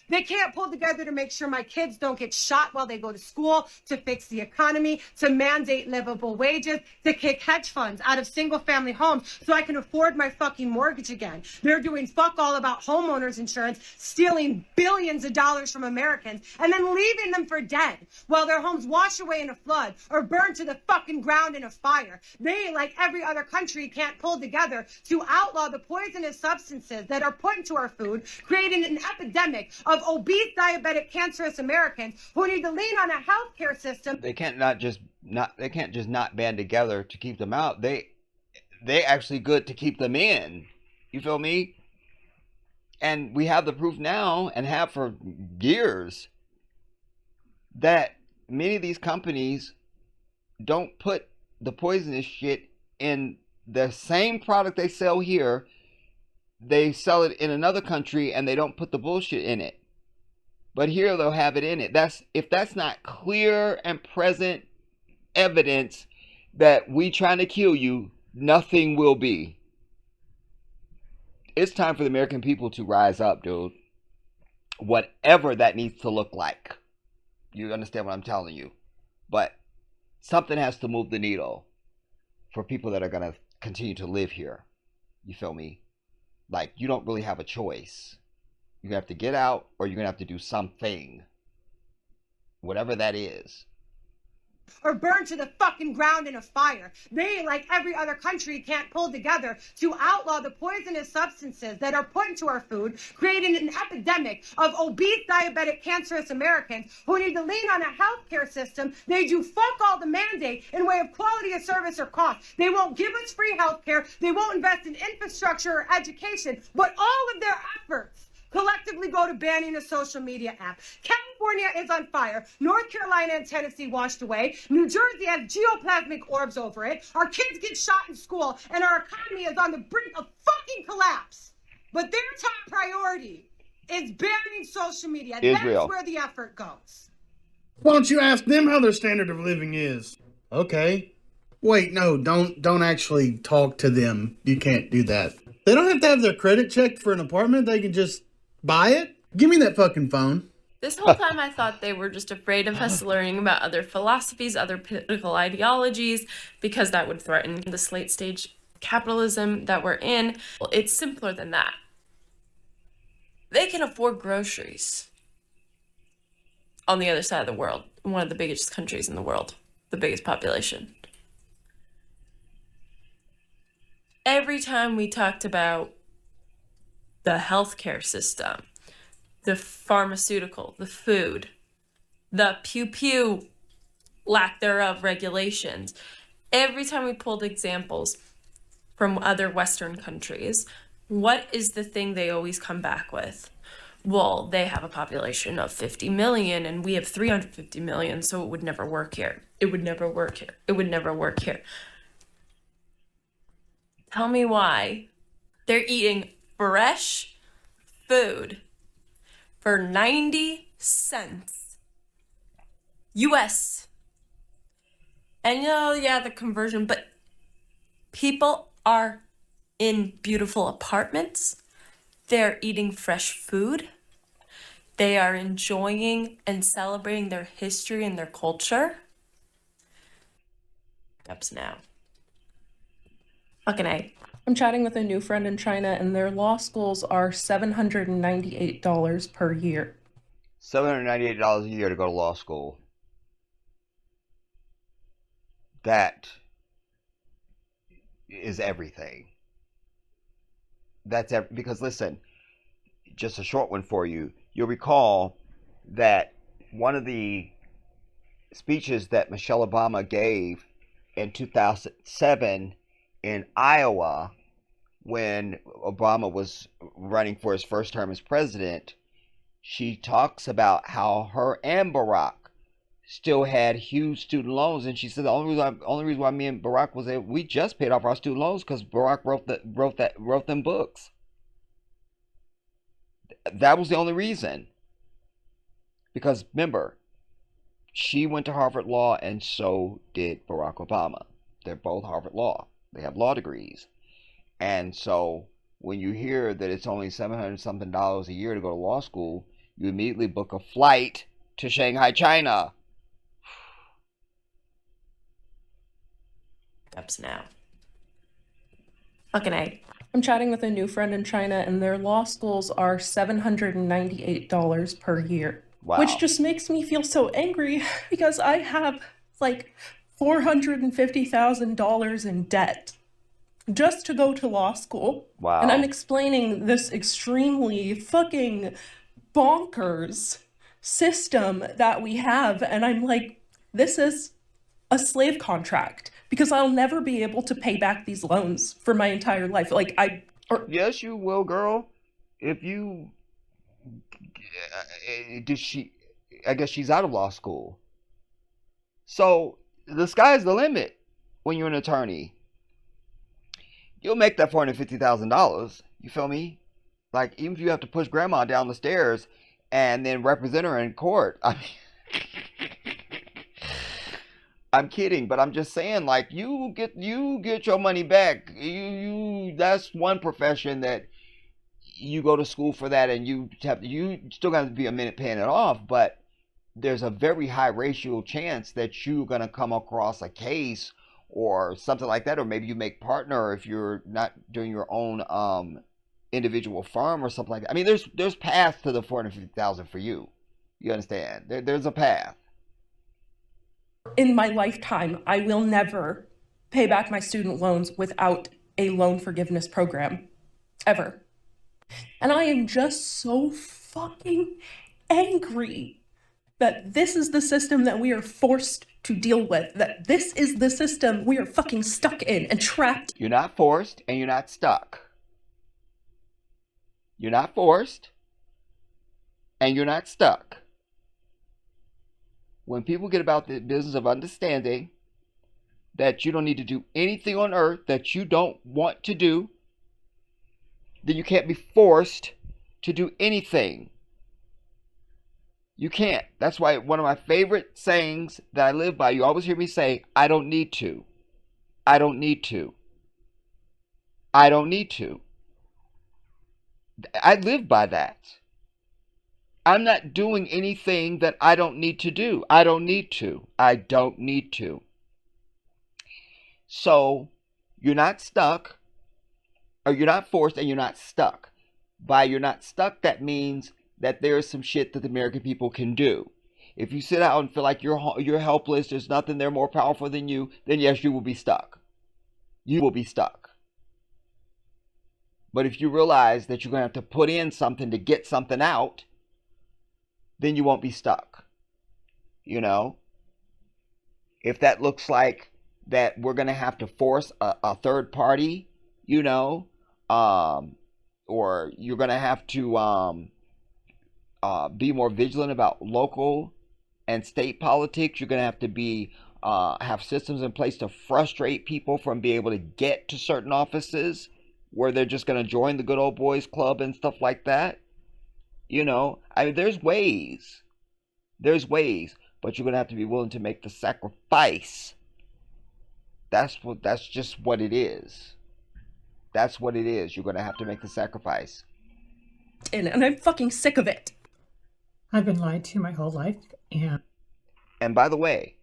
They can't pull together to make sure my kids don't get shot while they go to school, to fix the economy, to mandate livable wages, to kick hedge funds out of single-family homes so I can afford my fucking mortgage again. They're doing fuck all about homeowners insurance, stealing billions of dollars from Americans, and then leaving them for dead while their homes wash away in a flood or burn to the fucking ground in a fire. They, like every other country, can't pull together to outlaw the poisonous substances that are put into our food, creating an epidemic of obese, diabetic, cancerous Americans who need to lean on a healthcare system. They can't just not band together to keep them out. They actually good to keep them in. You feel me? And we have the proof now, and have for years, that many of these companies don't put the poisonous shit in the same product they sell here. They sell it in another country and they don't put the bullshit in it. But here they'll have it in it. If that's not clear and present evidence that we trying to kill you, nothing will be. It's time for the American people to rise up, dude. Whatever that needs to look like. You understand what I'm telling you. But something has to move the needle for people that are going to continue to live here. You feel me? Like, you don't really have a choice. You're going to have to get out, or you're going to have to do something. Whatever that is. Or burn to the fucking ground in a fire. They, like every other country, can't pull together to outlaw the poisonous substances that are put into our food, creating an epidemic of obese, diabetic, cancerous Americans who need to lean on a healthcare system. They do fuck all the mandate in way of quality of service or cost. They won't give us free healthcare. They won't invest in infrastructure or education. But all of their efforts collectively go to banning a social media app. California is on fire. North Carolina and Tennessee washed away. New Jersey has geoplasmic orbs over it. Our kids get shot in school, and our economy is on the brink of fucking collapse. But their top priority is banning social media. Israel. That's where the effort goes. Why don't you ask them how their standard of living is? Okay. Wait, no, don't actually talk to them. You can't do that. They don't have to have their credit checked for an apartment. They can just buy it. Give me that fucking phone. This whole time I thought they were just afraid of us learning about other philosophies, other political ideologies, because that would threaten the late stage capitalism that we're in. Well, it's simpler than that. They can afford groceries on the other side of the world, one of the biggest countries in the world, the biggest population. Every time we talked about the healthcare system, the pharmaceutical, the food, the pew-pew lack thereof regulations, every time we pulled examples from other Western countries, what is the thing they always come back with? Well, they have a population of 50 million and we have 350 million, so it would never work here. It would never work here. It would never work here. Tell me why they're eating fresh food for 90 cents US. And yeah, the conversion, but people are in beautiful apartments. They're eating fresh food. They are enjoying and celebrating their history and their culture. Ups now. Fucking A. I'm chatting with a new friend in China, and their law schools are $798 per year. $798 a year to go to law school. That is everything. Because listen, just a short one for you. You'll recall that one of the speeches that Michelle Obama gave in 2007 in Iowa, when Obama was running for his first term as president, she talks about how her and Barack still had huge student loans, and she said the only reason why me and Barack was able, we just paid off our student loans because Barack wrote them books. That was the only reason. Because remember, she went to Harvard Law, and so did Barack Obama. They're both Harvard Law. They have law degrees. And so when you hear that it's only $700 something a year to go to law school, you immediately book a flight to Shanghai, China. Ups now. Fucking A. I'm chatting with a new friend in China, and their law schools are $798 per year. Wow. Which just makes me feel so angry because I have like $450,000 in debt just to go to law school. Wow. And I'm explaining this extremely fucking bonkers system that we have. And I'm like, this is a slave contract because I'll never be able to pay back these loans for my entire life. Yes, you will, girl. If you... I guess she's out of law school. So the sky's the limit when you're an attorney. You'll make that $450,000. You feel me? Like, even if you have to push grandma down the stairs and then represent her in court. I mean, I'm kidding, but I'm just saying, like, you get your money back. That's one profession that you go to school for that, and you still got to be a minute paying it off, but there's a very high ratio chance that you're going to come across a case or something like that, or maybe you make partner if you're not doing your own individual firm or something like that. I mean, there's paths to the $450,000 for you. You understand? There's a path. In my lifetime, I will never pay back my student loans without a loan forgiveness program. Ever. And I am just so fucking angry that this is the system that we are forced to deal with, that this is the system we are fucking stuck in and trapped. You're not forced and you're not stuck. You're not forced and you're not stuck. When people get about the business of understanding that you don't need to do anything on earth that you don't want to do, then you can't be forced to do anything. You can't. That's why one of my favorite sayings that I live by, you always hear me say, I don't need to. I don't need to. I don't need to. I live by that. I'm not doing anything that I don't need to do. I don't need to. I don't need to. So you're not stuck, or you're not forced, and you're not stuck. By you're not stuck, that means that there is some shit that the American people can do. If you sit out and feel like you're helpless, there's nothing there more powerful than you, then yes, you will be stuck. You will be stuck. But if you realize that you're going to have to put in something to get something out, then you won't be stuck. You know? If that looks like that we're going to have to force a third party, you know, or you're going to have to be more vigilant about local and state politics. You're going to have to be have systems in place to frustrate people from being able to get to certain offices where they're just going to join the good old boys club and stuff like that. You know, I mean, there's ways, but you're going to have to be willing to make the sacrifice. That's just what it is. That's what it is. You're going to have to make the sacrifice. And I'm fucking sick of it. I've been lied to my whole life. And by the way,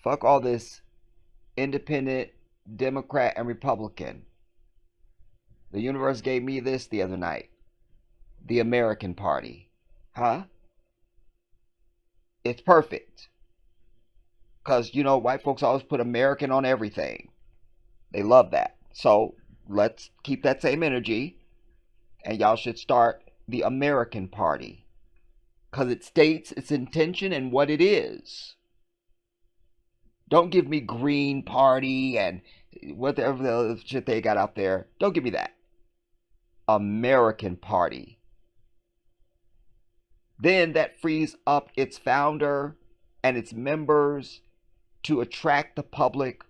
fuck all this independent, Democrat, and Republican. The universe gave me this the other night. The American Party. Huh? It's perfect. Because, you know, white folks always put American on everything. They love that. So let's keep that same energy. And y'all should start the American Party. Because it states its intention and what it is. Don't give me Green Party and whatever the other shit they got out there. Don't give me that. American Party. Then that frees up its founder and its members to attract the public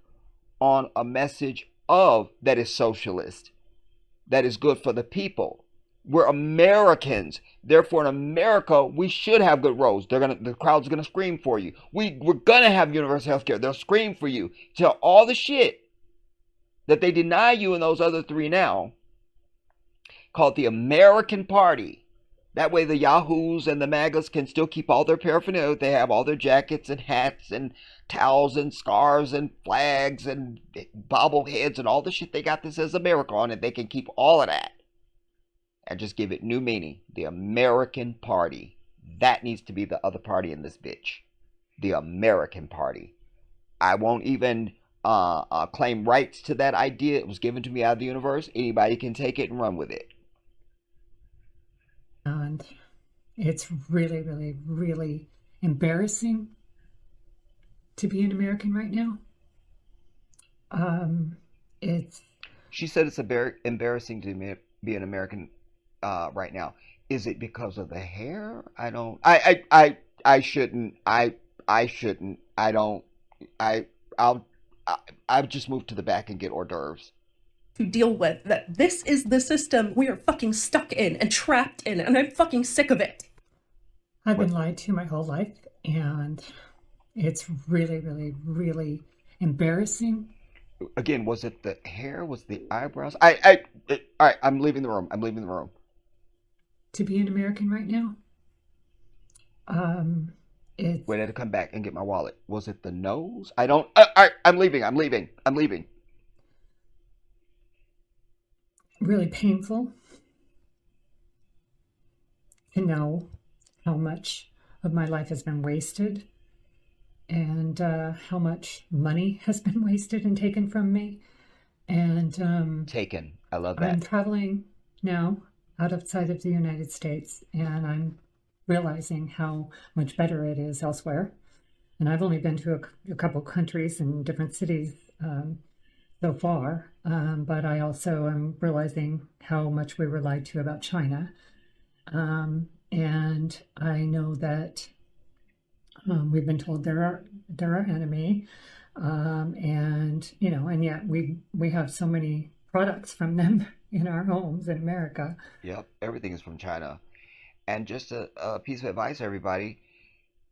on a message of that is socialist, that is good for the people. We're Americans. Therefore, in America, we should have good roads. The crowd's gonna scream for you. We're gonna have universal health care. They'll scream for you. Tell all the shit that they deny you in those other three now. Called the American Party. That way the Yahoos and the MAGAs can still keep all their paraphernalia. They have all their jackets and hats and towels and scarves and flags and bobbleheads and all the shit they got that says America on it. They can keep all of that. And just give it new meaning. The American Party. That needs to be the other party in this bitch. The American Party. I won't even claim rights to that idea. It was given to me out of the universe. Anybody can take it and run with it. And it's really, really, really embarrassing to be an American right now. She said it's embarrassing to be an American right now. Is it because of the hair? I don't. I shouldn't. I shouldn't. I don't. I've just moved to the back and get hors d'oeuvres. To deal with that this is the system we are fucking stuck in and trapped in, and I'm fucking sick of it. I've been lied to my whole life, and it's really, really, really embarrassing. Again, was it the hair? Was it the eyebrows? All right, I'm leaving the room. I'm leaving the room. To be an American right now, Wait, I had to come back and get my wallet. Was it the nose? I don't. All right, I'm leaving. I'm leaving. I'm leaving. Really painful to know how much of my life has been wasted and how much money has been wasted and taken from me. And taken. I love that. I'm traveling now outside of the United States, and I'm realizing how much better it is elsewhere. And I've only been to a couple countries and different cities so far, but I also am realizing how much we were lied to about China. And I know that we've been told they're our enemy, and you know, and yet we have so many products from them in our homes in America. Yep, everything is from China. And just a piece of advice, everybody.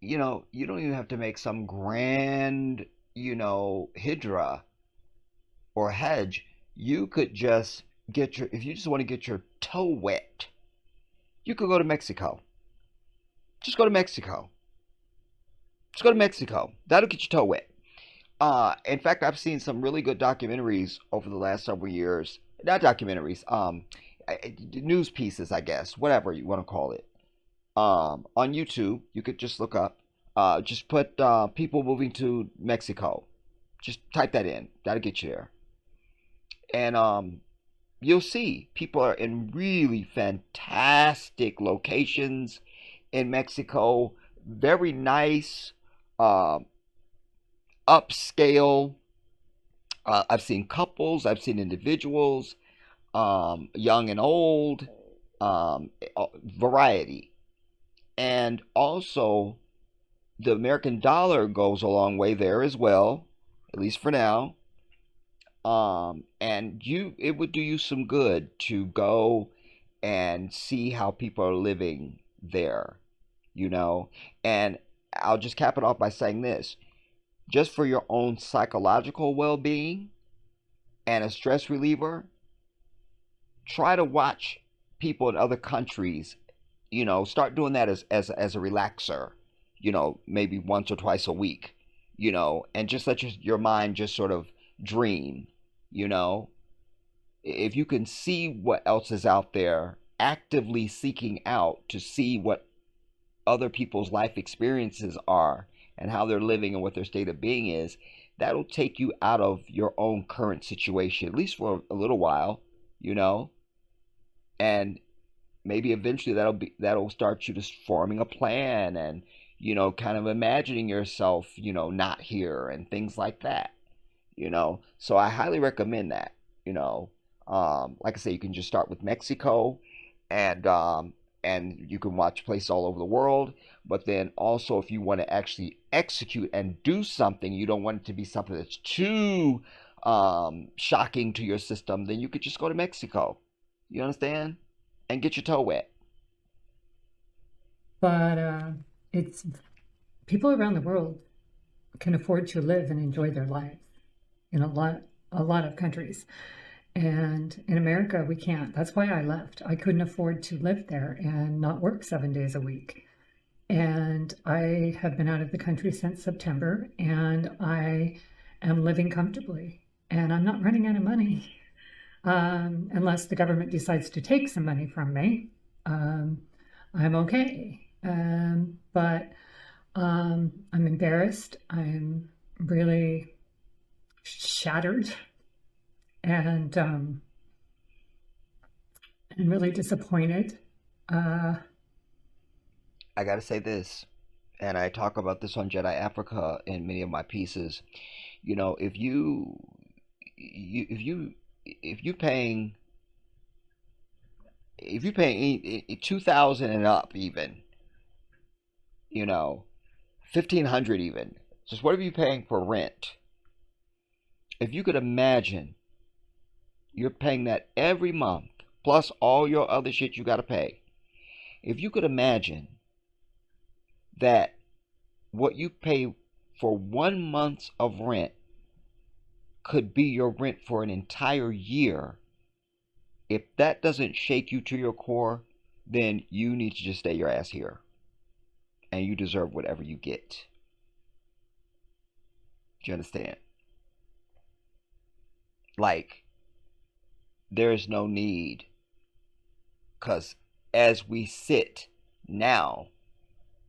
You know, you don't even have to make some grand, hydra or hedge. You could just if you just want to get your toe wet You could go to Mexico. Just go to Mexico. Just go to Mexico. That'll get your toe wet. In fact, I've seen some really good documentaries over the last several years. Not documentaries, news pieces, I guess, whatever you want to call it. On YouTube, you could just look up, just put people moving to Mexico. Just type that in. That'll get you there. And you'll see people are in really fantastic locations in Mexico. Very nice, upscale. I've seen couples, I've seen individuals, young and old, variety. And also, the American dollar goes a long way there as well, at least for now. And it would do you some good to go and see how people are living there, you know. And I'll just cap it off by saying this: just for your own psychological well-being and a stress reliever, try to watch people in other countries. You know, start doing that as a relaxer. You know, maybe once or twice a week. You know, and just let your mind just sort of dream. You know, if you can see what else is out there, actively seeking out to see what other people's life experiences are and how they're living and what their state of being is, that'll take you out of your own current situation, at least for a little while, you know. And maybe eventually that'll start you just forming a plan and, you know, kind of imagining yourself, you know, not here and things like that. You know, so I highly recommend that. You know, like I say, you can just start with Mexico, and you can watch places all over the world. But then also, if you want to actually execute and do something, you don't want it to be something that's too shocking to your system, then you could just go to Mexico. You understand? And get your toe wet. But it's people around the world can afford to live and enjoy their lives in a lot of countries. And in America, we can't. That's why I left. I couldn't afford to live there and not work 7 days a week. And I have been out of the country since September, and I am living comfortably. And I'm not running out of money, unless the government decides to take some money from me. I'm okay. But I'm embarrassed. I'm really shattered and really disappointed. I gotta say this, and I talk about this on Jedi Africa in many of my pieces. You know, if you paying 2,000 and up, even, you know, 1,500 even, just whatever you're paying for rent. If you could imagine you're paying that every month, plus all your other shit you got to pay. If you could imagine that what you pay for 1 month of rent could be your rent for an entire year, if that doesn't shake you to your core, then you need to just stay your ass here. And you deserve whatever you get. Do you understand? Like, there is no need, because as we sit now,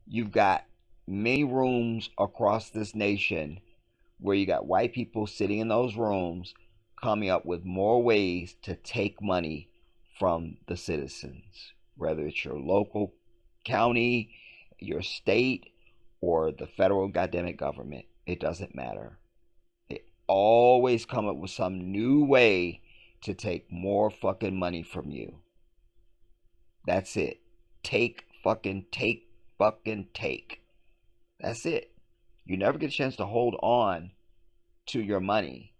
you've got many rooms across this nation where you got white people sitting in those rooms coming up with more ways to take money from the citizens, whether it's your local county, your state, or the federal goddamn government. It doesn't matter. Always come up with some new way to take more fucking money from you. That's it. Take. That's it. You never get a chance to hold on to your money.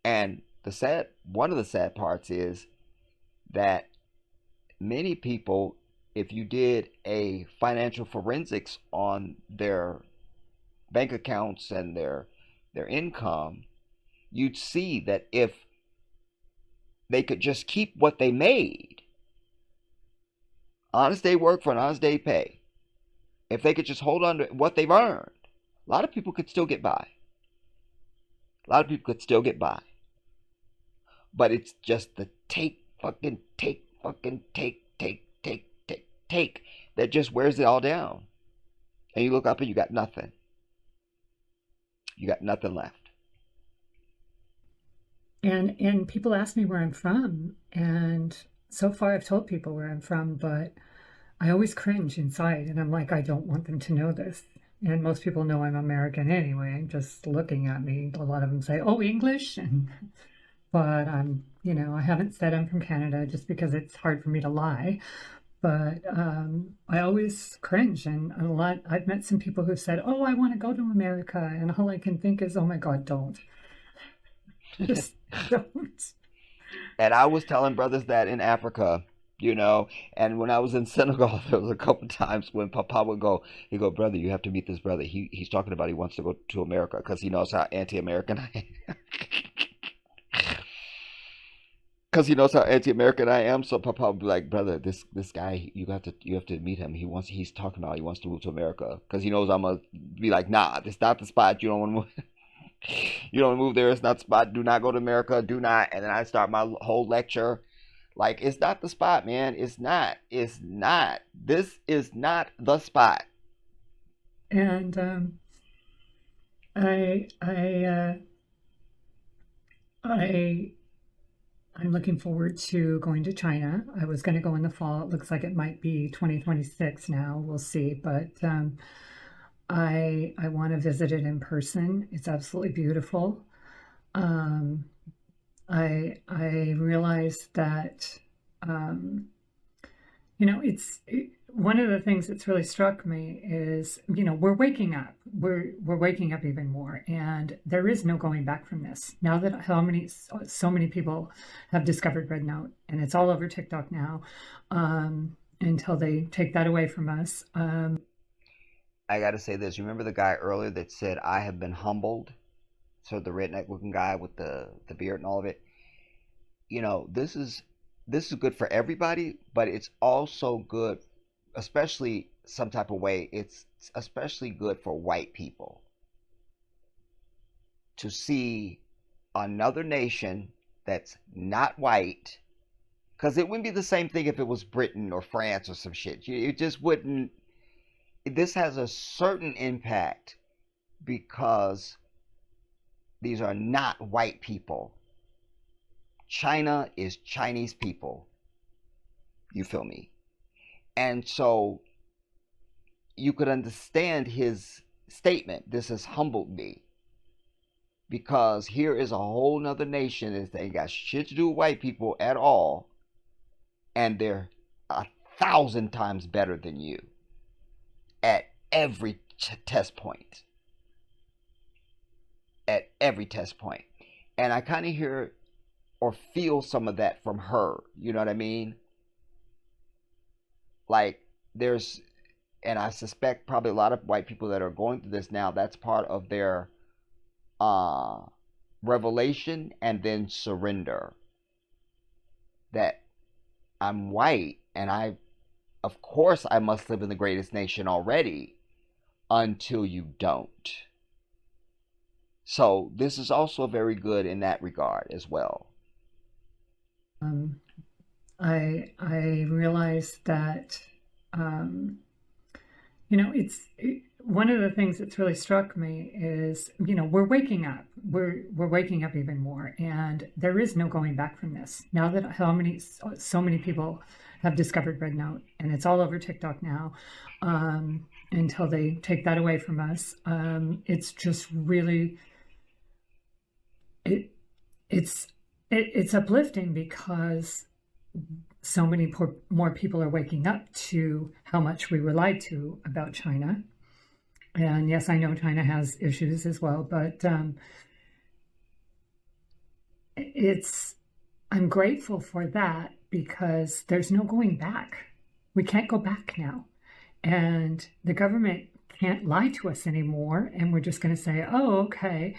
And one of the sad parts is that many people, if you did a financial forensics on their bank accounts and their income, you'd see that if they could just keep what they made, Honest day work for an honest day pay. If they could just hold on to what they've earned, a lot of people could still get by. A lot of people could still get by. But it's just the take that just wears it all down. And you look up and you got nothing. You got nothing left. And people ask me where I'm from, and so far I've told people where I'm from, but I always cringe inside, and I'm like, I don't want them to know this. And most people know I'm American anyway, just looking at me. A lot of them say, oh, English? But I'm, I haven't said I'm from Canada just because it's hard for me to lie. But I always cringe, and I've met some people who've said, oh, I want to go to America. And all I can think is, oh my God, don't. Just don't. And I was telling brothers that in Africa, and when I was in Senegal, there was a couple times when Papa would go, he'd go, brother, you have to meet this brother. He's talking about he wants to go to America because he knows how anti-American I am. Because he knows how anti-American I am. So Papa would be like, brother, this guy, you have to meet him. He's talking about he wants to move to America because he knows I'm gonna be like, nah, this not the spot. You don't want to move. You don't move there. It's not the spot. Do not go to America. Do not. And then I start my whole lecture. Like, it's not the spot, man. It's not. It's not. This is not the spot. And I'm looking forward to going to China. I was going to go in the fall. It looks like it might be 2026 now. We'll see. But I want to visit it in person. It's absolutely beautiful. I realize that one of the things that's really struck me is we're waking up. We're waking up even more, and there is no going back from this. Now that so many people have discovered Red Note, and it's all over TikTok now, until they take that away from us. I got to say this. You remember the guy earlier that said, I have been humbled? So the redneck looking guy with the beard and all of it. This is good for everybody, but it's also good, especially some type of way, it's especially good for white people to see another nation that's not white, because it wouldn't be the same thing if it was Britain or France or some shit. It just wouldn't. This has a certain impact because these are not white people. China is Chinese people. You feel me? And so you could understand his statement. This has humbled me. Because here is a whole nother nation that ain't got shit to do with white people at all. And they're 1,000 times better than you at every test point. At every test point. And I kind of hear or feel some of that from her. You know what I mean? Like, and I suspect probably a lot of white people that are going through this now, that's part of their revelation and then surrender. That I'm white, and of course I must live in the greatest nation already until you don't. So this is also very good in that regard as well. I realize that, one of the things that's really struck me is, we're waking up. We're waking up even more, and there is no going back from this. Now that so many people have discovered Red Note, and it's all over TikTok now, until they take that away from us, it's just really, it's uplifting because so many more people are waking up to how much we were lied to about China. And yes, I know China has issues as well, but I'm grateful for that because there's no going back. We can't go back now. And the government can't lie to us anymore. And we're just going to say, oh, okay,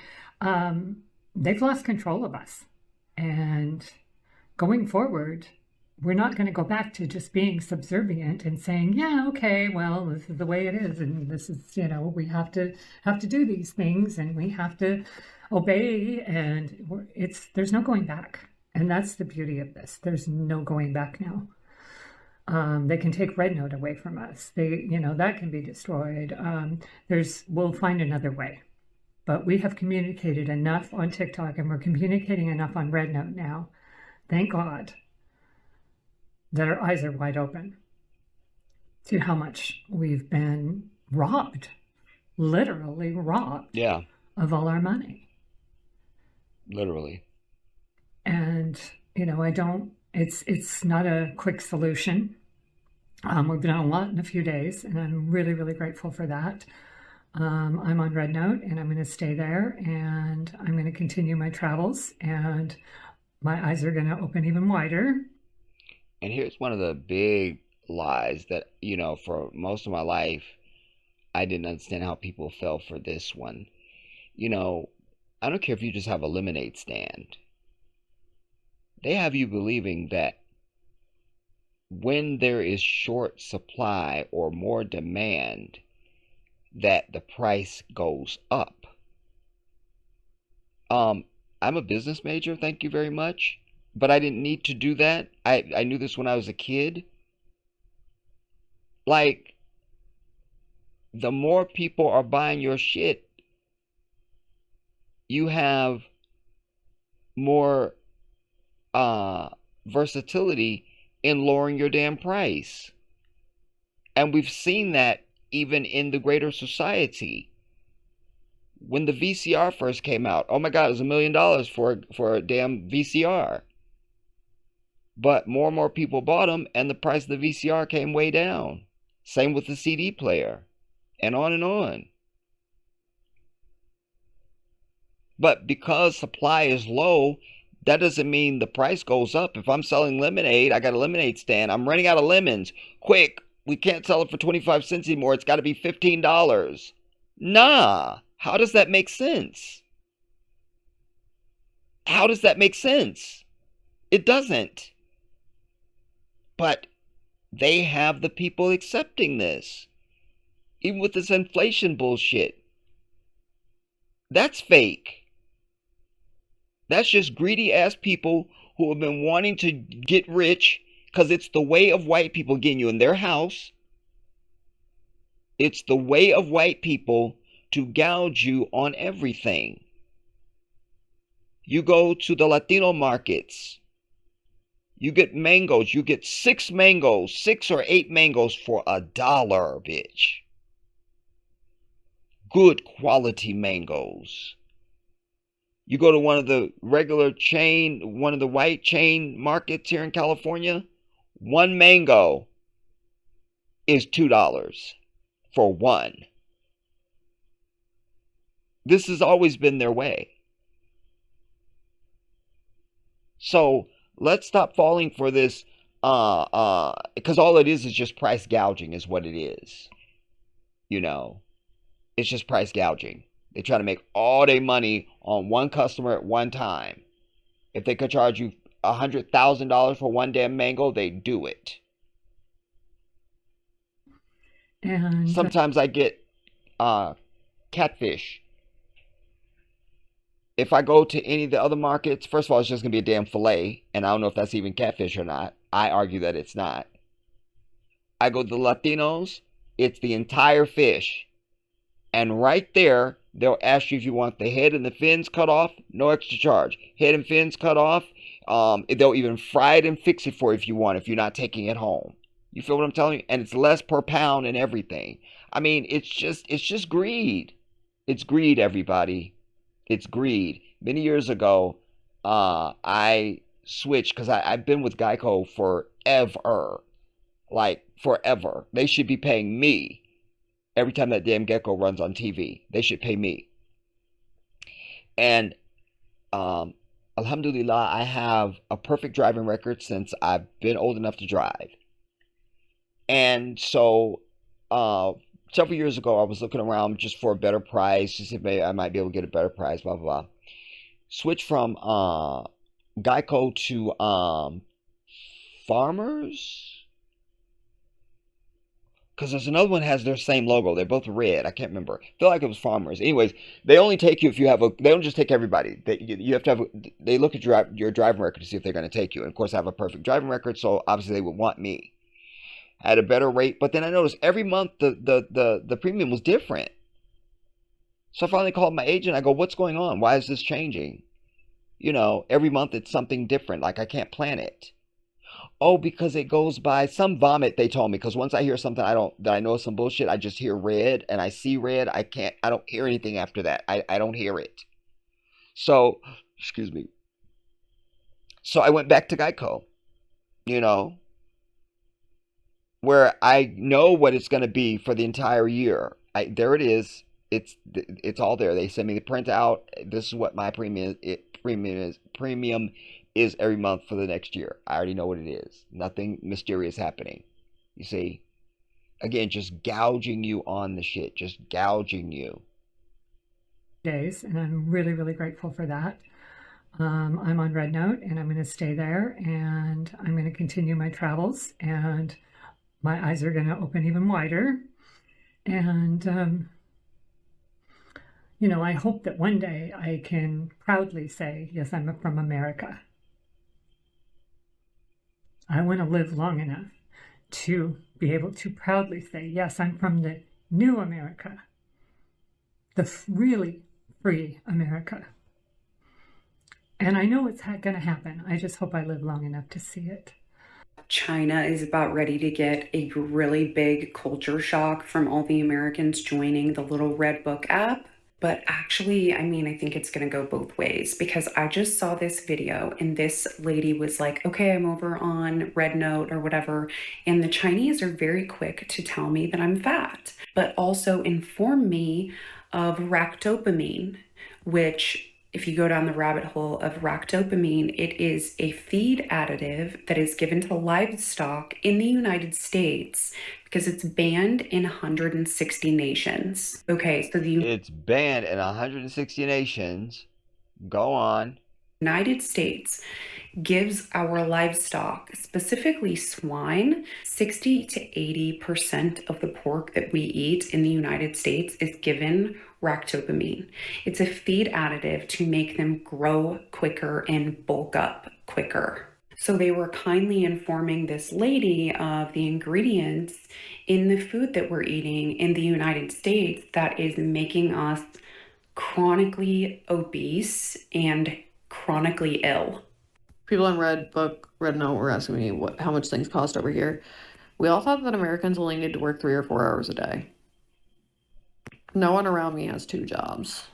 they've lost control of us. And going forward, we're not going to go back to just being subservient and saying, yeah, okay, well, this is the way it is, and this is, we have to do these things, and we have to obey, and there's no going back. And that's the beauty of this. There's no going back now. They can take Red Note away from us. That can be destroyed. We'll find another way. But we have communicated enough on TikTok, and we're communicating enough on Red Note now. Thank God that our eyes are wide open to how much we've been robbed, literally robbed, Yeah, of all our money. literally. And, it's not a quick solution. We've done a lot in a few days, and I'm really, really grateful for that. I'm on Red Note, and I'm going to stay there, and I'm going to continue my travels, and my eyes are going to open even wider. And here's one of the big lies that, for most of my life, I didn't understand how people fell for this one. I don't care if you just have a lemonade stand. They have you believing that when there is short supply or more demand, that the price goes up. I'm a business major, thank you very much. But I didn't need to do that. I knew this when I was a kid. Like, the more people are buying your shit, you have more versatility in lowering your damn price. And we've seen that even in the greater society. When the VCR first came out, oh my God, it was $1 million for a damn VCR. But more and more people bought them, and the price of the VCR came way down. Same with the CD player, and on and on. But because supply is low, that doesn't mean the price goes up. If I'm selling lemonade, I got a lemonade stand, I'm running out of lemons. Quick, we can't sell it for 25 cents anymore. It's got to be $15. Nah, how does that make sense? How does that make sense? It doesn't. But they have the people accepting this. Even with this inflation bullshit. That's fake. That's just greedy ass people who have been wanting to get rich because it's the way of white people getting you in their house. It's the way of white people to gouge you on everything. You go to the Latino markets. You get mangoes. You get 6 mangoes, 6 or 8 mangoes for $1, bitch. Good quality mangoes. You go to one of the regular chain, one of the white chain markets here in California, 1 mango is $2 for one. This has always been their way. So let's stop falling for this, because all it is just price gouging is what it is. It's just price gouging. They try to make all their money on one customer at one time. If they could charge you $100,000 for one damn mango, they do it. And sometimes I get catfish. If I go to any of the other markets, first of all, it's just going to be a damn fillet, and I don't know if that's even catfish or not. I argue that it's not. I go to the Latinos, it's the entire fish. And right there, they'll ask you if you want the head and the fins cut off, no extra charge. Head and fins cut off, they'll even fry it and fix it for you if you want, if you're not taking it home. You feel what I'm telling you? And it's less per pound and everything. I mean, it's just greed. It's greed, everybody. It's greed. Many years ago, I switched because I've been with Geico forever. Like, forever. They should be paying me every time that damn gecko runs on TV. They should pay me. And, alhamdulillah, I have a perfect driving record since I've been old enough to drive. And so, several years ago, I was looking around just for a better price, just if maybe I might be able to get a better price, blah, blah, blah. Switch from Geico to Farmers? Because there's another one that has their same logo. They're both red. I can't remember. I feel like it was Farmers. Anyways, they only take you if you have a. They don't just take everybody. You have to have. They look at your driving record to see if they're going to take you. And of course, I have a perfect driving record, so obviously they would want me. I had a better rate, but then I noticed every month the premium was different. So I finally called my agent. I go, "What's going on? Why is this changing?" Every month it's something different. Like I can't plan it. Oh, because it goes by some vomit, they told me. Because once I hear something that I know is some bullshit, I just hear red and I see red. I don't hear anything after that. I don't hear it. So, excuse me. So I went back to Geico, where I know what it's going to be for the entire year. There it is. It's all there. They send me the printout. This is what my premium is every month for the next year. I already know what it is. Nothing mysterious happening. You see? Again, just gouging you on the shit. Just gouging you. Days, and I'm really, really grateful for that. I'm on Red Note, and I'm going to stay there, and I'm going to continue my travels, and my eyes are going to open even wider. And, I hope that one day I can proudly say, yes, I'm from America. I want to live long enough to be able to proudly say, yes, I'm from the new America, the really free America. And I know it's going to happen. I just hope I live long enough to see it. China is about ready to get a really big culture shock from all the Americans joining the Little Red Book app. But actually, I think it's going to go both ways, because I just saw this video and this lady was like, okay, I'm over on Red Note or whatever. And the Chinese are very quick to tell me that I'm fat, but also inform me of ractopamine, which, if you go down the rabbit hole of ractopamine, it is a feed additive that is given to livestock in the United States because it's banned in 160 nations. Okay, so it's banned in 160 nations. Go on. United States gives our livestock, specifically swine, 60 to 80% of the pork that we eat in the United States is given ractopamine. It's a feed additive to make them grow quicker and bulk up quicker. So they were kindly informing this lady of the ingredients in the food that we're eating in the United States that is making us chronically obese and chronically ill. People on Red Note were asking me how much things cost over here. We all thought that Americans only need to work 3 or 4 hours a day. No one around me has 2 jobs.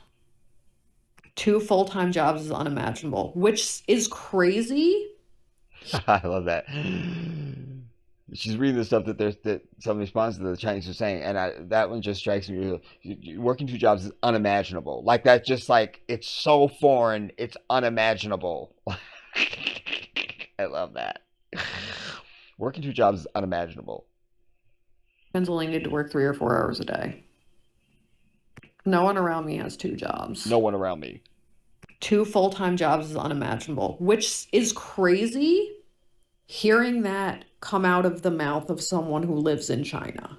2 full-time jobs is unimaginable, which is crazy. I love that. She's reading the stuff that some responses to the Chinese are saying, and that one just strikes me. Working 2 jobs is unimaginable. Like that's just like it's so foreign, it's unimaginable. I love that. Working 2 jobs is unimaginable. Americans only need to work 3 or 4 hours a day. No one around me has 2 jobs. No one around me. 2 full-time jobs is unimaginable, which is crazy. Hearing that come out of the mouth of someone who lives in China,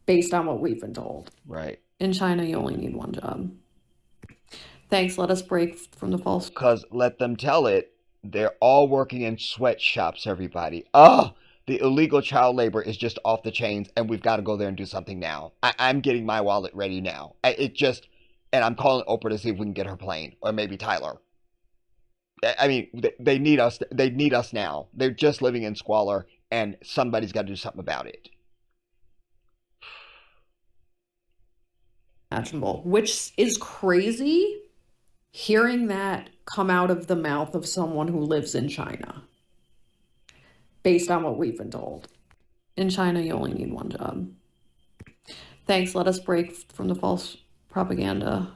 based on what we've been told. Right. In China, you only need 1 job. Thanks. Let us break from the false. Because let them tell it. They're all working in sweatshops, everybody. Oh, the illegal child labor is just off the chains, and we've got to go there and do something now. I'm getting my wallet ready now. And I'm calling Oprah to see if we can get her plane, or maybe Tyler. I mean, they need us. They need us now. They're just living in squalor, and somebody's got to do something about it. Imaginable, which is crazy. Hearing that come out of the mouth of someone who lives in China, based on what we've been told. In China, you only need 1 job. Thanks. Let us break from the false propaganda.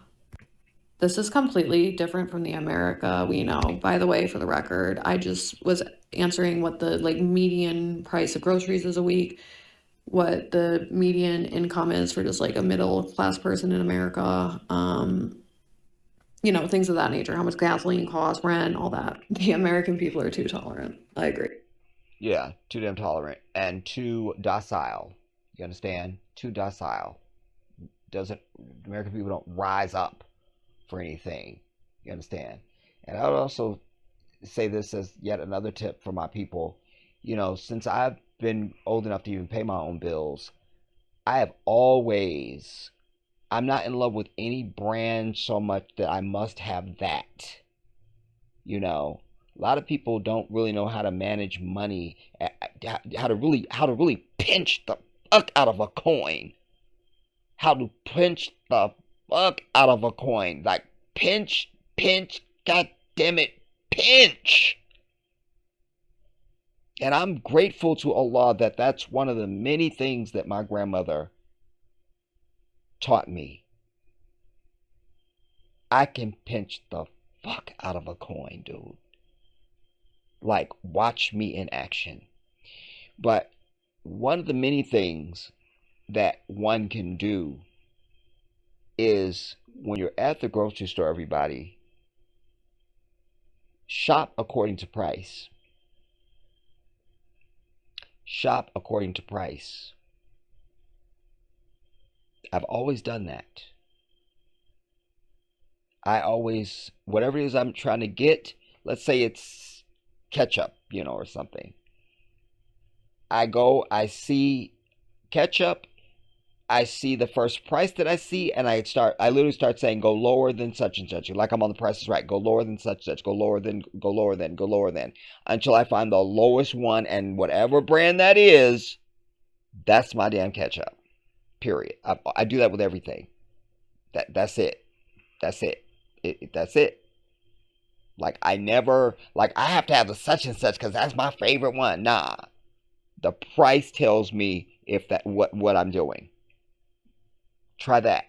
This is completely different from the America we know. By the way, for the record, I just was answering what the median price of groceries is a week, what the median income is for just a middle class person in America. you know, things of that nature, how much gasoline costs, rent, all that. The American people are too tolerant. I agree. Yeah, too damn tolerant and too docile. You understand? Too docile. Doesn't American people don't rise up for anything. You understand? And I would also say this as yet another tip for my people. You know, since I've been old enough to even pay my own bills, I have always, I'm not in love with any brand so much that I must have that. You know, a lot of people don't really know how to manage money, how to really pinch the fuck out of a coin. How to pinch the fuck out of a coin. Like pinch, god damn it, pinch. And I'm grateful to Allah that that's one of the many things that my grandmother taught me. I can pinch the fuck out of a coin, dude. Like, watch me in action. But one of the many things that one can do is when you're at the grocery store, everybody, shop according to price. Shop according to price. I've always done that. I always, whatever it is I'm trying to get, let's say it's ketchup, you know, or something. I go, I see ketchup, I see the first price that I see, and I literally start saying, go lower than such and such. Like I'm on the Price is Right. Go lower than such and such. Go lower than, go lower than, go lower than. Until I find the lowest one, and whatever brand that is, that's my damn ketchup. Period. I do that with everything. That's it. That's it. That's it. Like I never, like I have to have the such and such because that's my favorite one. Nah. The price tells me if that what I'm doing. Try that.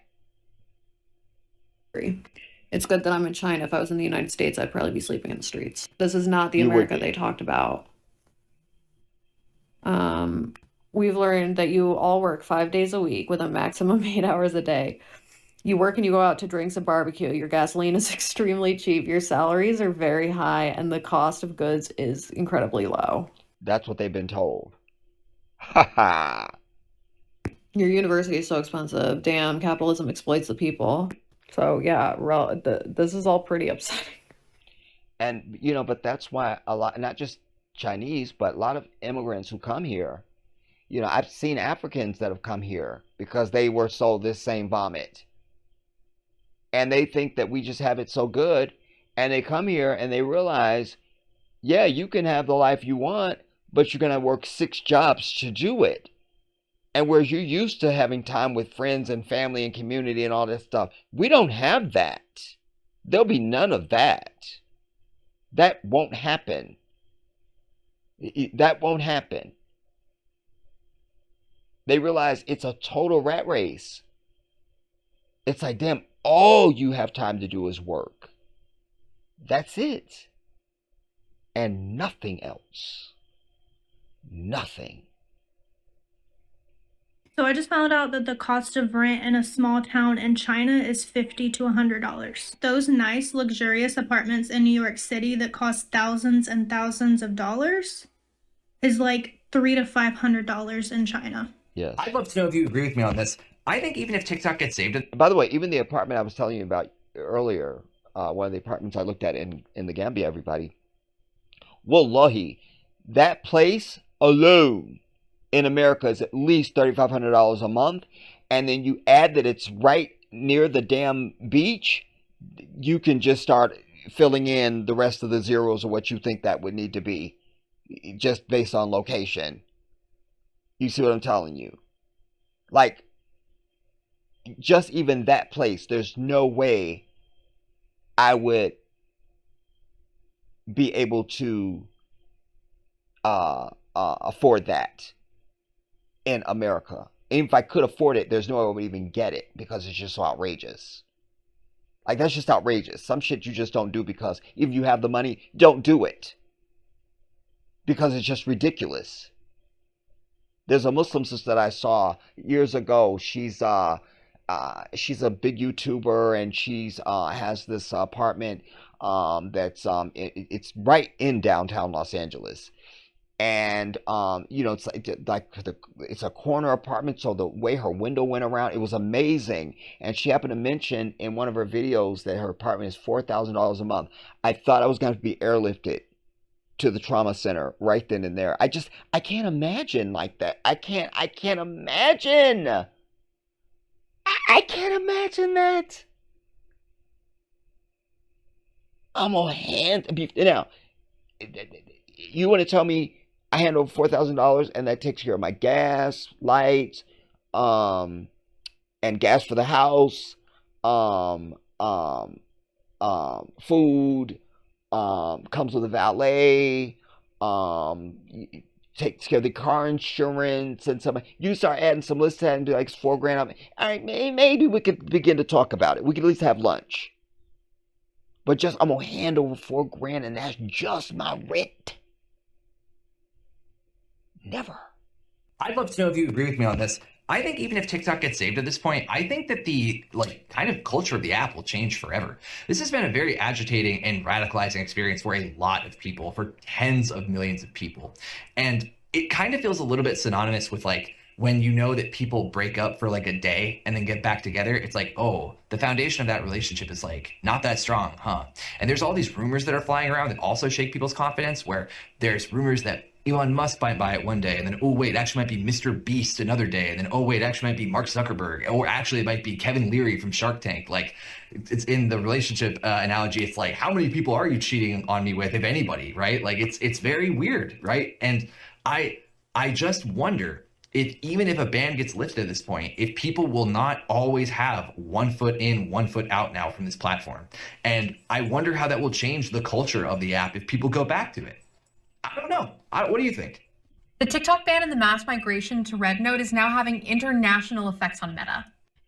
It's good that I'm in China. If I was in the United States, I'd probably be sleeping in the streets. This is not the You would America be. they talked about. We've learned that you all work 5 days a week with a maximum 8 hours a day. You work and you go out to drinks and barbecue. Your gasoline is extremely cheap. Your salaries are very high, and the cost of goods is incredibly low. That's what they've been told. Ha ha. Your university is so expensive. Damn, capitalism exploits the people. So yeah, this is all pretty upsetting. And you know, but that's why a lot, not just Chinese, but a lot of immigrants who come here. You know, I've seen Africans that have come here because they were sold this same vomit. And they think that we just have it so good. And they come here and they realize, yeah, you can have the life you want, but you're going to work 6 jobs to do it. And whereas you're used to having time with friends and family and community and all this stuff, we don't have that. There'll be none of that. That won't happen. That won't happen. They realize it's a total rat race. It's like, damn, all you have time to do is work. That's it. And nothing else. Nothing. So I just found out that the cost of rent in a small town in China is $50 to $100. Those nice, luxurious apartments in New York City that cost thousands and thousands of dollars is like $300 to $500 in China. Yes. I'd love to know if you agree with me on this. I think even if TikTok gets saved, By the way, even the apartment I was telling you about earlier, one of the apartments I looked at in the Gambia, everybody, wallahi, that place alone in America is at least $3,500 a month, and then you add that it's right near the damn beach, you can just start filling in the rest of the zeros of what you think that would need to be, just based on location. You see what I'm telling you? Like, just even that place, there's no way I would be able to afford that in America. Even if I could afford it, there's no way I would even get it because it's just so outrageous. Like, that's just outrageous. Some shit you just don't do because if you have the money, don't do it. Because it's just ridiculous. There's a Muslim sister that I saw years ago. She's she's a big YouTuber, and she's has this apartment that's it's right in downtown Los Angeles. And it's it's a corner apartment, so the way her window went around, it was amazing. And she happened to mention in one of her videos that her apartment is $4,000 a month. I thought I was going to be airlifted to the trauma center right then and there. I can't imagine like that. I can't imagine. I can't imagine that. I'm a hand now. You want to tell me I hand over $4,000 and that takes care of my gas, lights, and gas for the house, food, comes with a valet, takes care of the car insurance and some. You start adding some lists and be like $4,000. All right, maybe we could begin to talk about it. We could at least have lunch. But I'm gonna hand over $4,000 and that's just my rent. Never. I'd love to know if you agree with me on this. I think even if TikTok gets saved at this point, I think that the kind of culture of the app will change forever. This has been a very agitating and radicalizing experience for a lot of people, for tens of millions of people. And it kind of feels a little bit synonymous with when you know that people break up for a day and then get back together, it's like, oh, the foundation of that relationship is not that strong, huh? And there's all these rumors that are flying around that also shake people's confidence, where there's rumors that Elon Musk might buy it one day, and then, oh, wait, it actually might be Mr. Beast another day, and then, oh, wait, it actually might be Mark Zuckerberg, or actually it might be Kevin Leary from Shark Tank. It's in the relationship analogy, it's like, how many people are you cheating on me with, if anybody, right? It's very weird, right? And I just wonder if even if a ban gets lifted at this point, if people will not always have 1 foot in, 1 foot out now from this platform. And I wonder how that will change the culture of the app if people go back to it. I don't know. What do you think? The TikTok ban and the mass migration to Red Note is now having international effects on Meta.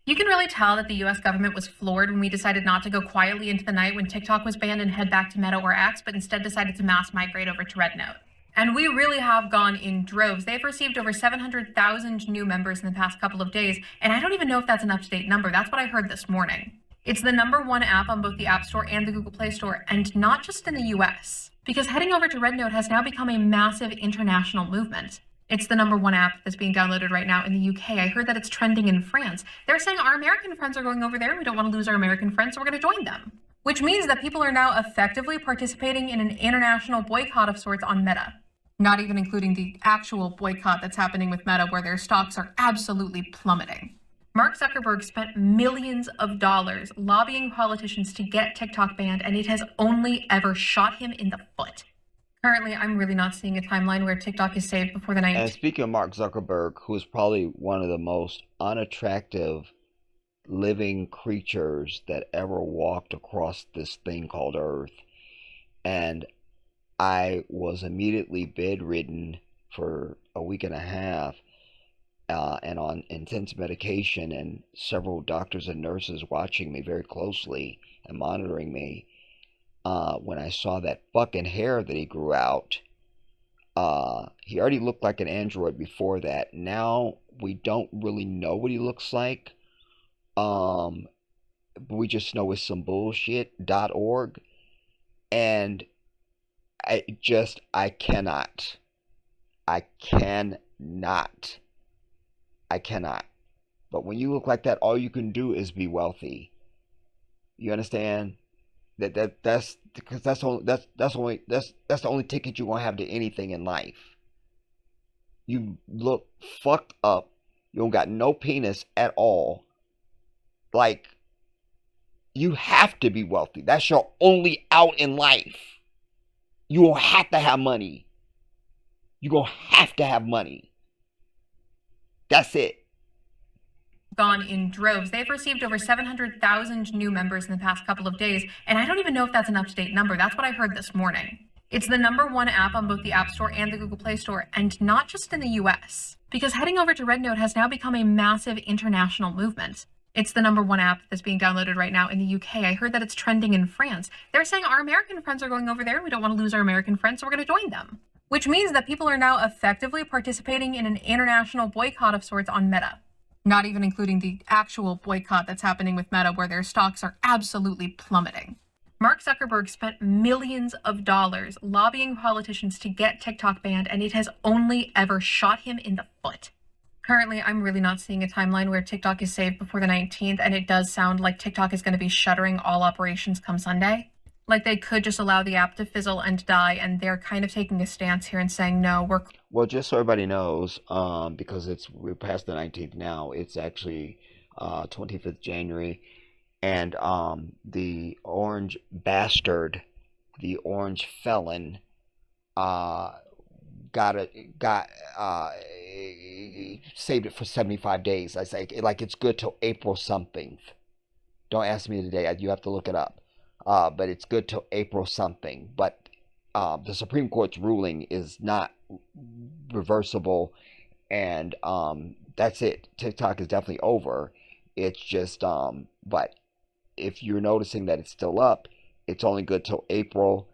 You can really tell that the US government was floored when we decided not to go quietly into the night when TikTok was banned and head back to Meta or X, but instead decided to mass migrate over to Red Note. And we really have gone in droves. They've received over 700,000 new members in the past couple of days, and I don't even know if that's an up-to-date number. That's what I heard this morning. It's the #1 app on both the App Store and the Google Play Store, and not just in the US. Because heading over to Red Note has now become a massive international movement. It's the #1 app that's being downloaded right now in the UK. I heard that it's trending in France. They're saying our American friends are going over there and we don't want to lose our American friends, so we're going to join them. Which means that people are now effectively participating in an international boycott of sorts on Meta. Not even including the actual boycott that's happening with Meta, where their stocks are absolutely plummeting. Mark Zuckerberg spent millions of dollars lobbying politicians to get TikTok banned, and it has only ever shot him in the foot. Currently, I'm really not seeing a timeline where TikTok is saved before the 19th. And speaking of Mark Zuckerberg, who is probably one of the most unattractive living creatures that ever walked across this thing called Earth, and I was immediately bedridden for a week and a half, and on intense medication, and several doctors and nurses watching me very closely and monitoring me. When I saw that fucking hair that he grew out, he already looked like an android before that. Now we don't really know what he looks like. But we just know it's some bullshit.org. And I cannot. But when you look like that, all you can do is be wealthy. You understand? That's because that's the only ticket you're gonna have to anything in life. You look fucked up. You don't got no penis at all. You have to be wealthy. That's your only out in life. You will have to have money. You're gonna have to have money. That's it. Gone in droves. They've received over 700,000 new members in the past couple of days, and I don't even know if that's an up-to-date number. That's what I heard this morning. It's the #1 app on both the App Store and the Google Play Store, and not just in the US. Because heading over to Red Note has now become a massive international movement. It's the #1 app that's being downloaded right now in the UK. I heard that it's trending in France. They're saying our American friends are going over there and we don't want to lose our American friends, so we're going to join them. Which means that people are now effectively participating in an international boycott of sorts on Meta. not even including the actual boycott that's happening with Meta, where their stocks are absolutely plummeting. Mark Zuckerberg spent millions of dollars lobbying politicians to get TikTok banned, and it has only ever shot him in the foot. Currently, I'm really not seeing a timeline where TikTok is saved before the 19th, and it does sound like TikTok is going to be shuttering all operations come Sunday. Like, they could just allow the app to fizzle and die, and they're kind of taking a stance here and saying, no, we're... Well, just so everybody knows, because we're past the 19th now, it's actually 25th January, and the orange bastard, the orange felon, saved it for 75 days. I say, like, it's good till April something. Don't ask me today. You have to look it up. But it's good till April something. But the Supreme Court's ruling is not reversible, and that's it. TikTok is definitely over. It's just, but if you're noticing that it's still up, it's only good till April.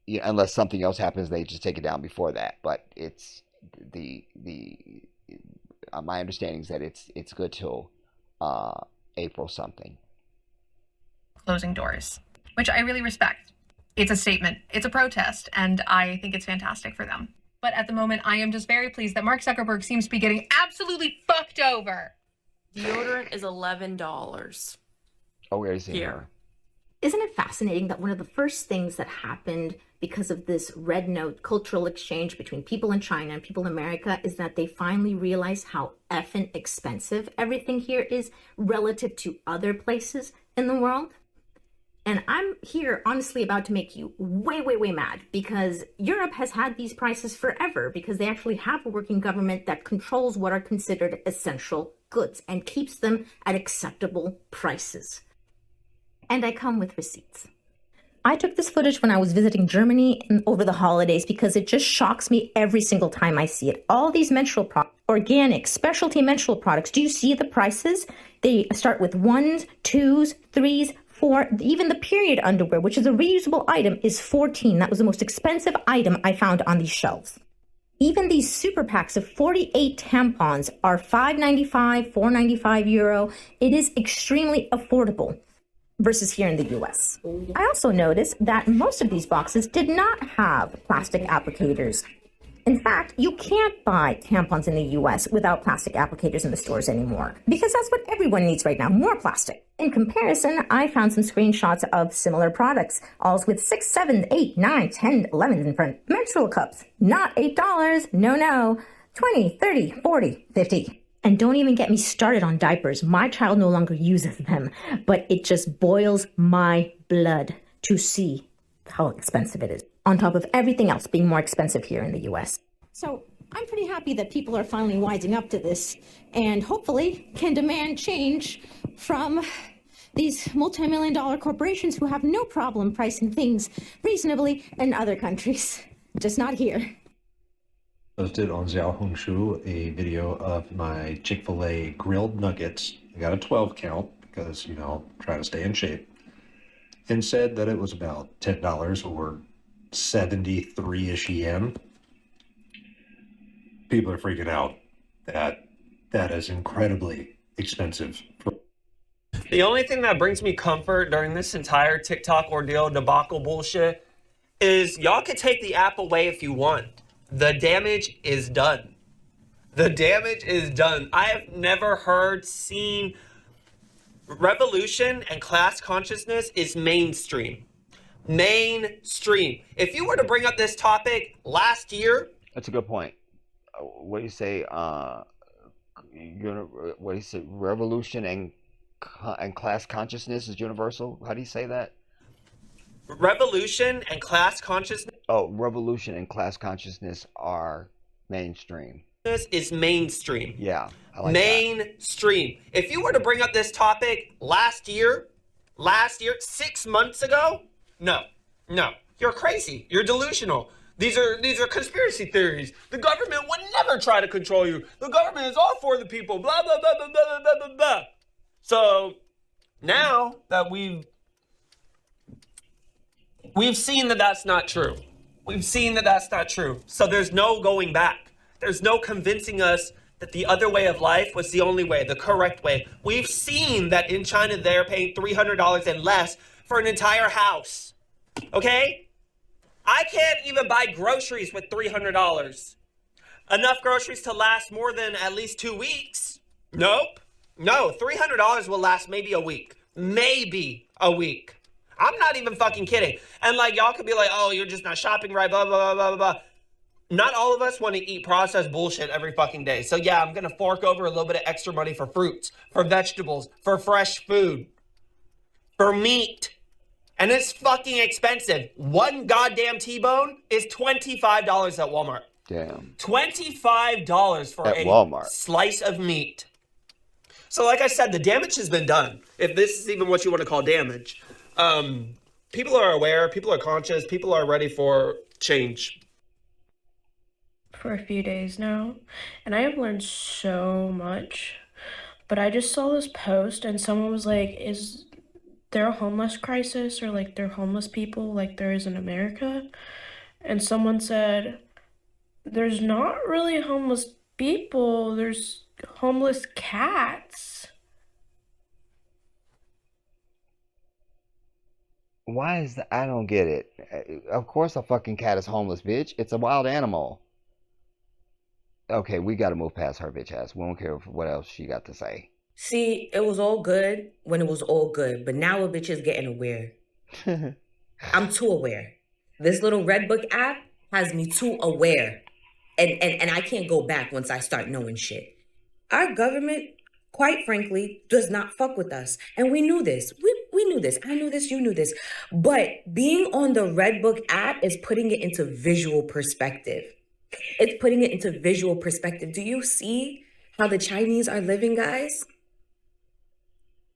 Unless something else happens, they just take it down before that. But it's my understanding is that it's good till April something. Closing doors, which I really respect. It's a statement, it's a protest, and I think it's fantastic for them. But at the moment, I am just very pleased that Mark Zuckerberg seems to be getting absolutely fucked over. Deodorant is $11. Oh, where is it here? Isn't it fascinating that one of the first things that happened because of this red note cultural exchange between people in China and people in America is that they finally realized how effing expensive everything here is relative to other places in the world? And I'm here honestly about to make you way, way, way mad, because Europe has had these prices forever because they actually have a working government that controls what are considered essential goods and keeps them at acceptable prices. And I come with receipts. I took this footage when I was visiting Germany over the holidays because it just shocks me every single time I see it. All these menstrual products, organic, specialty menstrual products, do you see the prices? They start with 1s, 2s, 3s, 4, even the period underwear, which is a reusable item, is $14. That was the most expensive item I found on these shelves. Even these super packs of 48 tampons are €5.95, €4.95. It is extremely affordable versus here in the US. I also noticed that most of these boxes did not have plastic applicators. In fact, you can't buy tampons in the US without plastic applicators in the stores anymore, because that's what everyone needs right now, more plastic. In comparison, I found some screenshots of similar products, all with 6, 7, 8, 9, 10, 11 in front. Menstrual cups, not $8, no, 20, 30, 40, 50. And don't even get me started on diapers. My child no longer uses them, but it just boils my blood to see how expensive it is, on top of everything else being more expensive here in the US. So I'm pretty happy that people are finally wising up to this and hopefully can demand change from these multi-million-dollar corporations who have no problem pricing things reasonably in other countries, just not here. Posted on Xiaohongshu a video of my Chick-fil-A grilled nuggets. I got a 12 count because, trying to stay in shape. And said that it was about $10 or 73-ish yen. People are freaking out that is incredibly expensive. The only thing that brings me comfort during this entire TikTok ordeal debacle bullshit is y'all can take the app away if you want. The damage is done. The damage is done. I have never seen revolution and class consciousness is mainstream. Mainstream. If you were to bring up this topic last year... That's a good point. What do you say? What do you say? Revolution and class consciousness is universal? How do you say that? Revolution and class consciousness... Oh, revolution and class consciousness are mainstream. Is mainstream. Yeah, I like mainstream. If you were to bring up this topic last year, 6 months ago, no, you're crazy. You're delusional. These are conspiracy theories. The government would never try to control you. The government is all for the people. Blah blah blah blah blah blah blah blah. So now that we've seen that that's not true. We've seen that that's not true. So there's no going back. There's no convincing us that the other way of life was the only way, the correct way. We've seen that in China they're paying $300 and less for an entire house. Okay? I can't even buy groceries with $300. Enough groceries to last more than at least 2 weeks? Nope. No, $300 will last maybe a week. Maybe a week. I'm not even fucking kidding. And like, y'all could be like, oh, you're just not shopping right, blah, blah, blah, blah, blah. Not all of us want to eat processed bullshit every fucking day. So yeah, I'm going to fork over a little bit of extra money for fruits, for vegetables, for fresh food, for meat. And it's fucking expensive. One goddamn T-bone is $25 at Walmart. Damn. $25 for At a Walmart. slice of meat. So like I said, the damage has been done. If this is even what you want to call damage. People are aware, people are conscious, people are ready for change. For a few days now, and I have learned so much. But I just saw this post and someone was like, is there a homeless crisis, or like there are homeless people like there is in America? And someone said, there's not really homeless people, there's homeless cats. Why is that? I don't get it. Of course a fucking cat is homeless, bitch. It's a wild animal. Okay, we gotta move past her bitch ass. We don't care what else she got to say. See, it was all good when it was all good, but now a bitch is getting aware. I'm too aware. This little Red Book app has me too aware. And I can't go back once I start knowing shit. Our government, quite frankly, does not fuck with us. And we knew this. We knew this. I knew this. You knew this. But being on the Red Book app is putting it into visual perspective. It's putting it into visual perspective. Do you see how the Chinese are living, guys?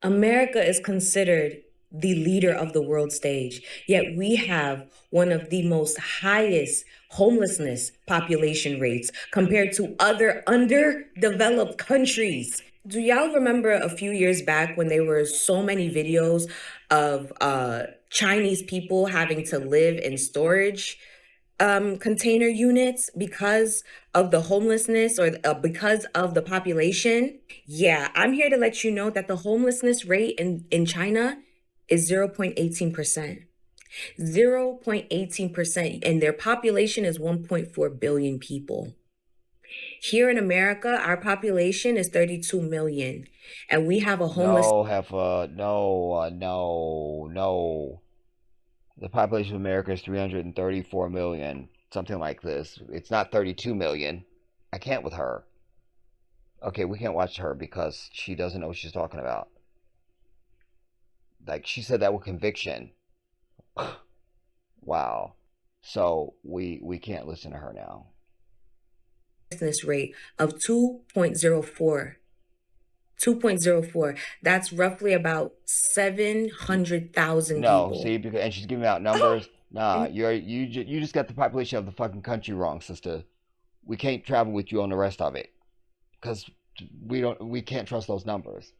America is considered the leader of the world stage, yet we have one of the most highest homelessness population rates compared to other underdeveloped countries. Do y'all remember a few years back when there were so many videos of Chinese people having to live in storage container units because of the homelessness or because of the population? Yeah, I'm here to let you know that the homelessness rate in China is 0.18%. 0.18%, and their population is 1.4 billion people. Here in America, our population is 32 million, and we have a homeless... No. The population of America is 334 million, something like this. It's not 32 million. I can't with her. Okay, we can't watch her because she doesn't know what she's talking about. Like, she said that with conviction. Wow. So we can't listen to her now. Rate of 2.04. 2.04. That's roughly about 700,000 No, people. see, because, and she's giving out numbers. Nah, you just got the population of the fucking country wrong, sister. We can't travel with you on the rest of it because we can't trust those numbers.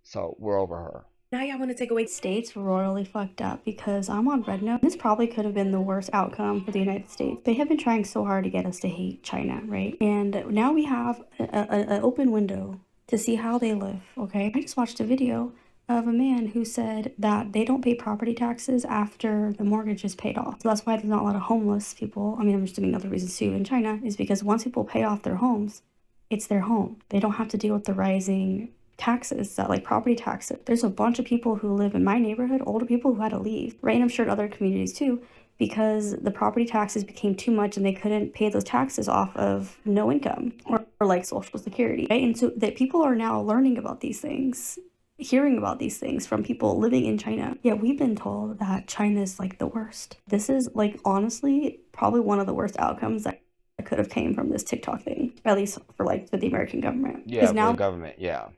So we're over her. Now y'all want to take away States royally fucked up because I'm on Red Note. This probably could have been the worst outcome for the United States. They have been trying so hard to get us to hate China, right? And now we have an open window to see how they live, okay? I just watched a video of a man who said that they don't pay property taxes after the mortgage is paid off. So that's why there's not a lot of homeless people. I mean, I'm just doing other reasons too in China, is because once people pay off their homes, it's their home. They don't have to deal with the rising taxes, that like property taxes. There's a bunch of people who live in my neighborhood, older people who had to leave, right? And I'm sure in other communities too, because the property taxes became too much and they couldn't pay those taxes off of no income or like Social Security, right? And so that people are now learning about these things, hearing about these things from people living in China. Yet we've been told that China is like the worst. This is like honestly probably one of the worst outcomes that could have came from this TikTok thing, at least for the American government. Yeah, now for the government, yeah.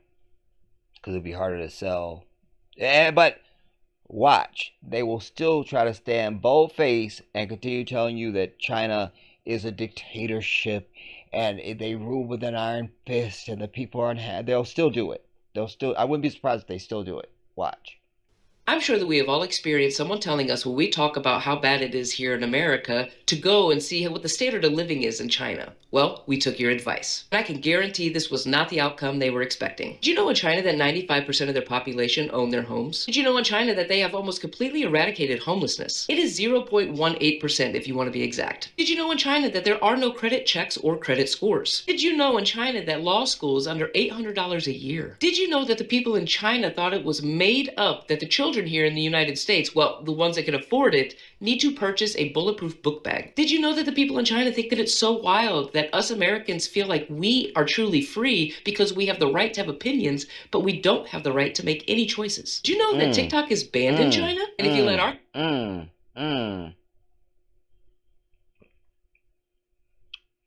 Because it'd be harder to sell. But watch, they will still try to stand bold-faced and continue telling you that China is a dictatorship and they rule with an iron fist and the people are unhappy. They'll still do it. I wouldn't be surprised if they still do it. Watch. I'm sure that we have all experienced someone telling us when we talk about how bad it is here in America to go and see what the standard of living is in China. Well, we took your advice. And I can guarantee this was not the outcome they were expecting. Did you know in China that 95% of their population own their homes? Did you know in China that they have almost completely eradicated homelessness? It is 0.18% if you want to be exact. Did you know in China that there are no credit checks or credit scores? Did you know in China that law school is under $800 a year? Did you know that the people in China thought it was made up that the children here in the United States, well, the ones that can afford it, need to purchase a bulletproof book bag? Did you know that the people in China think that it's so wild that us Americans feel like we are truly free because we have the right to have opinions, but we don't have the right to make any choices? Do you know that TikTok is banned in China? And if you let our...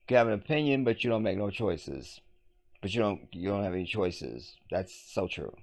You have an opinion, but you don't make no choices. But you don't have any choices. That's so true.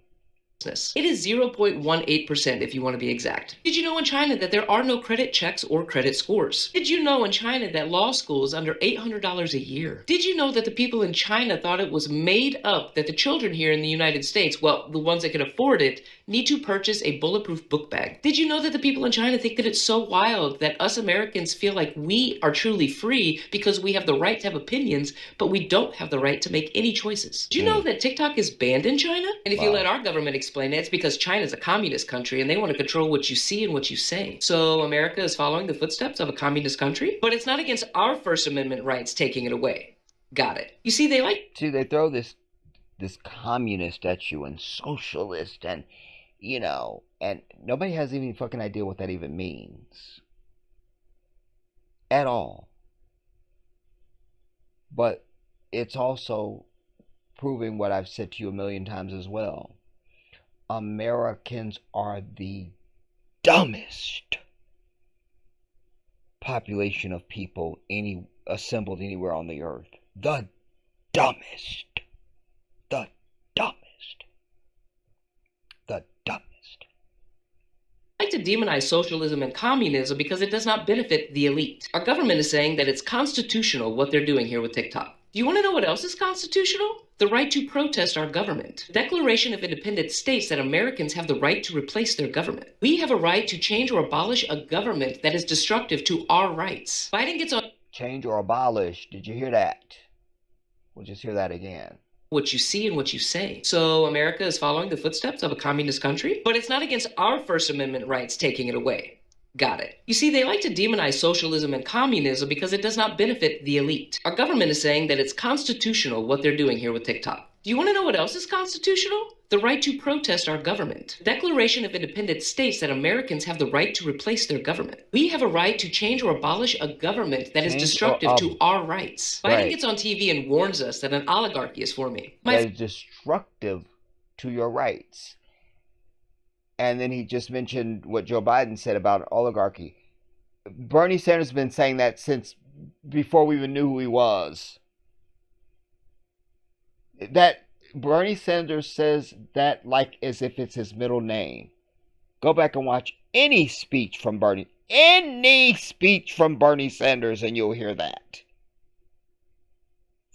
It is 0.18% if you want to be exact. Did you know in China that there are no credit checks or credit scores? Did you know in China that law school is under $800 a year? Did you know that the people in China thought it was made up that the children here in the United States, well, the ones that can afford it, need to purchase a bulletproof book bag? Did you know that the people in China think that it's so wild that us Americans feel like we are truly free because we have the right to have opinions, but we don't have the right to make any choices? Do you know that TikTok is banned in China? And if you let our government explain it, it's because China's a communist country and they want to control what you see and what you say. So America is following the footsteps of a communist country, but it's not against our First Amendment rights taking it away. Got it. You see, they throw this communist at you and socialist and, and nobody has any fucking idea what that even means. At all. But it's also proving what I've said to you a million times as well. Americans are the dumbest population of people assembled anywhere on the earth. The dumbest. The dumbest. The dumbest. I like to demonize socialism and communism because it does not benefit the elite. Our government is saying that it's constitutional what they're doing here with TikTok. Do you want to know what else is constitutional? The right to protest our government. The Declaration of Independence states that Americans have the right to replace their government. We have a right to change or abolish a government that is destructive to our rights. Biden gets on... Change or abolish. Did you hear that? We'll just hear that again. What you see and what you say. So America is following the footsteps of a communist country, but it's not against our First Amendment rights taking it away. Got it. You see, they like to demonize socialism and communism because it does not benefit the elite. Our government is saying that it's constitutional what they're doing here with TikTok. Do you want to know what else is constitutional? The right to protest our government. The Declaration of Independence states that Americans have the right to replace their government. We have a right to change or abolish a government that is destructive to our rights. Biden gets on TV and warns us that an oligarchy is forming. That is destructive to your rights. And then he just mentioned what Joe Biden said about oligarchy. Bernie Sanders has been saying that since before we even knew who he was. That Bernie Sanders says that like as if it's his middle name. Go back and watch any speech from Bernie Sanders and you'll hear that.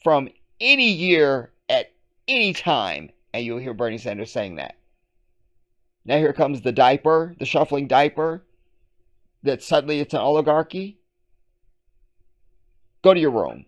From any year at any time and you'll hear Bernie Sanders saying that. Now here comes the shuffling diaper, that suddenly it's an oligarchy. Go to your room.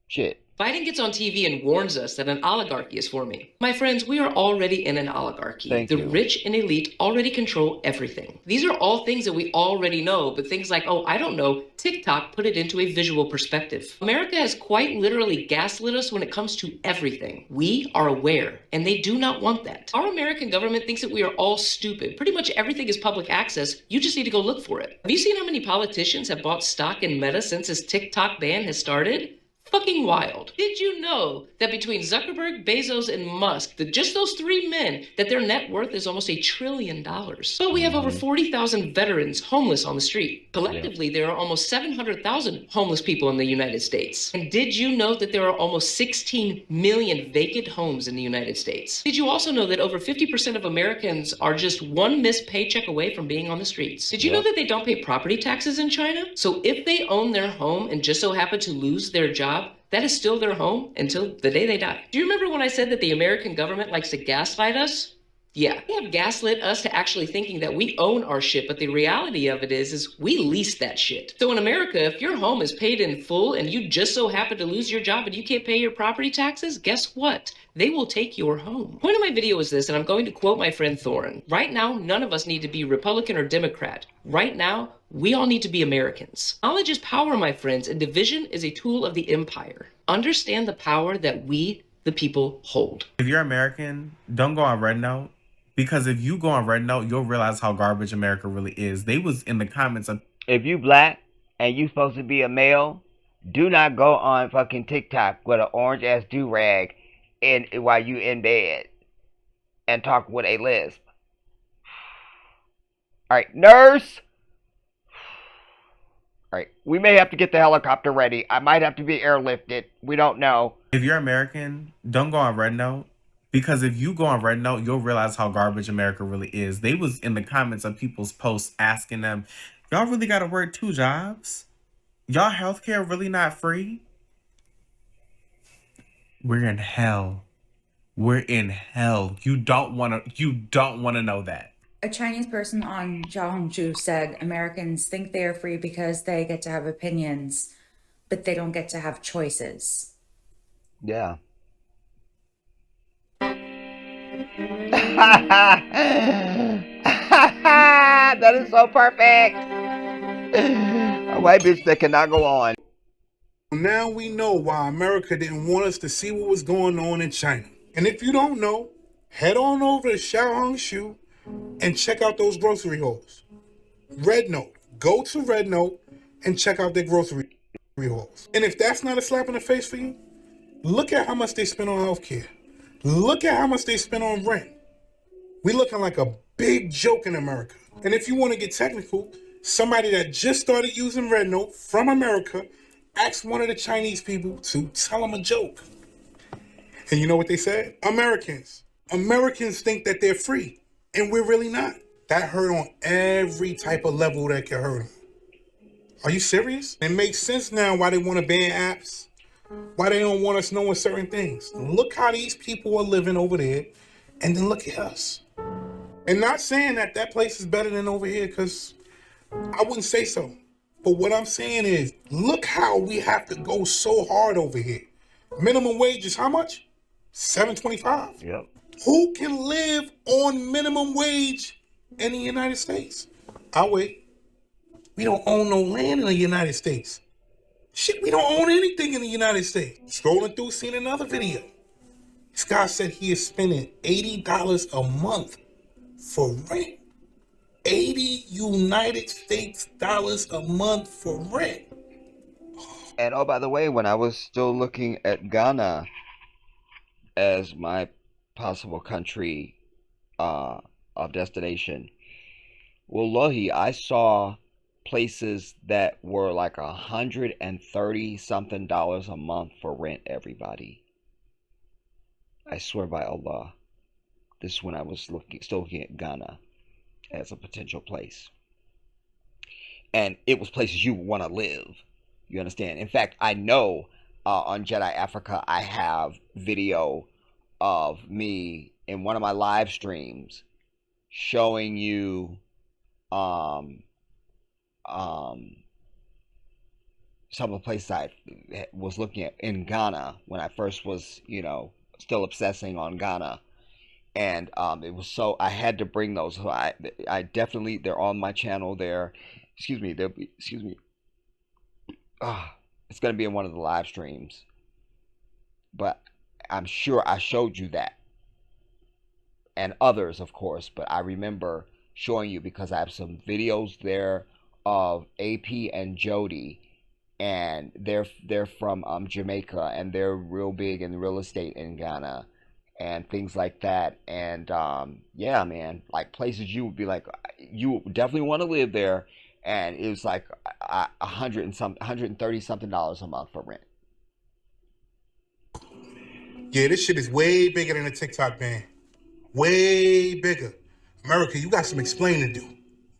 Shit. Biden gets on TV and warns us that an oligarchy is forming. My friends, we are already in an oligarchy. The rich and elite already control everything. These are all things that we already know, but things like, oh, I don't know, TikTok put it into a visual perspective. America has quite literally gaslit us when it comes to everything. We are aware, and they do not want that. Our American government thinks that we are all stupid. Pretty much everything is public access. You just need to go look for it. Have you seen how many politicians have bought stock in Meta since this TikTok ban has started? Fucking wild. Did you know that between Zuckerberg, Bezos, and Musk, that just those three men, that their net worth is almost $1 trillion? But we have over 40,000 veterans homeless on the street. Collectively, there are almost 700,000 homeless people in the United States. And did you know that there are almost 16 million vacant homes in the United States? Did you also know that over 50% of Americans are just one missed paycheck away from being on the streets? Did you know that they don't pay property taxes in China? So if they own their home and just so happen to lose their job, that is still their home until the day they die. Do you remember when I said that the American government likes to gaslight us? Yeah, they have gaslit us to actually thinking that we own our shit, but the reality of it is we lease that shit. So in America, if your home is paid in full and you just so happen to lose your job and you can't pay your property taxes, guess what? They will take your home. The point of my video is this, and I'm going to quote my friend Thorin. Right now, none of us need to be Republican or Democrat. Right now, we all need to be Americans. Knowledge is power, my friends, and division is a tool of the empire. Understand the power that we, the people, hold. If you're American, don't go on Red Note. Because if you go on Red Note, you'll realize how garbage America really is. They was in the comments of, if you black and you supposed to be a male, do not go on fucking TikTok with an orange ass do-rag while you in bed and talk with a lisp. Alright, nurse! Alright, we may have to get the helicopter ready. I might have to be airlifted. We don't know. If you're American, don't go on Red Note. Because if you go on Red Note, you'll realize how garbage America really is. They was in the comments of people's posts asking them, y'all really got to work 2 jobs? Y'all healthcare really not free? We're in hell. We're in hell. You don't want to know that. A Chinese person on Xiaohongshu said Americans think they are free because they get to have opinions, but they don't get to have choices. Yeah. That is so perfect. A white bitch that cannot go on. Now we know why America didn't want us to see what was going on in China. And if you don't know, head on over to Xiaohongshu and check out those grocery hauls. Red Note. Go to Red Note and check out their grocery hauls. And if that's not a slap in the face for you, look at how much they spend on healthcare. Look at how much they spend on rent. We looking like a big joke in America. And if you want to get technical, somebody that just started using Red Note from America asked one of the Chinese people to tell them a joke. And you know what they said? Americans think that they're free, and we're really not. That hurt on every type of level that can hurt them. Are you serious? It makes sense now why they want to ban apps, why they don't want us knowing certain things. Look how these people are living over there, and then look at us. And not saying that that place is better than over here, because I wouldn't say so. But what I'm saying is, look how we have to go so hard over here. Minimum wage is how much? $7.25. Yep. Who can live on minimum wage in the United States? I'll wait. We don't own no land in the United States. Shit, we don't own anything in the United States. Scrolling through, seen another video. This guy said he is spending $80 a month for rent. 80 United States dollars a month for rent. And oh, by the way, when I was still looking at Ghana as my possible country of destination, wallahi, I saw places that were like $130 something a month for rent, everybody. I swear by Allah. This is when I was still looking at Ghana as a potential place. And it was places you want to live. You understand? In fact, I know on Jedi Africa, I have video of me in one of my live streams showing you some of the places I was looking at in Ghana when I first was, still obsessing on Ghana. And it was so, I had to bring those. So I definitely, they're on my channel there. It's going to be in one of the live streams. But I'm sure I showed you that. And others, of course. But I remember showing you because I have some videos there of AP and Jody. And they're from Jamaica. And they're real big in real estate in Ghana. And things like that. And yeah, man, like places you would be like, you definitely want to live there. And it was like $130 something a month for rent. Yeah, this shit is way bigger than a TikTok ban. Way bigger. America, you got some explaining to do.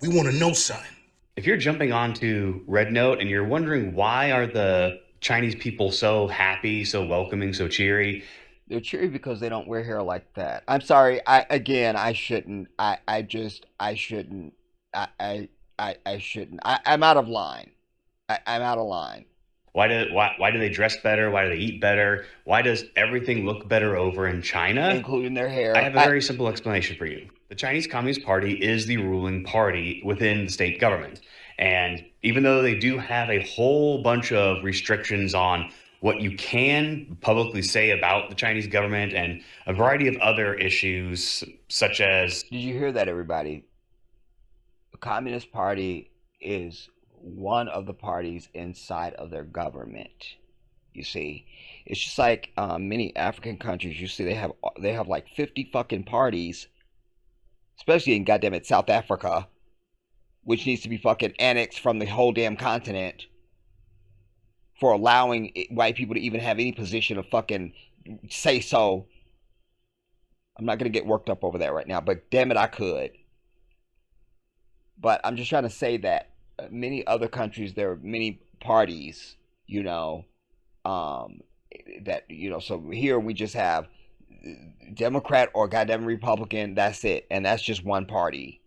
We want to know something. If you're jumping onto Red Note and you're wondering why are the Chinese people so happy, so welcoming, so cheery, They're cheery because they don't wear hair like that. I'm sorry. I shouldn't. I shouldn't. I shouldn't. I'm out of line. I'm out of line. Why do they dress better? Why do they eat better? Why does everything look better over in China? Including their hair. I have a very simple explanation for you. The Chinese Communist Party is the ruling party within the state government. And even though they do have a whole bunch of restrictions on what you can publicly say about the Chinese government and a variety of other issues, such as... Did you hear that, everybody? The Communist Party is one of the parties inside of their government. You see, it's just like many African countries. You see, they have like 50 fucking parties, especially in goddamn it South Africa, which needs to be fucking annexed from the whole damn continent for allowing white people to even have any position of fucking say so. I'm not gonna get worked up over that right now, but damn it, I could. But I'm just trying to say that many other countries, there are many parties, you know, that, you know, so here we just have Democrat or goddamn Republican, that's it. And that's just one party.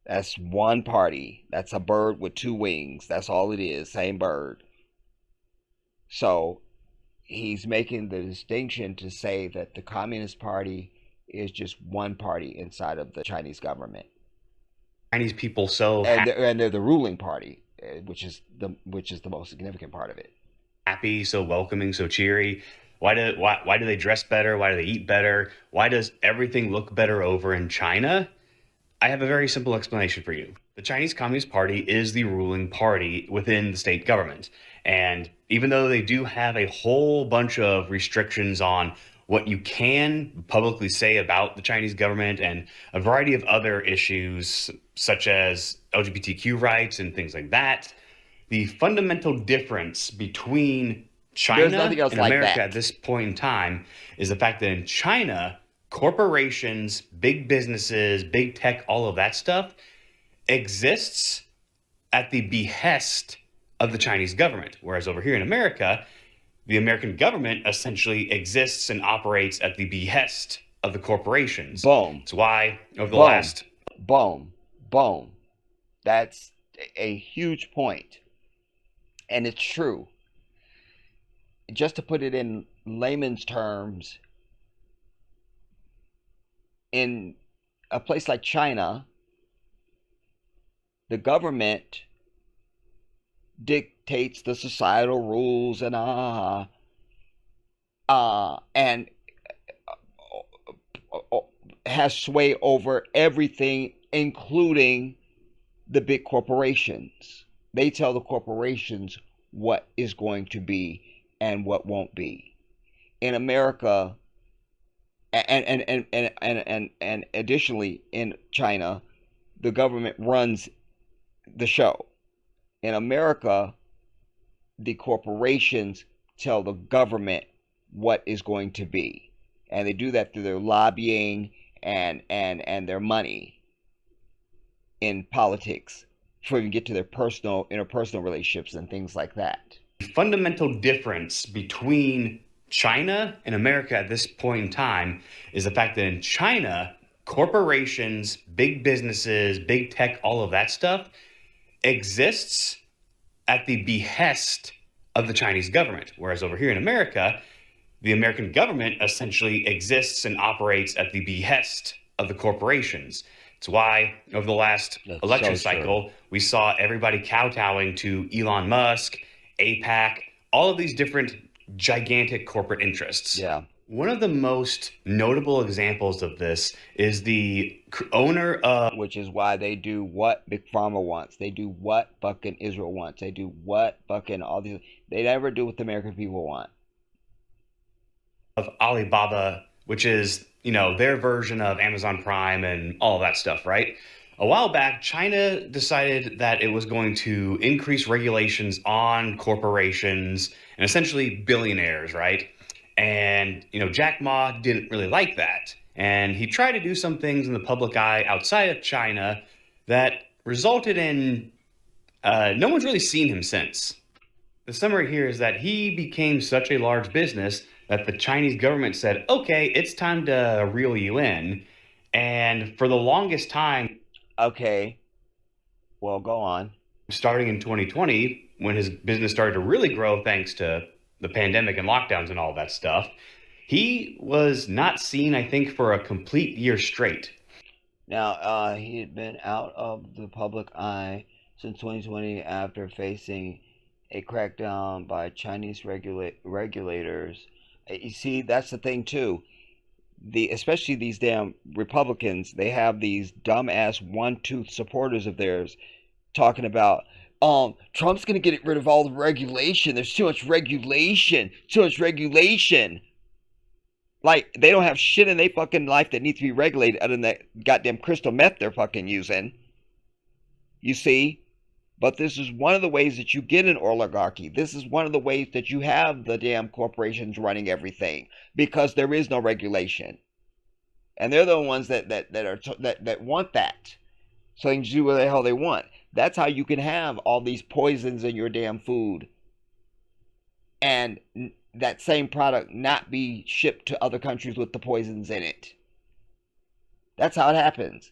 That's one party. That's a bird with two wings. That's all it is. Same bird. So he's making the distinction to say that the Communist Party is just one party inside of the Chinese government. Chinese people so and they're the ruling party, which is the most significant part of it. Happy, so welcoming, so cheery. Why do they dress better? Why do they eat better? Why does everything look better over in China? I have a very simple explanation for you. The Chinese Communist Party is the ruling party within the state government. And even though they do have a whole bunch of restrictions on what you can publicly say about the Chinese government and a variety of other issues such as LGBTQ rights and things like that, the fundamental difference between China and America at this point in time is the fact that in China, corporations, big businesses, big tech, all of that stuff exists at the behest of the Chinese government. Whereas over here in America, the American government essentially exists and operates at the behest of the corporations. Boom. That's why over the last... Boom. That's a huge point. And it's true. Just to put it in layman's terms, in a place like China, the government dictates the societal rules and has sway over everything, including the big corporations. They tell the corporations what is going to be and what won't be. In America, and additionally in China, the government runs the show. In America, the corporations tell the government what is going to be. And they do that through their lobbying and their money in politics before you get to their interpersonal relationships and things like that. The fundamental difference between China and America at this point in time is the fact that in China, corporations, big businesses, big tech, all of that stuff exists at the behest of the Chinese government. Whereas over here in America, the American government essentially exists and operates at the behest of the corporations. It's why over the last election cycle, we saw everybody kowtowing to Elon Musk, APAC, all of these different gigantic corporate interests. Yeah. One of the most notable examples of this is the owner of... Which is why they do what Big Pharma wants. They do what fucking Israel wants. They do what fucking all these... They never do what the American people want. Of Alibaba, which is, you know, their version of Amazon Prime and all of that stuff, right? A while back, China decided that it was going to increase regulations on corporations and essentially billionaires, right? And, you know, Jack Ma didn't really like that. And he tried to do some things in the public eye outside of China that resulted in no one's really seen him since. The summary here is that he became such a large business that the Chinese government said, okay, it's time to reel you in. And for the longest time, Okay. Well, go on. starting in 2020, when his business started to really grow thanks to the pandemic and lockdowns and all that stuff, he was not seen, I think, for a complete year straight. Now, he had been out of the public eye since 2020 after facing a crackdown by Chinese regulators. You see, that's the thing too. Especially these damn Republicans, they have these dumbass one-tooth supporters of theirs talking about, Trump's gonna get rid of all the regulation. There's too much regulation. Too much regulation. Like, they don't have shit in their fucking life that needs to be regulated other than that goddamn crystal meth they're fucking using. You see? But this is one of the ways that you get an oligarchy. This is one of the ways that you have the damn corporations running everything, because there is no regulation. And they're the ones that want that. So they can do what the hell they want. That's how you can have all these poisons in your damn food. And that same product not be shipped to other countries with the poisons in it. That's how it happens.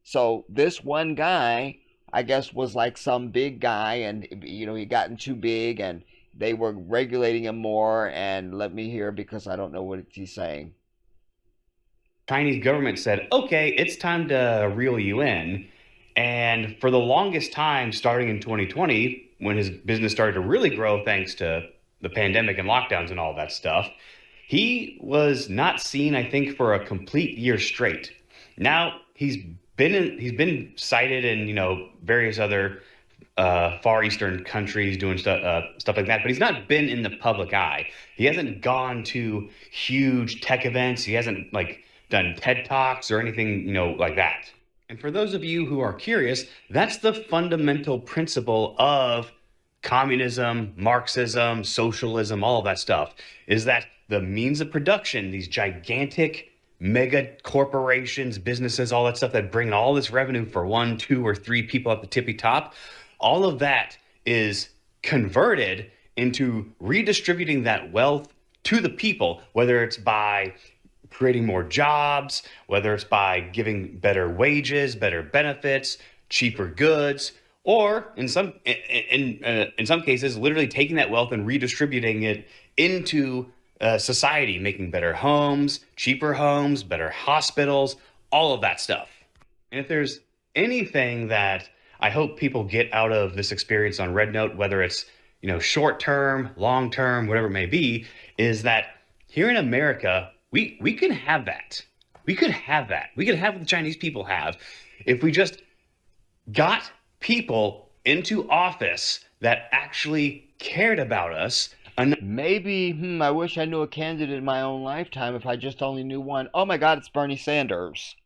So this one guy, I guess, was like some big guy, and he gotten too big, and they were regulating him more. And let me hear, because I don't know what he's saying. Chinese government said, okay, it's time to reel you in. And for the longest time, starting in 2020, when his business started to really grow thanks to the pandemic and lockdowns and all that stuff, he was not seen, I think, for a complete year straight. Now he's been cited in various other Far Eastern countries doing stuff like that, but he's not been in the public eye. He hasn't gone to huge tech events. He hasn't done TED Talks or anything like that. And for those of you who are curious, that's the fundamental principle of communism, Marxism, socialism, all of that stuff, is that the means of production, these gigantic mega corporations, businesses, all that stuff that bring all this revenue for 1, 2, or 3 people at the tippy top, all of that is converted into redistributing that wealth to the people, whether it's by creating more jobs, whether it's by giving better wages, better benefits, cheaper goods, or in some cases, literally taking that wealth and redistributing it into society, making better homes, cheaper homes, better hospitals, all of that stuff. And if there's anything that I hope people get out of this experience on Red Note, whether it's short term, long term, whatever it may be, is that here in America, we could have that. We could have that. We could have what the Chinese people have if we just got people into office that actually cared about us. Maybe, I wish I knew a candidate in my own lifetime if I just only knew one. Oh my God, it's Bernie Sanders.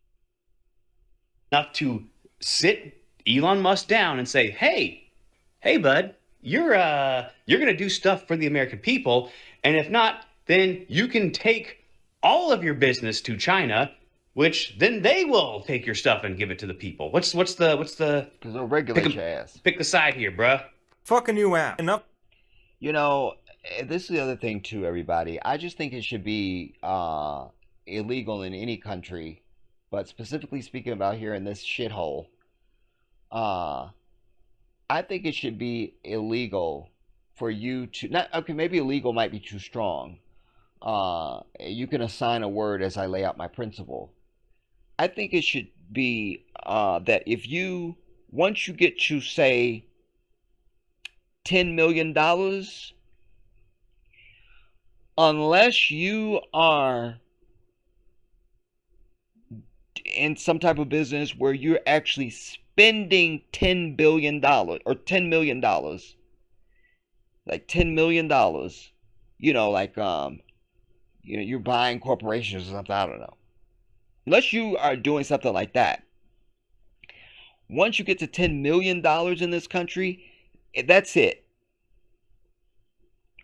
Enough to sit Elon Musk down and say, hey bud, you're going to do stuff for the American people. And if not, then you can take all of your business to China, which then they will take your stuff and give it to the people. What's the? Because they'll regulate your ass. Pick the side here, bruh. Fucking you out. Enough. This is the other thing too, everybody. I just think it should be illegal in any country, but specifically speaking about here in this shithole, I think it should be illegal for you to maybe illegal might be too strong. You can assign a word as I lay out my principle. I think it should be that once you get to, say, $10 million, unless you are in some type of business where you're actually spending $10 billion or $10 million, like $10 million, you're buying corporations or something, I don't know. Unless you are doing something like that. Once you get to $10 million in this country, that's it.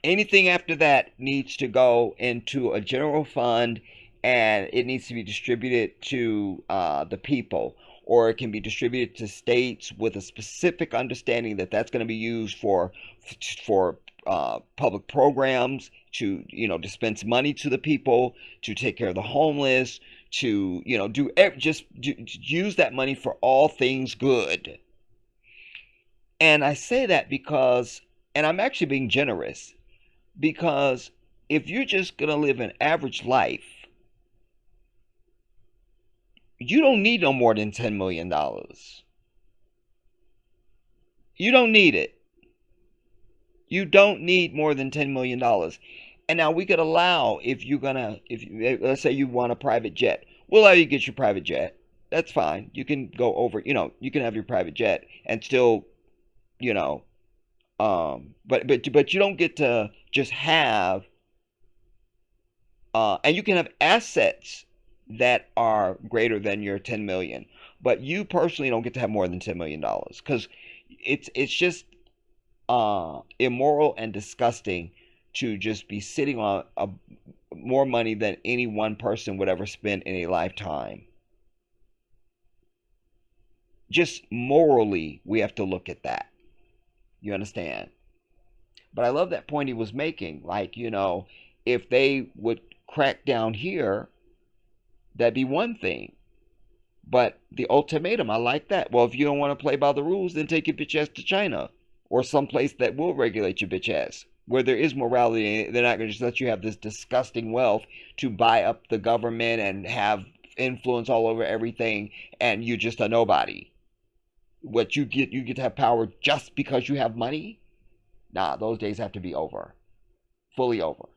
Anything after that needs to go into a general fund, and it needs to be distributed to the people. Or it can be distributed to states with a specific understanding that that's going to be used for public programs, to dispense money to the people, to take care of the homeless, to use that money for all things good. And I say that because, and I'm actually being generous, because if you're just gonna live an average life, you don't need no more than $10 million. You don't need it. You don't need more than $10 million. And now we could allow, let's say you want a private jet, we'll allow you to get your private jet. That's fine. You can go over, you can have your private jet and still, but you don't get to just have, and you can have assets that are greater than your 10 million, but you personally don't get to have more than $10 million, because it's just immoral and disgusting to just be sitting on more money than any one person would ever spend in a lifetime. Just morally, we have to look at that. You understand? But I love that point he was making. Like, if they would crack down here, that'd be one thing. But the ultimatum, I like that. Well, if you don't want to play by the rules, then take your bitch ass to China or someplace that will regulate your bitch ass, where there is morality. They're not going to just let you have this disgusting wealth to buy up the government and have influence all over everything, and you're just a nobody. What you get to have power just because you have money? Nah, those days have to be over. Fully over.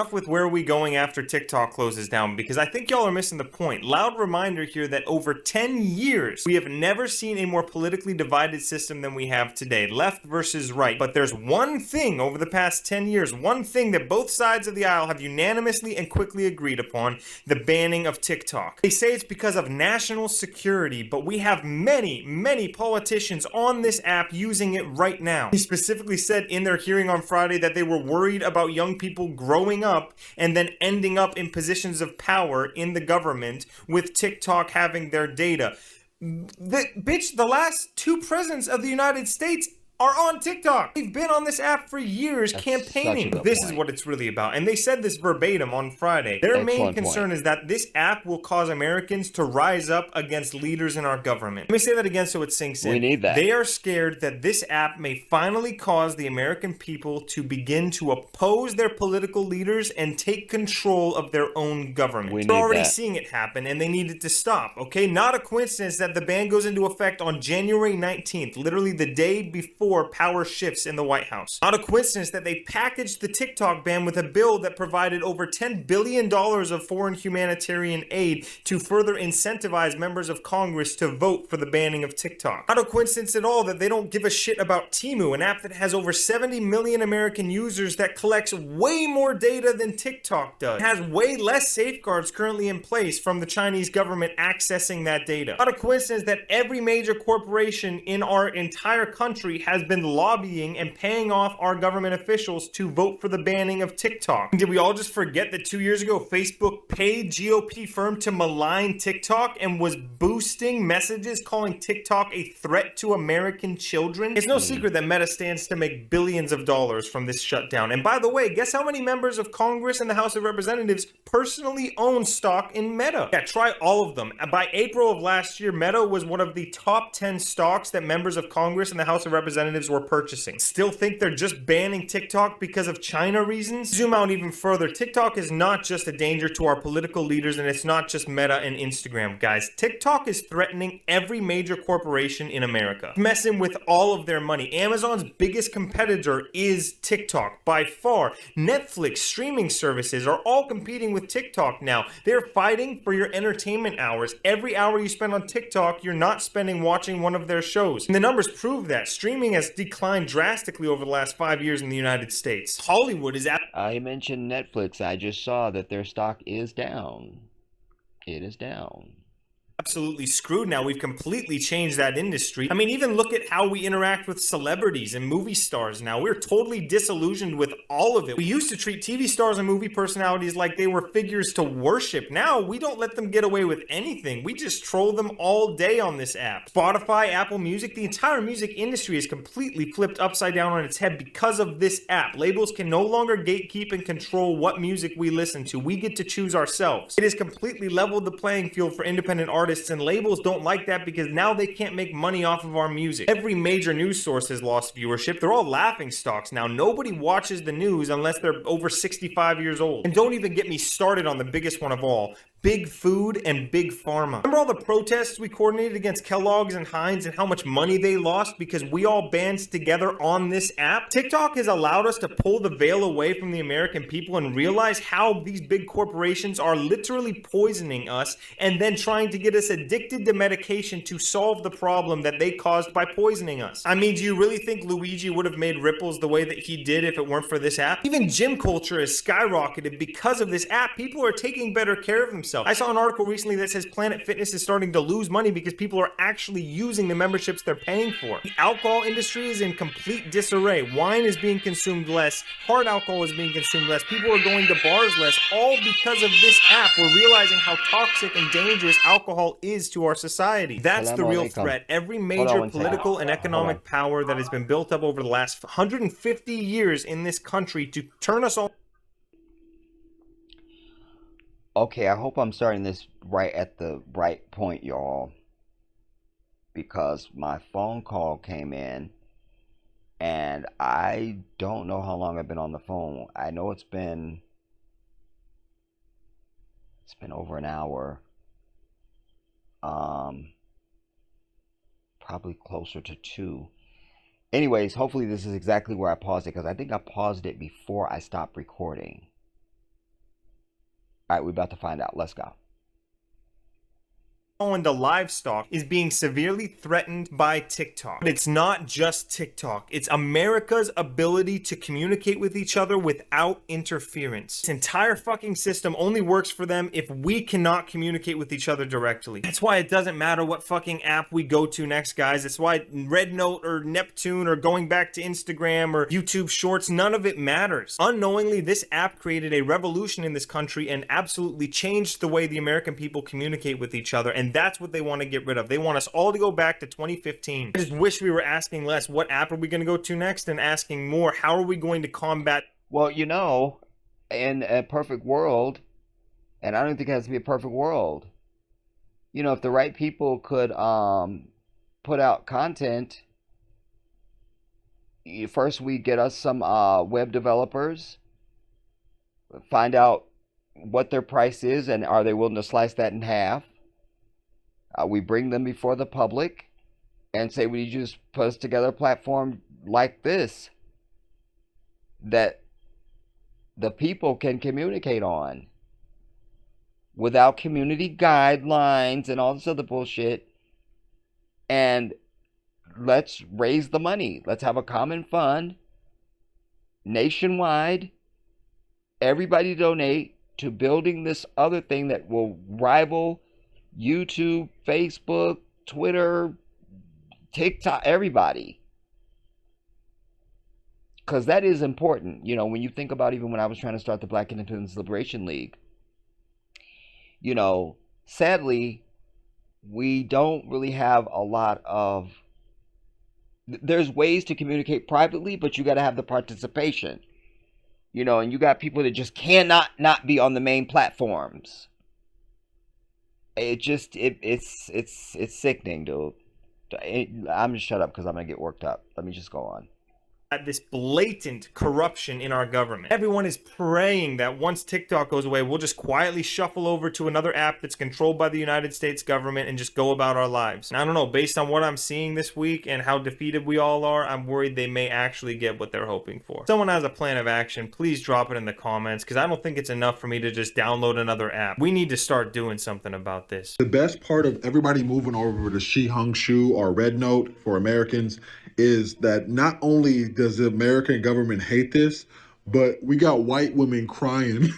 Enough with where are we going after TikTok closes down, because I think y'all are missing the point. Loud reminder here that over 10 years, we have never seen a more politically divided system than we have today, left versus right. But there's one thing over the past 10 years, one thing that both sides of the aisle have unanimously and quickly agreed upon: the banning of TikTok. They say it's because of national security, but we have many, many politicians on this app using it right now. He specifically said in their hearing on Friday that they were worried about young people growing up and then ending up in positions of power in the government with TikTok having their data. The last two presidents of the United States are on TikTok. They've been on this app for years. That's campaigning. This is what it's really about. And they said this verbatim on Friday. Their main concern is that this app will cause Americans to rise up against leaders in our government. Let me say that again so it sinks in. We need that. They are scared that this app may finally cause the American people to begin to oppose their political leaders and take control of their own government. We're already seeing it happen, and they need it to stop, okay? Not a coincidence that the ban goes into effect on January 19th, literally the day before power shifts in the White House. Not a coincidence that they packaged the TikTok ban with a bill that provided over $10 billion of foreign humanitarian aid to further incentivize members of Congress to vote for the banning of TikTok. Not a coincidence at all that they don't give a shit about Temu, an app that has over 70 million American users that collects way more data than TikTok does. It has way less safeguards currently in place from the Chinese government accessing that data. Not a coincidence that every major corporation in our entire country has been lobbying and paying off our government officials to vote for the banning of TikTok. Did we all just forget that 2 years ago Facebook paid GOP firm to malign TikTok and was boosting messages calling TikTok a threat to American children? It's no secret that Meta stands to make billions of dollars from this shutdown. And by the way, guess how many members of Congress and the House of Representatives personally own stock in Meta? Yeah, try all of them. By April of last year, Meta was one of the top 10 stocks that members of Congress and the House of Representatives were purchasing. Still think they're just banning TikTok because of China reasons? Zoom out even further. TikTok is not just a danger to our political leaders, and it's not just Meta and Instagram, guys. TikTok is threatening every major corporation in America, messing with all of their money. Amazon's biggest competitor is TikTok by far. Netflix, streaming services are all competing with TikTok now. They're fighting for your entertainment hours. Every hour you spend on TikTok, you're not spending watching one of their shows. And the numbers prove that. Streaming has declined drastically over the last 5 years in the United States. Hollywood is at... I mentioned Netflix. I just saw that their stock is down. It is down. absolutely screwed now. We've completely changed that industry. I mean, even look at how we interact with celebrities and movie stars now. We're totally disillusioned with all of it. We used to treat TV stars and movie personalities like they were figures to worship. Now, we don't let them get away with anything. We just troll them all day on this app. Spotify, Apple Music, the entire music industry is completely flipped upside down on its head because of this app. Labels can no longer gatekeep and control what music we listen to. We get to choose ourselves. It has completely leveled the playing field for independent artists, and labels don't like that because now they can't make money off of our music. Every major news source has lost viewership. They're all laughing stocks now. Nobody watches the news unless they're over 65 years old. And don't even get me started on the biggest one of all, Big Food and Big Pharma. Remember all the protests we coordinated against Kellogg's and Heinz and how much money they lost because we all band together on this app? TikTok has allowed us to pull the veil away from the American people and realize how these big corporations are literally poisoning us and then trying to get us addicted to medication to solve the problem that they caused by poisoning us. I mean, do you really think Luigi would have made ripples the way that he did if it weren't for this app? Even gym culture has skyrocketed because of this app. People are taking better care of themselves. I saw an article recently that says Planet Fitness is starting to lose money because people are actually using the memberships they're paying for. The alcohol industry is in complete disarray. Wine is being consumed less. Hard alcohol is being consumed less. People are going to bars less, all because of this app. We're realizing how toxic and dangerous alcohol is to our society. That's the real threat. Every major political and economic power that has been built up over the last 150 years in this country to turn us all. Okay, I hope I'm starting this right at the right point, y'all, because my phone call came in and I don't know how long I've been on the phone. I know it's been over an hour. Probably closer to 2. Anyways, hopefully this is exactly where I paused it, because I think I paused it before I stopped recording. All right, we're about to find out. Let's go. Into livestock is being severely threatened by TikTok. But it's not just TikTok. It's America's ability to communicate with each other without interference. This entire fucking system only works for them if we cannot communicate with each other directly. That's why it doesn't matter what fucking app we go to next, guys. That's why Red Note or Neptune or going back to Instagram or YouTube Shorts, none of it matters. Unknowingly, this app created a revolution in this country and absolutely changed the way the American people communicate with each other. And that's what they want to get rid of. They want us all to go back to 2015. I just wish we were asking less, what app are we going to go to next, and asking more, how are we going to combat... Well, you know, in a perfect world, and I don't think it has to be a perfect world, you know, if the right people could put out content, first we get us some web developers, find out what their price is and are they willing to slice that in half. We bring them before the public and say, "Would you just put us together a platform like this that the people can communicate on without community guidelines and all this other bullshit, and let's raise the money. Let's have a common fund nationwide. Everybody donate to building this other thing that will rival YouTube, Facebook, Twitter, TikTok, everybody." Because that is important. You know, when you think about even when I was trying to start the Black Independence Liberation League, you know, sadly, we don't really have a lot of... There's ways to communicate privately, but you got to have the participation. You know, and you got people that just cannot not be on the main platforms. It just, it's sickening, dude. I'm just shut up because I'm going to get worked up. Let me just go on. This blatant corruption in our government. Everyone is praying that once TikTok goes away, we'll just quietly shuffle over to another app that's controlled by the United States government and just go about our lives. And I don't know, based on what I'm seeing this week and how defeated we all are, I'm worried they may actually get what they're hoping for. If someone has a plan of action, please drop it in the comments, because I don't think it's enough for me to just download another app. We need to start doing something about this. The best part of everybody moving over to Shi-Hung-Shu or Red Note for Americans is that not only does the American government hate this, but we got white women crying.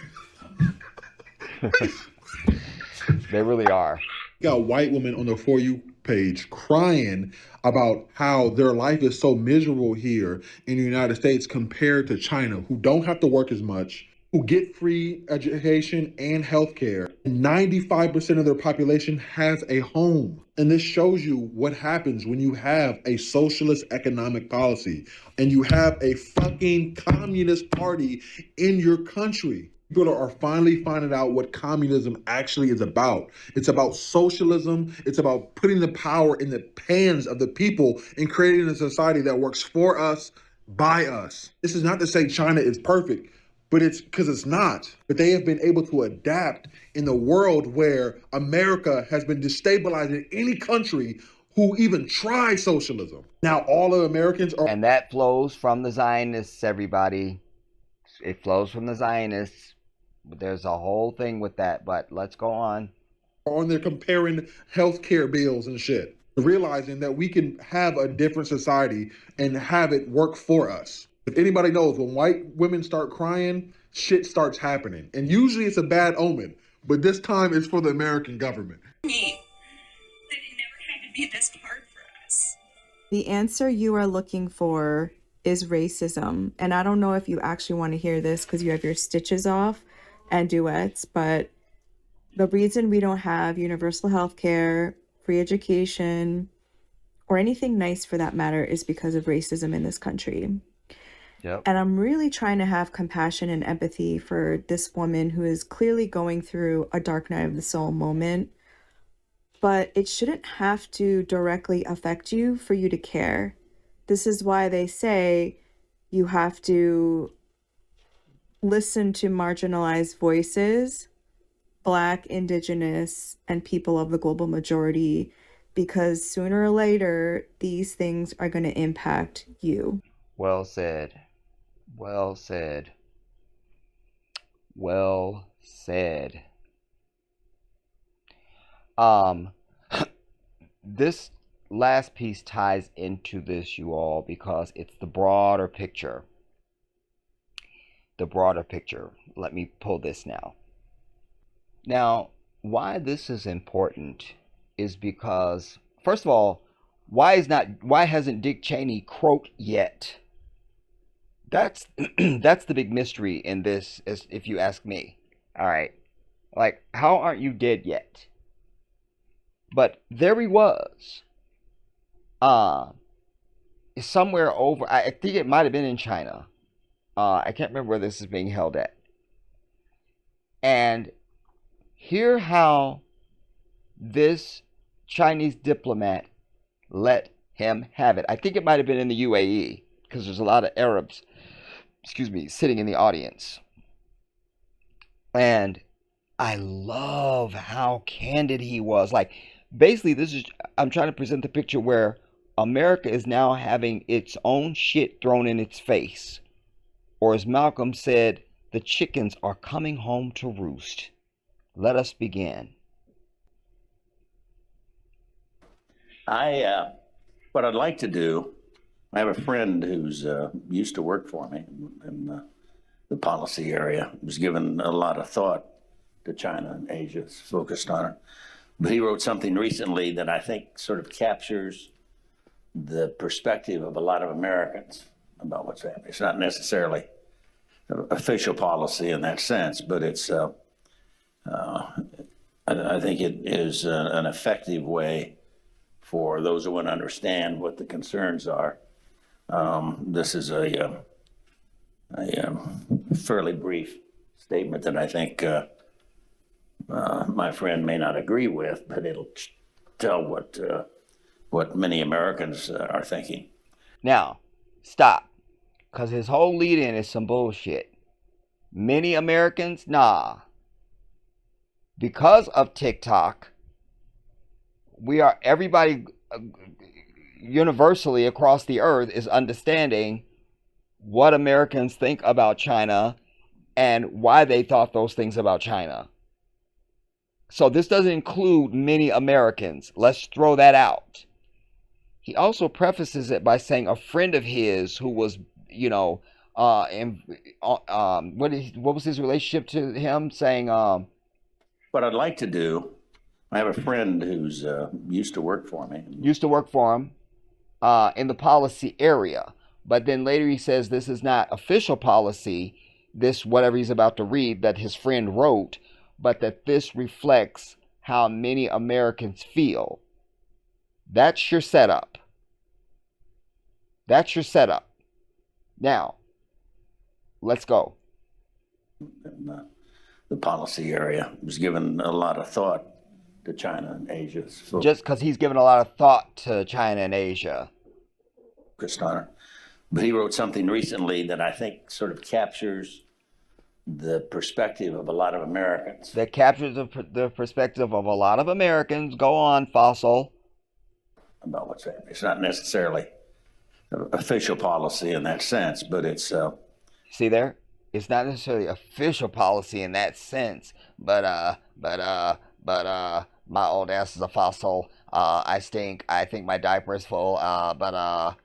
They really are. Got white women on the For You page crying about how their life is so miserable here in the United States compared to China, who don't have to work as much, who get free education and healthcare. 95% of their population has a home. And this shows you what happens when you have a socialist economic policy and you have a fucking communist party in your country. People are finally finding out what communism actually is about. It's about socialism. It's about putting the power in the hands of the people and creating a society that works for us, by us. This is not to say China is perfect, but it's because it's not. But they have been able to adapt in the world where America has been destabilizing any country who even try socialism. Now all of Americans are— And that flows from the Zionists, everybody. It flows from the Zionists. There's a whole thing with that, but let's go on. On there comparing healthcare bills and shit, realizing that we can have a different society and have it work for us. If anybody knows, when white women start crying, shit starts happening. And usually it's a bad omen, but this time it's for the American government. Me, that it never had to be this hard for us. The answer you are looking for is racism. And I don't know if you actually want to hear this because you have your stitches off and duets, but the reason we don't have universal health care, free education, or anything nice for that matter is because of racism in this country. Yep. And I'm really trying to have compassion and empathy for this woman who is clearly going through a dark night of the soul moment. But it shouldn't have to directly affect you for you to care. This is why they say you have to listen to marginalized voices, Black, Indigenous, and people of the global majority, because sooner or later, these things are going to impact you. Well said. Well said. Well said. This last piece ties into this, you all, because it's the broader picture. The broader picture. Let me pull this now. Now, why this is important is because, first of all, why hasn't Dick Cheney croaked yet? That's the big mystery in this, if you ask me. All right, like, how aren't you dead yet? But there he was. Somewhere over, I think it might have been in China. I can't remember where this is being held at. And hear how this Chinese diplomat let him have it. I think it might have been in the UAE, because there's a lot of Arabs, sitting in the audience. And I love how candid he was. Like, basically, I'm trying to present the picture where America is now having its own shit thrown in its face. Or as Malcolm said, the chickens are coming home to roost. Let us begin. What I'd like to do, I have a friend who's used to work for me in the policy area, who's given a lot of thought to China and Asia, focused on it. But he wrote something recently that I think sort of captures the perspective of a lot of Americans about what's happening. It's not necessarily official policy in that sense, but it's I think it is an effective way for those who want to understand what the concerns are. This is a fairly brief statement that I think my friend may not agree with, but it'll tell what many Americans are thinking. Now, stop. Because his whole lead-in is some bullshit. Many Americans, nah. Because of TikTok, everybody universally across the earth is understanding what Americans think about China and why they thought those things about China. So this doesn't include many Americans. Let's throw that out. He also prefaces it by saying a friend of his who was, what was his relationship to him? Saying, what I'd like to do, I have a friend who's used to work for me. Used to work for him in the policy area. But then later he says this is not official policy, this whatever he's about to read that his friend wrote, but that this reflects how many Americans feel. That's your setup. That's your setup. Now, let's go. In the policy area was given a lot of thought to China and Asia. So just because he's given a lot of thought to China and Asia. But he wrote something recently that I think sort of captures the perspective of a lot of Americans. That captures the perspective of a lot of Americans. Go on, Fossil. About what's happening. It's not necessarily official policy in that sense, but it's... See there? It's not necessarily official policy in that sense, but my old ass is a fossil. I stink. I think my diaper is full. I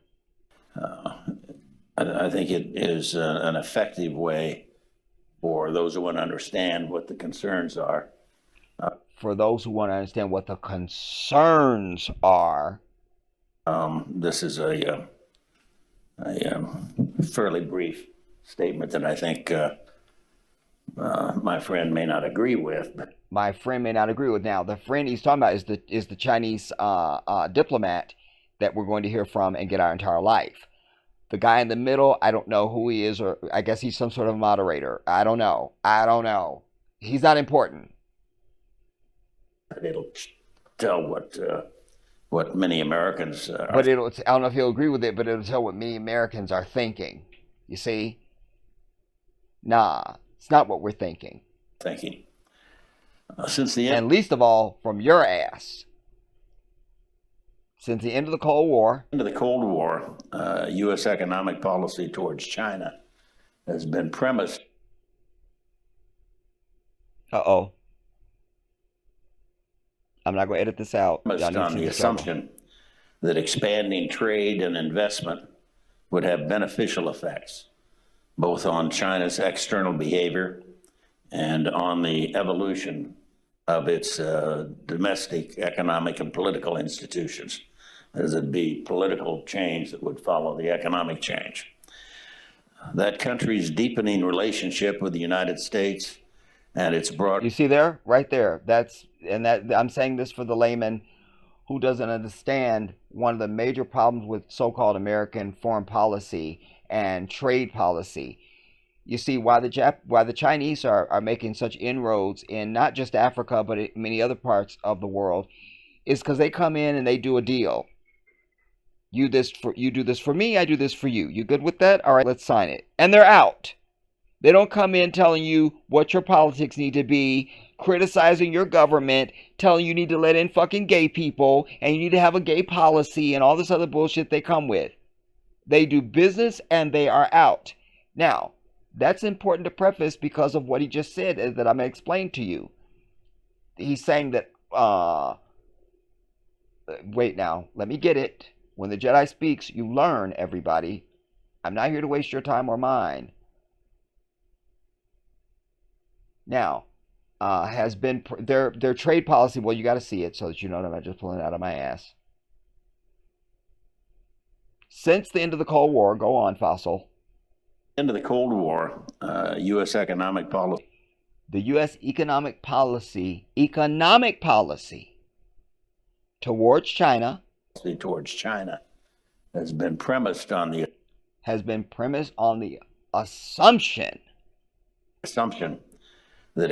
think it is an effective way for those who want to understand what the concerns are. For those who want to understand what the concerns are. This is a fairly brief statement that I think my friend may not agree with. My friend may not agree with. Now, the friend he's talking about is the Chinese diplomat that we're going to hear from and get our entire life. The guy in the middle, I don't know who he is, or I guess he's some sort of moderator. I don't know. He's not important. It'll tell what many Americans But I don't know if he'll agree with it, but it'll tell what many Americans are thinking. You see? Nah, it's not what we're thinking. Since the end, and least of all from your ass. Since the end of the Cold War. U.S. economic policy towards China has been premised. Uh-oh. I'm not going to edit this out. On the assumption that expanding trade and investment would have beneficial effects, both on China's external behavior and on the evolution of its domestic economic and political institutions, as it'd be political change that would follow the economic change. That country's deepening relationship with the United States and its broad... You see there? Right there. I'm saying this for the layman who doesn't understand one of the major problems with so-called American foreign policy and trade policy. You see, why the Chinese are making such inroads in not just Africa, but in many other parts of the world, is because they come in and they do a deal. You do this for me, I do this for you. You good with that? All right, let's sign it. And they're out. They don't come in telling you what your politics need to be, criticizing your government, telling you need to let in fucking gay people, and you need to have a gay policy and all this other bullshit they come with. They do business and they are out. Now, that's important to preface because of what he just said that I'm going to explain to you. He's saying that, wait now, let me get it. When the Jedi speaks, you learn, everybody. I'm not here to waste your time or mine. Now, has been their trade policy, well, you got to see it so that you know I'm not just pulling it out of my ass. Since the end of the Cold War, go on, Fossil. End of the Cold War, U.S. economic policy. The U.S. economic policy towards China has been premised on the assumption that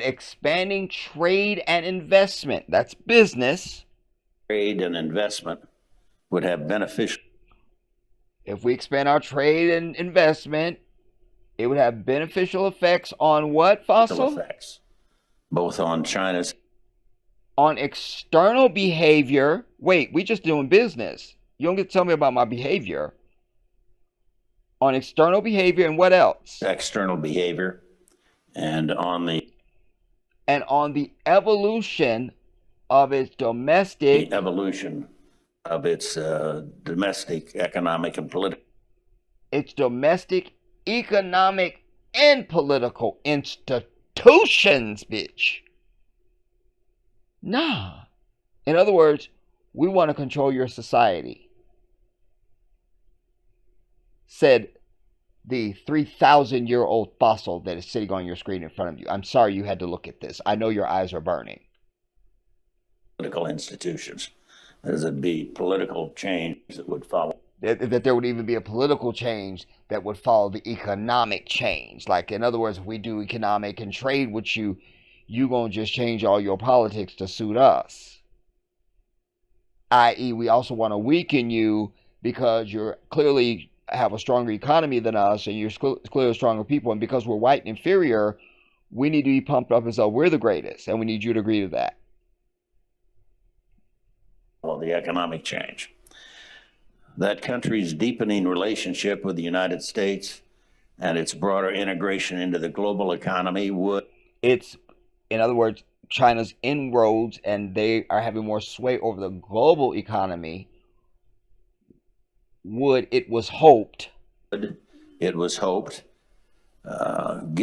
expanding trade and investment, that's business, trade and investment would have beneficial. If we expand our trade and investment, it would have beneficial effects on what, Fossil? Effects, both on China's... On external behavior. Wait, we just doing business. You don't get to tell me about my behavior. On external behavior and what else? External behavior and on the evolution of its domestic... The evolution of its domestic economic and political... Its domestic economic and political institutions, bitch. Nah. In other words, we want to control your society, said the 3,000-year-old fossil that is sitting on your screen in front of you. I'm sorry you had to look at this. I know your eyes are burning. Political institutions. There'd be political change that would follow. That there would even be a political change that would follow the economic change. Like, in other words, if we do economic and trade with you, you gonna just change all your politics to suit us. I.e., we also want to weaken you because you're clearly have a stronger economy than us, and you're clearly stronger people, and because we're white and inferior, we need to be pumped up as though we're the greatest, and we need you to agree to that. Well, the economic change. That country's deepening relationship with the United States and its broader integration into the global economy would... It's, in other words, China's inroads, and they are having more sway over the global economy, it was hoped, give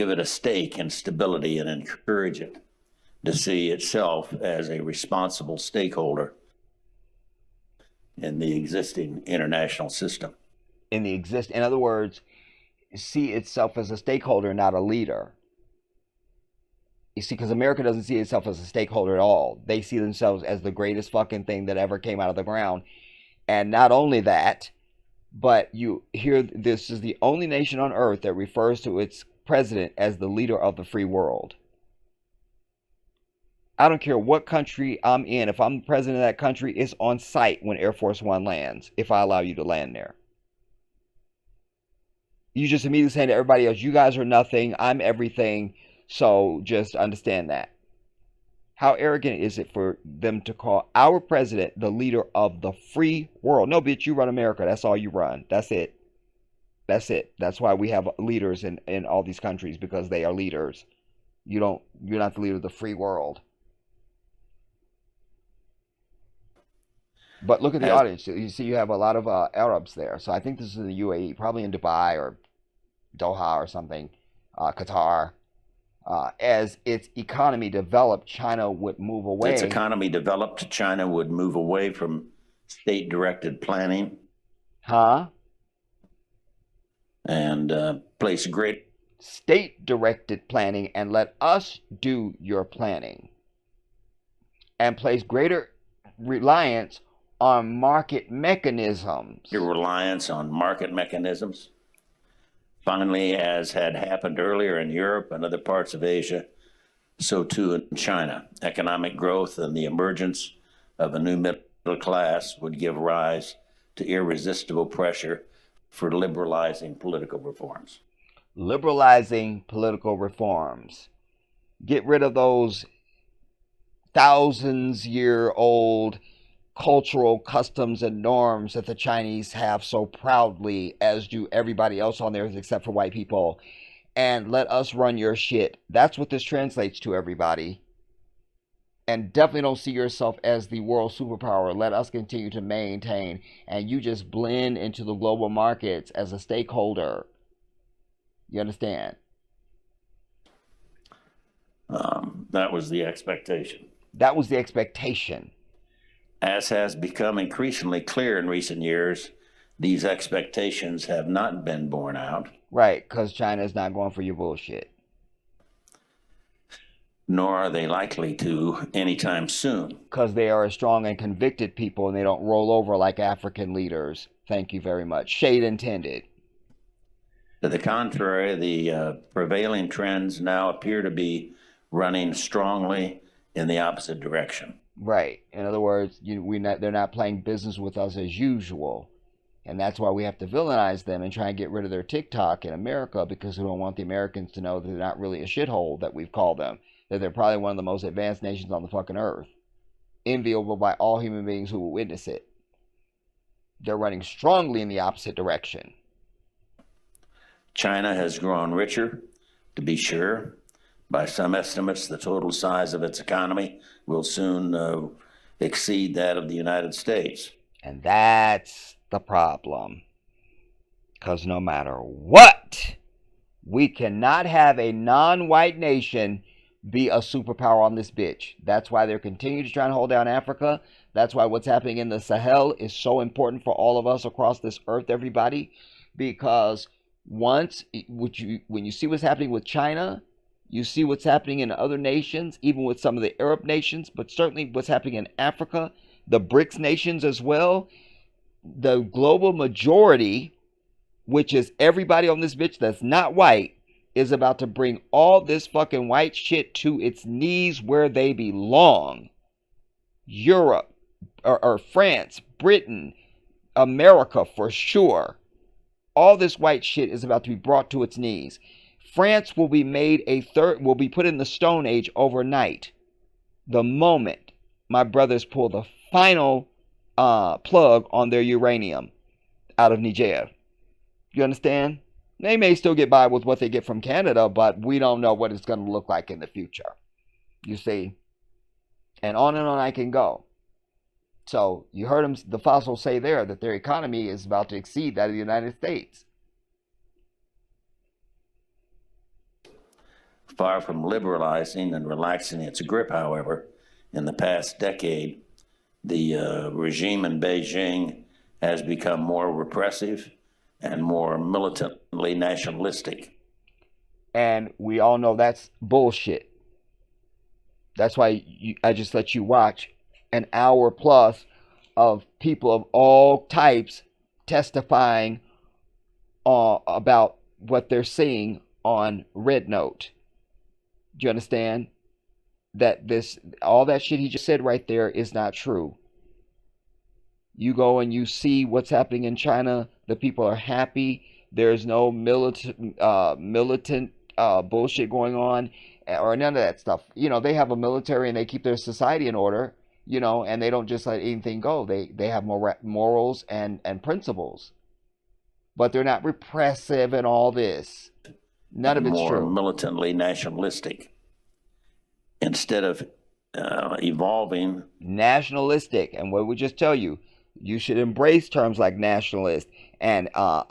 it a stake in stability and encourage it to see itself as a responsible stakeholder in the existing international system. In other words, see itself as a stakeholder, not a leader. You see, because America doesn't see itself as a stakeholder at all. They see themselves as the greatest fucking thing that ever came out of the ground. And not only that, but you hear this is the only nation on earth that refers to its president as the leader of the free world. I don't care what country I'm in. If I'm the president of that country, it's on site when Air Force One lands, if I allow you to land there. You just immediately saying to everybody else, you guys are nothing, I'm everything, so just understand that. How arrogant is it for them to call our president the leader of the free world? No, bitch, you run America. That's all you run. That's it. That's it. That's why we have leaders in all these countries, because they are leaders. You're not the leader of the free world. But look at the audience. You see, you have a lot of Arabs there. So I think this is in the UAE, probably in Dubai or Doha or something, Qatar. As its economy developed, China would move away. Its economy developed, China would move away from state-directed planning. And place great state-directed planning, and let us do your planning. And place greater reliance on market mechanisms. Your reliance on market mechanisms. Finally, as had happened earlier in Europe and other parts of Asia, so too in China. Economic growth and the emergence of a new middle class would give rise to irresistible pressure for liberalizing political reforms. Liberalizing political reforms. Get rid of those thousands-year-old cultural customs and norms that the Chinese have so proudly, as do everybody else on there except for white people, and let us run your shit. That's what this translates to, everybody. And definitely don't see yourself as the world superpower. Let us continue to maintain, and you just blend into the global markets as a stakeholder. You understand? That was the expectation. That was the expectation. As has become increasingly clear in recent years, these expectations have not been borne out. Right, because China is not going for your bullshit. Nor are they likely to anytime soon. Because they are a strong and convicted people, and they don't roll over like African leaders. Thank you very much. Shade intended. To the contrary, the prevailing trends now appear to be running strongly in the opposite direction. Right. In other words, they're not playing business with us as usual. And that's why we have to villainize them and try and get rid of their TikTok in America, because we don't want the Americans to know that they're not really a shithole that we've called them. That they're probably one of the most advanced nations on the fucking earth. Enviable by all human beings who will witness it. They're running strongly in the opposite direction. China has grown richer, to be sure. By some estimates, the total size of its economy will soon exceed that of the United States. And that's the problem. Because no matter what, we cannot have a non-white nation be a superpower on this bitch. That's why they're continuing to try and hold down Africa. That's why what's happening in the Sahel is so important for all of us across this earth, everybody. Because when you see what's happening with China, you see what's happening in other nations, even with some of the Arab nations, but certainly what's happening in Africa, the BRICS nations as well. The global majority, which is everybody on this bitch that's not white, is about to bring all this fucking white shit to its knees where they belong. Europe, or France, Britain, America for sure. All this white shit is about to be brought to its knees. France will be will be put in the Stone Age overnight. The moment my brothers pull the final plug on their uranium out of Niger. You understand? They may still get by with what they get from Canada, but we don't know what it's going to look like in the future. You see? And on I can go. So you heard the fossil say there that their economy is about to exceed that of the United States. Far from liberalizing and relaxing its grip, however, in the past decade, the regime in Beijing has become more repressive and more militantly nationalistic. And we all know that's bullshit. That's why I just let you watch an hour plus of people of all types testifying about what they're seeing on Red Note. Do you understand? That all that shit he just said right there is not true. You go and you see what's happening in China. The people are happy. There's no militant bullshit going on, or none of that stuff. You know, they have a military and they keep their society in order, you know, and they don't just let anything go. They have morals and principles. But they're not repressive and all this. None of it's more true. Militantly nationalistic. Instead of evolving. Nationalistic. And what we just tell you, you should embrace terms like nationalist and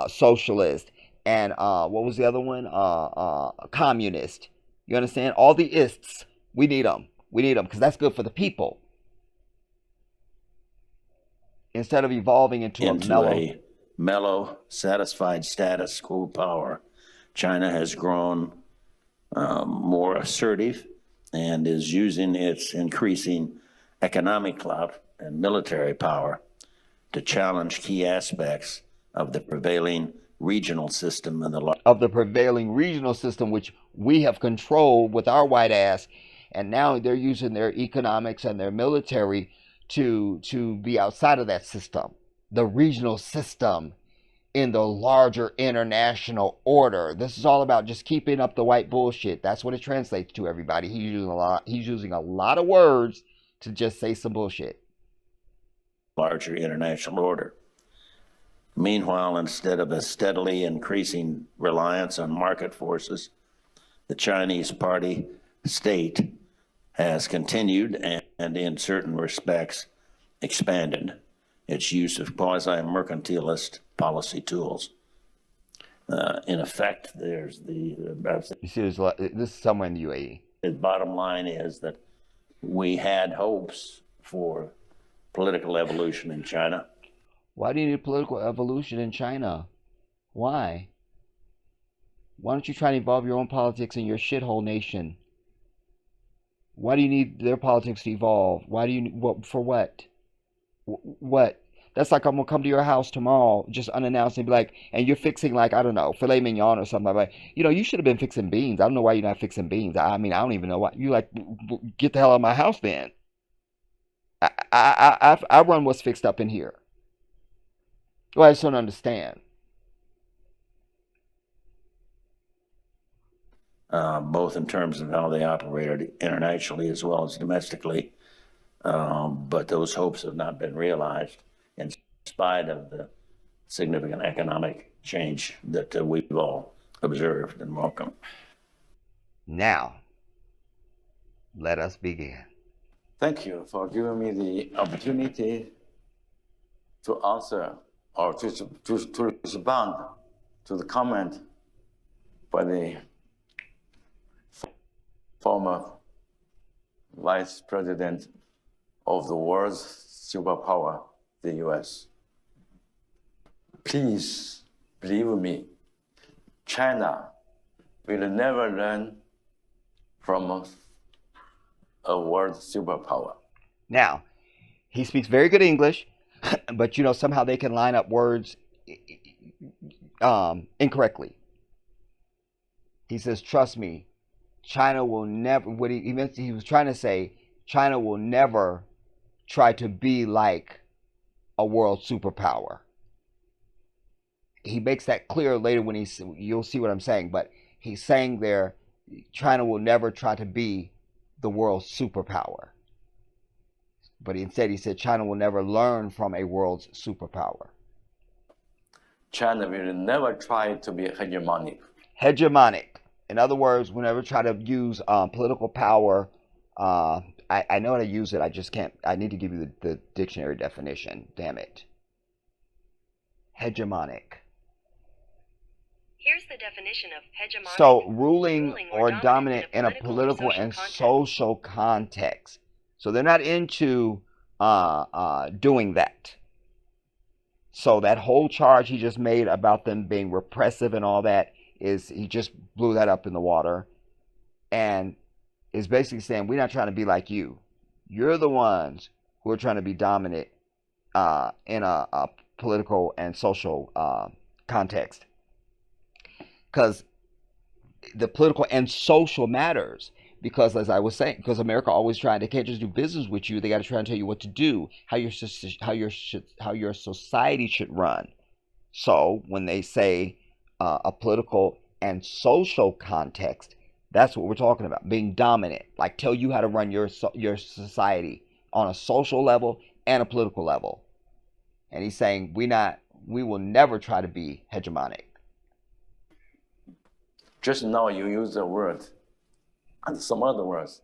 socialist and what was the other one? Communist. You understand? All the ists. We need them. We need them because that's good for the people. Instead of evolving into a mellow, satisfied status quo power, China has grown more assertive and is using its increasing economic clout and military power to challenge key aspects of the prevailing regional system which we have controlled with our white ass, and now they're using their economics and their military to be outside of that system, the regional system in the larger international order. This is all about just keeping up the white bullshit. That's what it translates to, everybody. He's using a lot of words to just say some bullshit. Larger international order. Meanwhile, instead of a steadily increasing reliance on market forces, the Chinese party state has continued and in certain respects expanded its use of quasi-mercantilist policy tools. In effect, there's you see, this is somewhere in the UAE. The bottom line is that we had hopes for political evolution in China. Why do you need political evolution in China? Why? Why don't you try to evolve your own politics in your shithole nation? Why do you need their politics to evolve? Why do you, for what? What? That's like I'm going to come to your house tomorrow, just unannounced, and be like, and you're fixing, like, I don't know, filet mignon or something like that. You know, you should have been fixing beans. I don't know why you're not fixing beans. I mean, I don't even know why. You like, get the hell out of my house then. I run what's fixed up in here. Well, I just don't understand. Both in terms of how they operated internationally as well as domestically. But those hopes have not been realized in spite of the significant economic change that we've all observed and welcomed. Now, let us begin. Thank you for giving me the opportunity to answer or to respond to the comment by the former vice president of the world's superpower, the US. Please believe me, China will never learn from a world superpower. Now, he speaks very good English, but somehow they can line up words incorrectly. He says, trust me, China will never, he was trying to say, China will never try to be like a world superpower. He makes that clear later when you'll see what I'm saying, but he's saying there, China will never try to be the world superpower. But instead he said China will never learn from a world's superpower. China will never try to be hegemonic. Hegemonic. In other words, we'll never try to use political power. I know how to use it. I just can't. I need to give you the dictionary definition. Damn it. Hegemonic. Here's the definition of hegemonic. So, ruling or dominant in a political and social context. So they're not into doing that. So that whole charge he just made about them being repressive and all that he just blew that up in the water, and is basically saying we're not trying to be like you. You're the ones who are trying to be dominant in a political and social context. Because the political and social matters. Because, as I was saying, because America always tried, they can't just do business with you. They got to try and tell you what to do, how your society should run. So when they say a political and social context, that's what we're talking about. Being dominant, like tell you how to run your society on a social level and a political level. And he's saying we will never try to be hegemonic. Just now you use the word and some other words,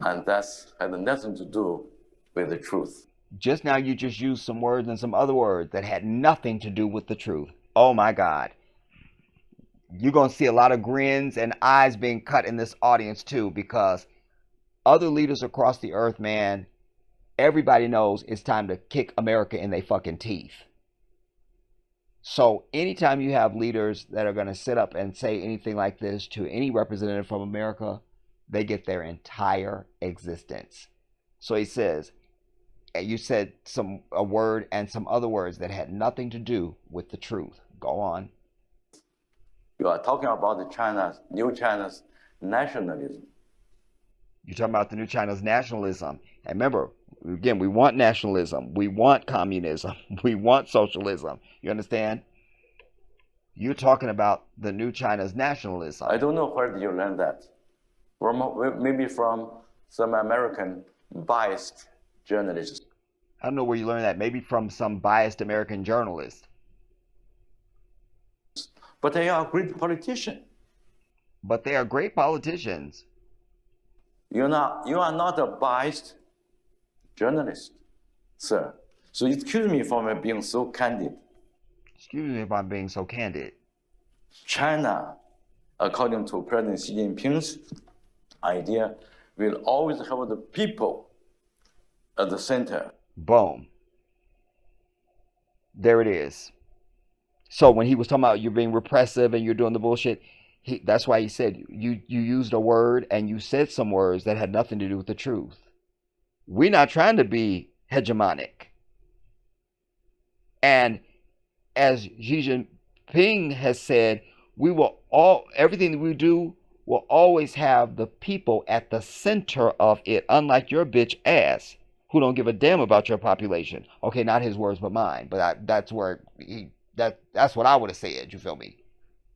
and that's had nothing to do with the truth. Just now you just used some words and some other words that had nothing to do with the truth. Oh my God. You're going to see a lot of grins and eyes being cut in this audience too, because other leaders across the earth, man, everybody knows it's time to kick America in their fucking teeth. So anytime you have leaders that are going to sit up and say anything like this to any representative from America, they get their entire existence. So he says, you said a word and some other words that had nothing to do with the truth. Go on. You are talking about the new China's nationalism. You're talking about the new China's nationalism. And remember, again, we want nationalism. We want communism. We want socialism. You understand? You're talking about the new China's nationalism. I don't know where did you learn that. Maybe from some American biased journalists. I don't know where you learned that. Maybe from some biased American journalist. But they are great politicians. But they are great politicians. You are not a biased journalist, sir. So excuse me for being so candid. Excuse me if I'm being so candid. China, according to President Xi Jinping's idea, will always have the people at the center. Boom. There it is. So when he was talking about you're being repressive and you're doing the bullshit, that's why he said you used a word and you said some words that had nothing to do with the truth. We're not trying to be hegemonic. And as Xi Jinping has said, everything that we do will always have the people at the center of it, unlike your bitch ass who don't give a damn about your population. Okay, not his words but mine, but that's where that's what I would have said, you feel me?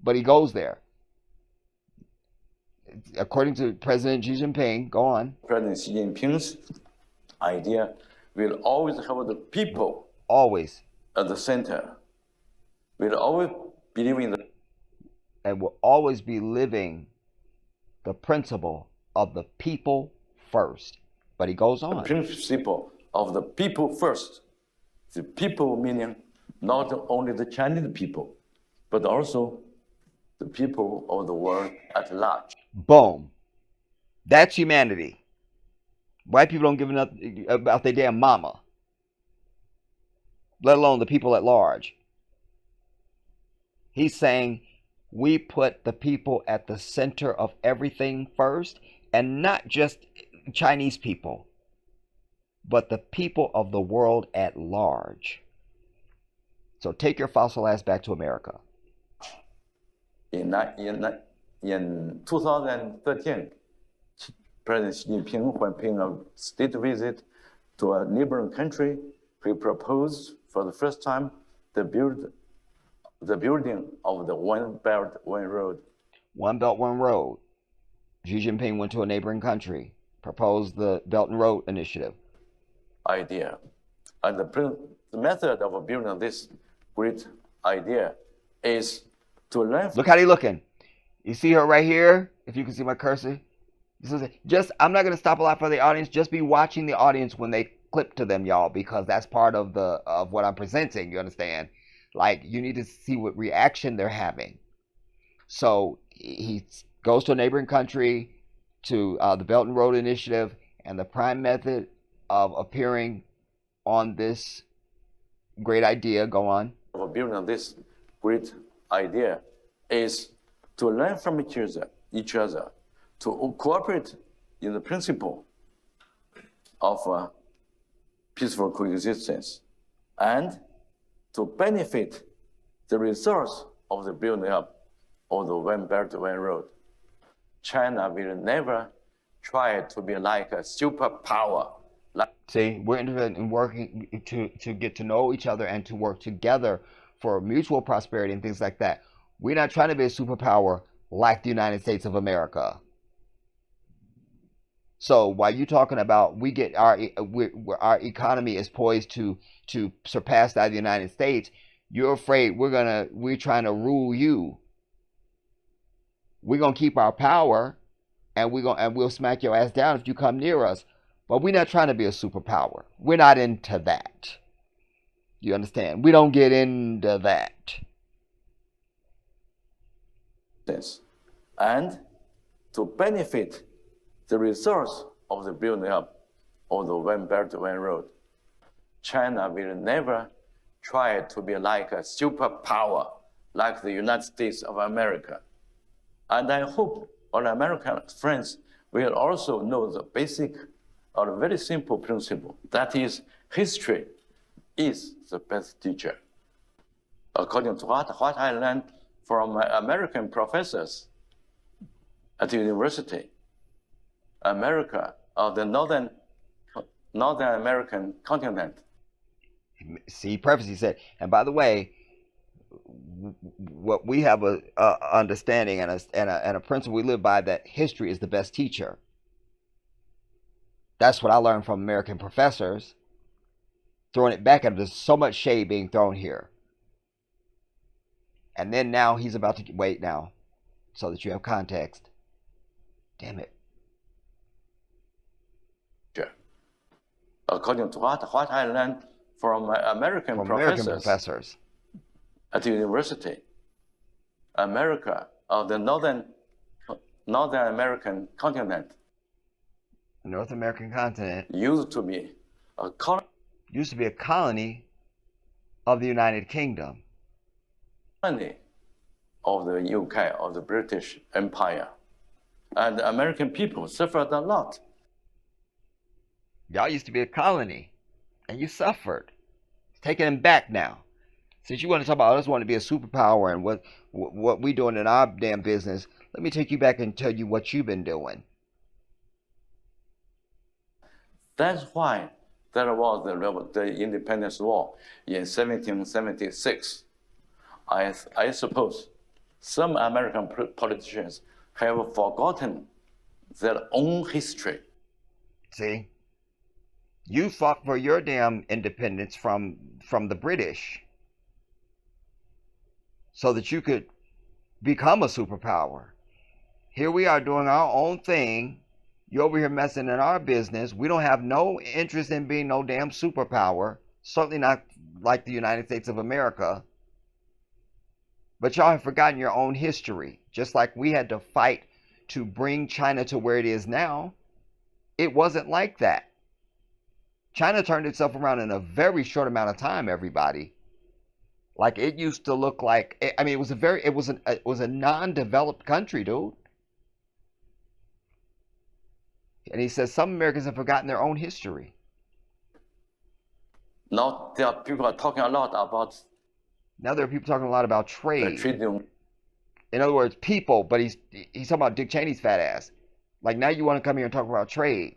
But he goes there. According to President Xi Jinping, go on. President Xi Jinping's idea will always have the people always at the center. Will always believe in and will always be living the principle of the people first. But he goes on. The principle of the people first. The people meaning not only the Chinese people, but also the people of the world at large. Boom. That's humanity. White people don't give enough about their damn mama, let alone the people at large. He's saying we put the people at the center of everything first, and not just Chinese people, but the people of the world at large. So take your fossil ass back to America. In 2013, President Xi Jinping, when paying a state visit to a neighboring country, he proposed for the first time the building of the One Belt, One Road. One Belt, One Road. Xi Jinping went to a neighboring country, proposed the Belt and Road Initiative. Idea. And the method of building this great idea is to learn. Look how they looking. You see her right here? If you can see my cursor. I'm not going to stop a lot for the audience. Just be watching the audience when they clip to them, y'all, because that's part of what I'm presenting. You understand? Like, you need to see what reaction they're having. So he goes to a neighboring country, to the Belt and Road Initiative, and the prime method of appearing on this great idea. Go on. Of building this great idea is to learn from each other, to cooperate in the principle of peaceful coexistence, and to benefit the results of the building up of the One Belt, One Road. China will never try to be like a superpower. See, we're interested in working to get to know each other and to work together for mutual prosperity and things like that. We're not trying to be a superpower like the United States of America. So while you're talking about our economy is poised to surpass that of the United States, you're afraid we're trying to rule you. We're gonna keep our power, and we'll smack your ass down if you come near us. But we're not trying to be a superpower. We're not into that. You understand? We don't get into that. And to benefit the results of the building up of the One Belt, One Road. China will never try to be like a superpower like the United States of America. And I hope our American friends will also know the basic or very simple principle. That is, history is the best teacher. According to what I learned from my American professors at the university, America, or the Northern American continent. See, preface, he said, and by the way, what we have a understanding and a principle we live by, that history is the best teacher. That's what I learned from American professors. Throwing it back at him, there's so much shade being thrown here. And then now he's about to wait now, so that you have context. Damn it. According to what I learned from my American professors at the university, America, or the Northern American continent, North American continent used to be a colony of the United Kingdom, colony of the UK, of the British Empire, and the American people suffered a lot. Y'all used to be a colony, and you suffered. It's taking them back now. Since you want to talk about us wanting to be a superpower and what we doing in our damn business, let me take you back and tell you what you've been doing. That's why there was the Independence War in 1776. I suppose some American politicians have forgotten their own history. See? You fought for your damn independence from the British so that you could become a superpower. Here we are doing our own thing. You're over here messing in our business. We don't have no interest in being no damn superpower. Certainly not like the United States of America. But y'all have forgotten your own history. Just like we had to fight to bring China to where it is now. It wasn't like that. China turned itself around in a very short amount of time, everybody. Like, it used to look like, I mean, it was a non-developed country, dude. And he says some Americans have forgotten their own history. Now there are people talking a lot about. Now there are people talking a lot about trade. Trading. In other words, people, but he's talking about Dick Cheney's fat ass. Like, now you want to come here and talk about trade.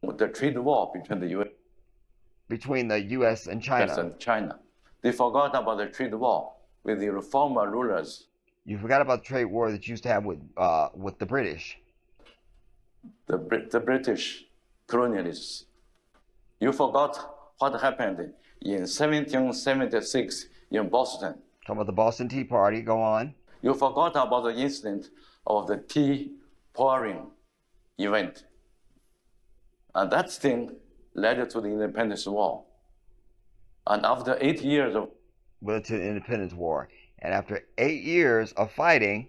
The trade war between the U.S. Between the U.S. and China. Yes, and China. They forgot about the trade war with the former rulers. You forgot about the trade war that you used to have with the British. The British colonialists. You forgot what happened in 1776 in Boston. Talking about the Boston Tea Party. Go on. You forgot about the incident of the tea pouring event. And that thing led to the Independence War. And after 8 years of... Led to the Independence War. And after 8 years of fighting,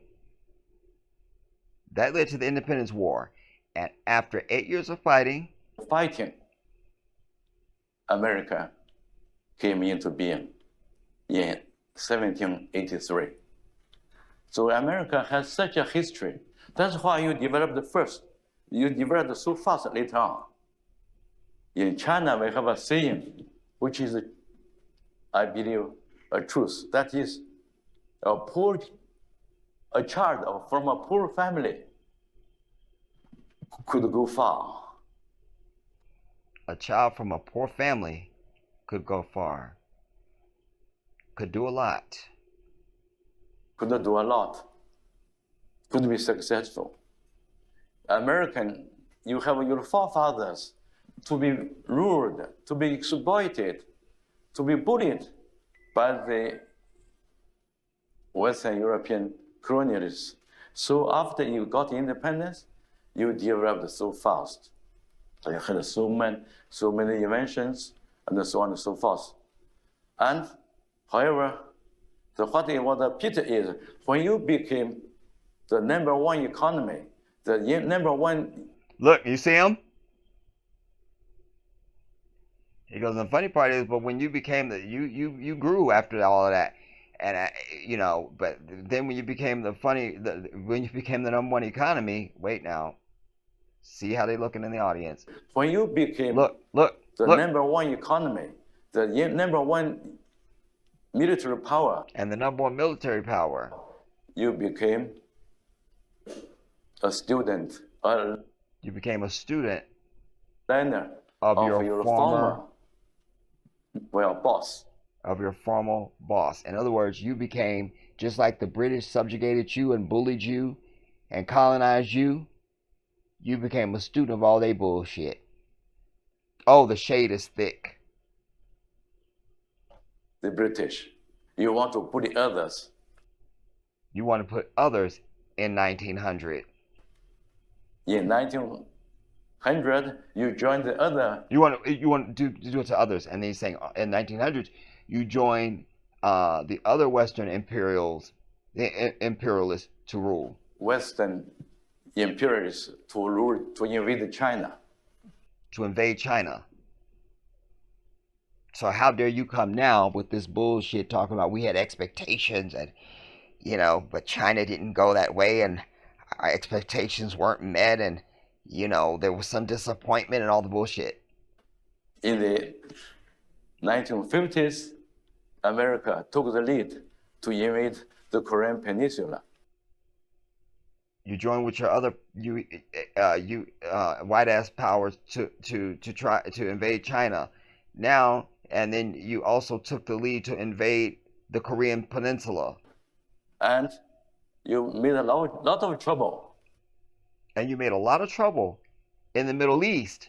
that led to the Independence War. And after 8 years of fighting, America came into being in 1783. So America has such a history. That's why you developed first. You developed so fast later on. In China, we have a saying, which is, I believe, a truth. That is, a child from a poor family could go far. A child from a poor family could go far. Could do a lot. Could do a lot. Could be successful. American, you have your forefathers to be ruled, to be exploited, to be bullied by the Western European colonialists. So after you got independence, you developed so fast. So you had so many inventions, and so on and so forth. And, however, what the pity is, when you became the #1 economy, the #1... Look, you see him? He goes, the funny part is, but when you became you grew after all of that. And, you know, but then when you became when you became the #1 economy, wait now. See how they looking in the audience. When you became look, the #1 economy, the #1 military power. And the #1 military power. You became a student. You became a student. Learner of your former boss. Of your former boss. In other words, you became, just like the British subjugated you and bullied you and colonized you, you became a student of all their bullshit. Oh, the shade is thick. The British. You want to put others. You want to put others in 1900. In 1900, you joined the other. You want to do it to others, and then he's saying in 1900s you join the other Western imperialists to rule. Western imperialists to rule, to invade China. To invade China. So how dare you come now with this bullshit talking about we had expectations and, you know, but China didn't go that way and our expectations weren't met and, you know, there was some disappointment and all the bullshit. In the 1950s, America took the lead to invade the Korean Peninsula. You joined with your other white ass powers to try to invade China. Now, and then you also took the lead to invade the Korean Peninsula. And you made a lot of trouble. And you made a lot of trouble in the Middle East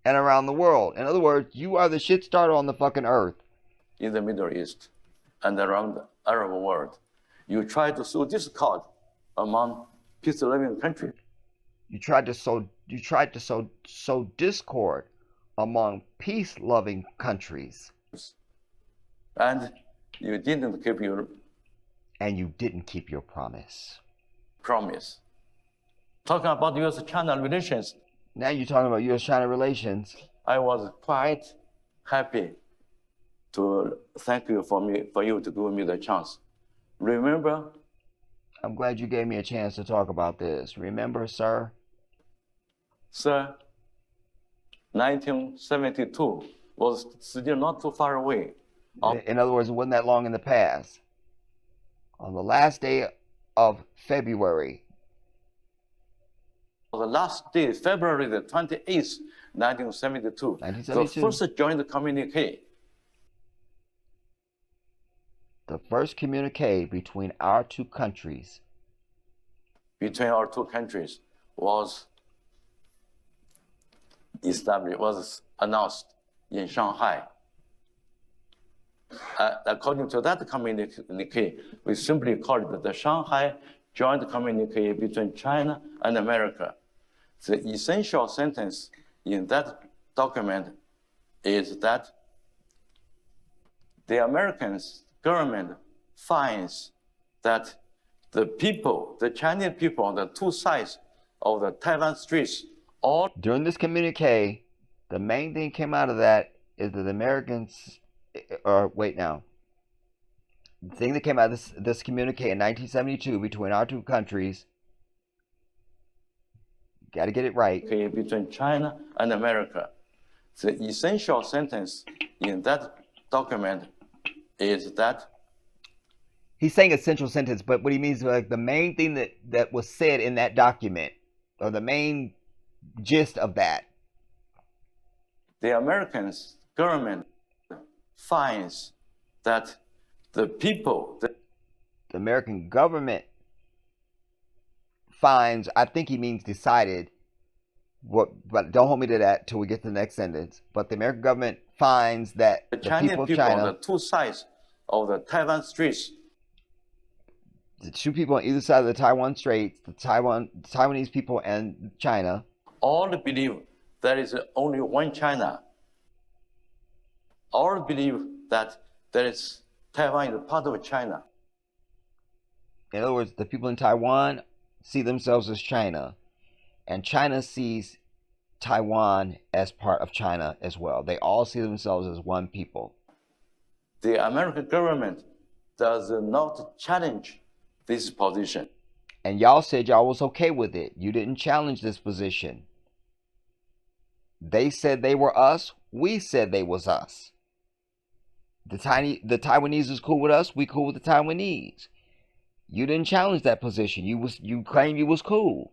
and around the world. In other words, you are the shit starter on the fucking earth. In the Middle East and around the Arab world. You tried to sow discord among peace-loving countries. You tried to sow discord among peace-loving countries. And you didn't keep your promise. Talking about U.S.-China relations. Now you're talking about U.S.-China relations. I was quite happy to thank you for you to give me the chance. Remember? I'm glad you gave me a chance to talk about this. Remember, sir? Sir, 1972 was still not too far away. In other words, it wasn't that long in the past. On the last day of February. The last day, February the 28th, 1972. The first joint communique. The first communique between our two countries. Between our two countries was established, was announced in Shanghai. According to that communique, we simply call it the Shanghai Joint Communique between China and America. The essential sentence in that document is that the American government finds that the people, the Chinese people on the two sides of the Taiwan Straits, all... During this communique, the main thing came out of that is that the Americans... wait now. The thing that came out of this communique in 1972 between our two countries, got to get it right. Between China and America. The essential sentence in that document is that... He's saying essential sentence, but what he means is like the main thing that was said in that document, or the main gist of that. The American government finds that the people... The American government finds, I think he means decided, but don't hold me to that till we get to the next sentence. But the American government finds that the Chinese people of people China, on the two sides of the Taiwan Straits, the two people on either side of the Taiwan Straits, the Taiwanese people and China, all believe there is only one China. All believe that there is Taiwan is part of China. In other words, the people in Taiwan see themselves as China, and China sees Taiwan as part of China as well. They all see themselves as one people. The American government does not challenge this position. And y'all said y'all was okay with it. You didn't challenge this position. They said they were us. We said they was us. The Taiwanese is cool with us. We cool with the Taiwanese. You didn't challenge that position. You claimed you was cool.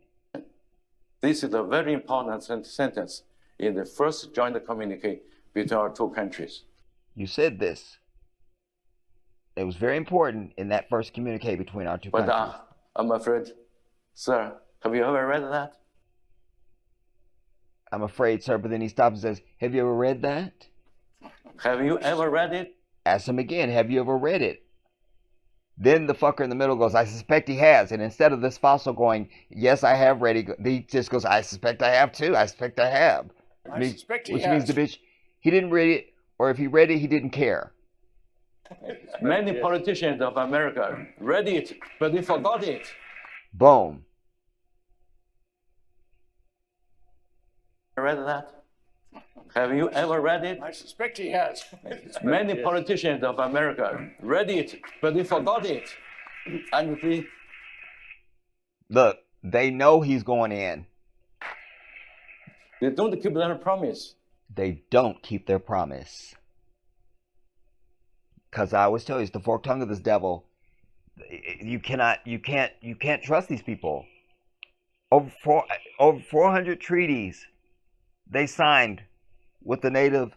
This is a very important sentence in the first joint communique between our two countries. You said this. It was very important in that first communique between our two countries. But I'm afraid, sir, have you ever read that? I'm afraid, sir, but then he stops and says, have you ever read that? Have you ever read it? Ask him again, have you ever read it? Then the fucker in the middle goes, I suspect he has. And instead of this fossil going, yes, I have read it, he just goes, I suspect I have too. I suspect I have. Which means the bitch, he didn't read it, or if he read it, he didn't care. Many politicians of America read it, but they forgot it. Boom. Read that? Have you ever read it? I suspect he has. Many politicians of America read it, but they forgot it. And they... Look, they know he's going in. They don't keep their promise. They don't keep their promise. Because I always tell you, it's the forked tongue of this devil. You can't trust these people. Over 400 treaties they signed with the native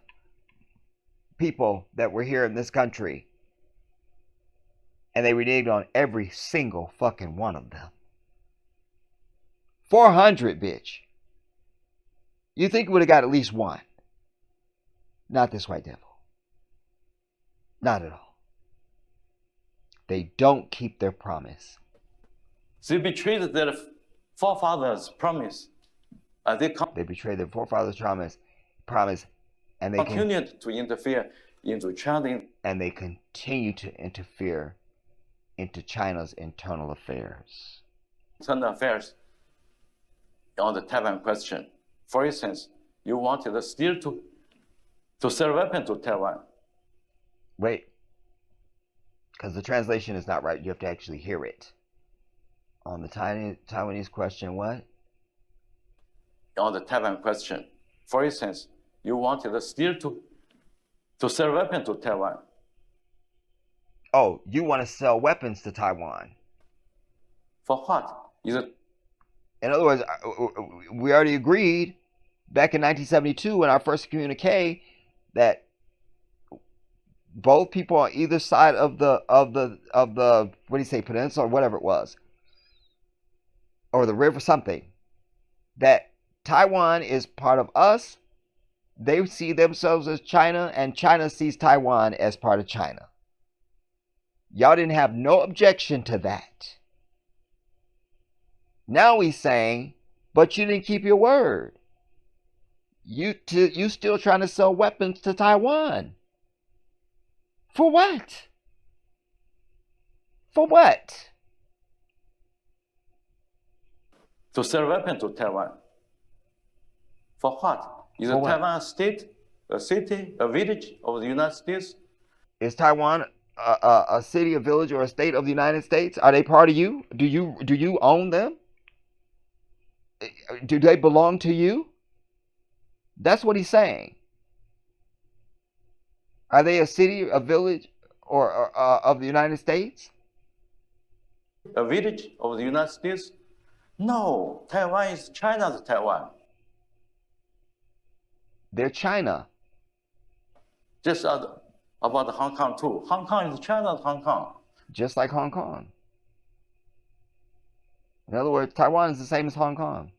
people that were here in this country. And they reneged on every single fucking one of them. 400, bitch. You think we would have got at least one. Not this white devil. Not at all. They don't keep their promise. They betrayed their forefathers' promise. They betrayed their forefathers' promise, and they continued to interfere into China. And they continue to interfere into China's internal affairs. Internal affairs. on the Taiwan question. For instance, you wanted still to sell weapons to Taiwan. Wait, because the translation is not right. You have to actually hear it. On the Taiwanese question, what? On the Taiwan question. For instance, you wanted still to sell weapons to Taiwan. Oh, you want to sell weapons to Taiwan. For what? Is it? In other words, we already agreed back in 1972 in our first communique that both people on either side of the what do you say, peninsula or whatever it was, or the river, something, that Taiwan is part of us. They see themselves as China, and China sees Taiwan as part of China. Y'all didn't have no objection to that. Now he's saying, but you didn't keep your word. You still trying to sell weapons to Taiwan. For what? For what? To sell weapons to Taiwan. For what? Is it Taiwan a state, a city, a village of the United States? Is Taiwan a city, a village, or a state of the United States? Are they part of you? Do you own them? Do they belong to you? That's what he's saying. Are they a city, a village, or of the United States? A village of the United States? No, Taiwan is China's Taiwan. They're China. Just about Hong Kong too. Hong Kong is China's Hong Kong. Just like Hong Kong. In other words, Taiwan is the same as Hong Kong.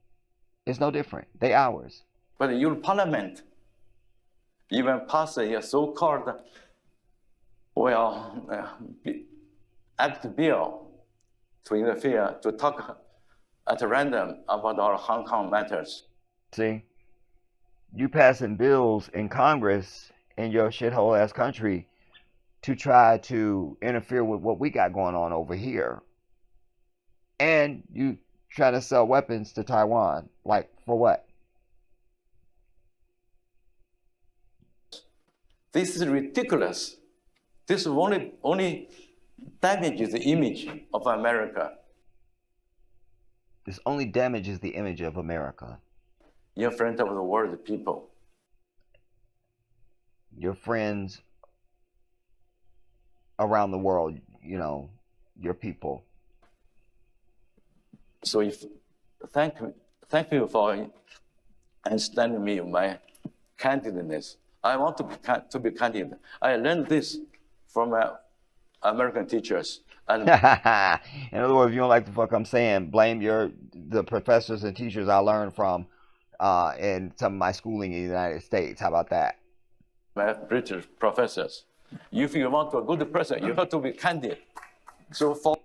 It's no different. They ours. But the European Parliament even passed a so-called act bill to interfere, to talk at random about our Hong Kong matters. See, you passing bills in Congress in your shithole ass country to try to interfere with what we got going on over here. And you try to sell weapons to Taiwan. Like, for what? This is ridiculous. This only damages the image of America. This only damages the image of America. In front of the world people. Your friends around the world, your people. So thank you for understanding me, my candidness. I want to be candid. I learned this from American teachers. And in other words, if you don't like the fuck I'm saying, blame the professors and teachers I learned from in some of my schooling in the United States. How about that? My British professors. If you want a good person, you have to be candid. So for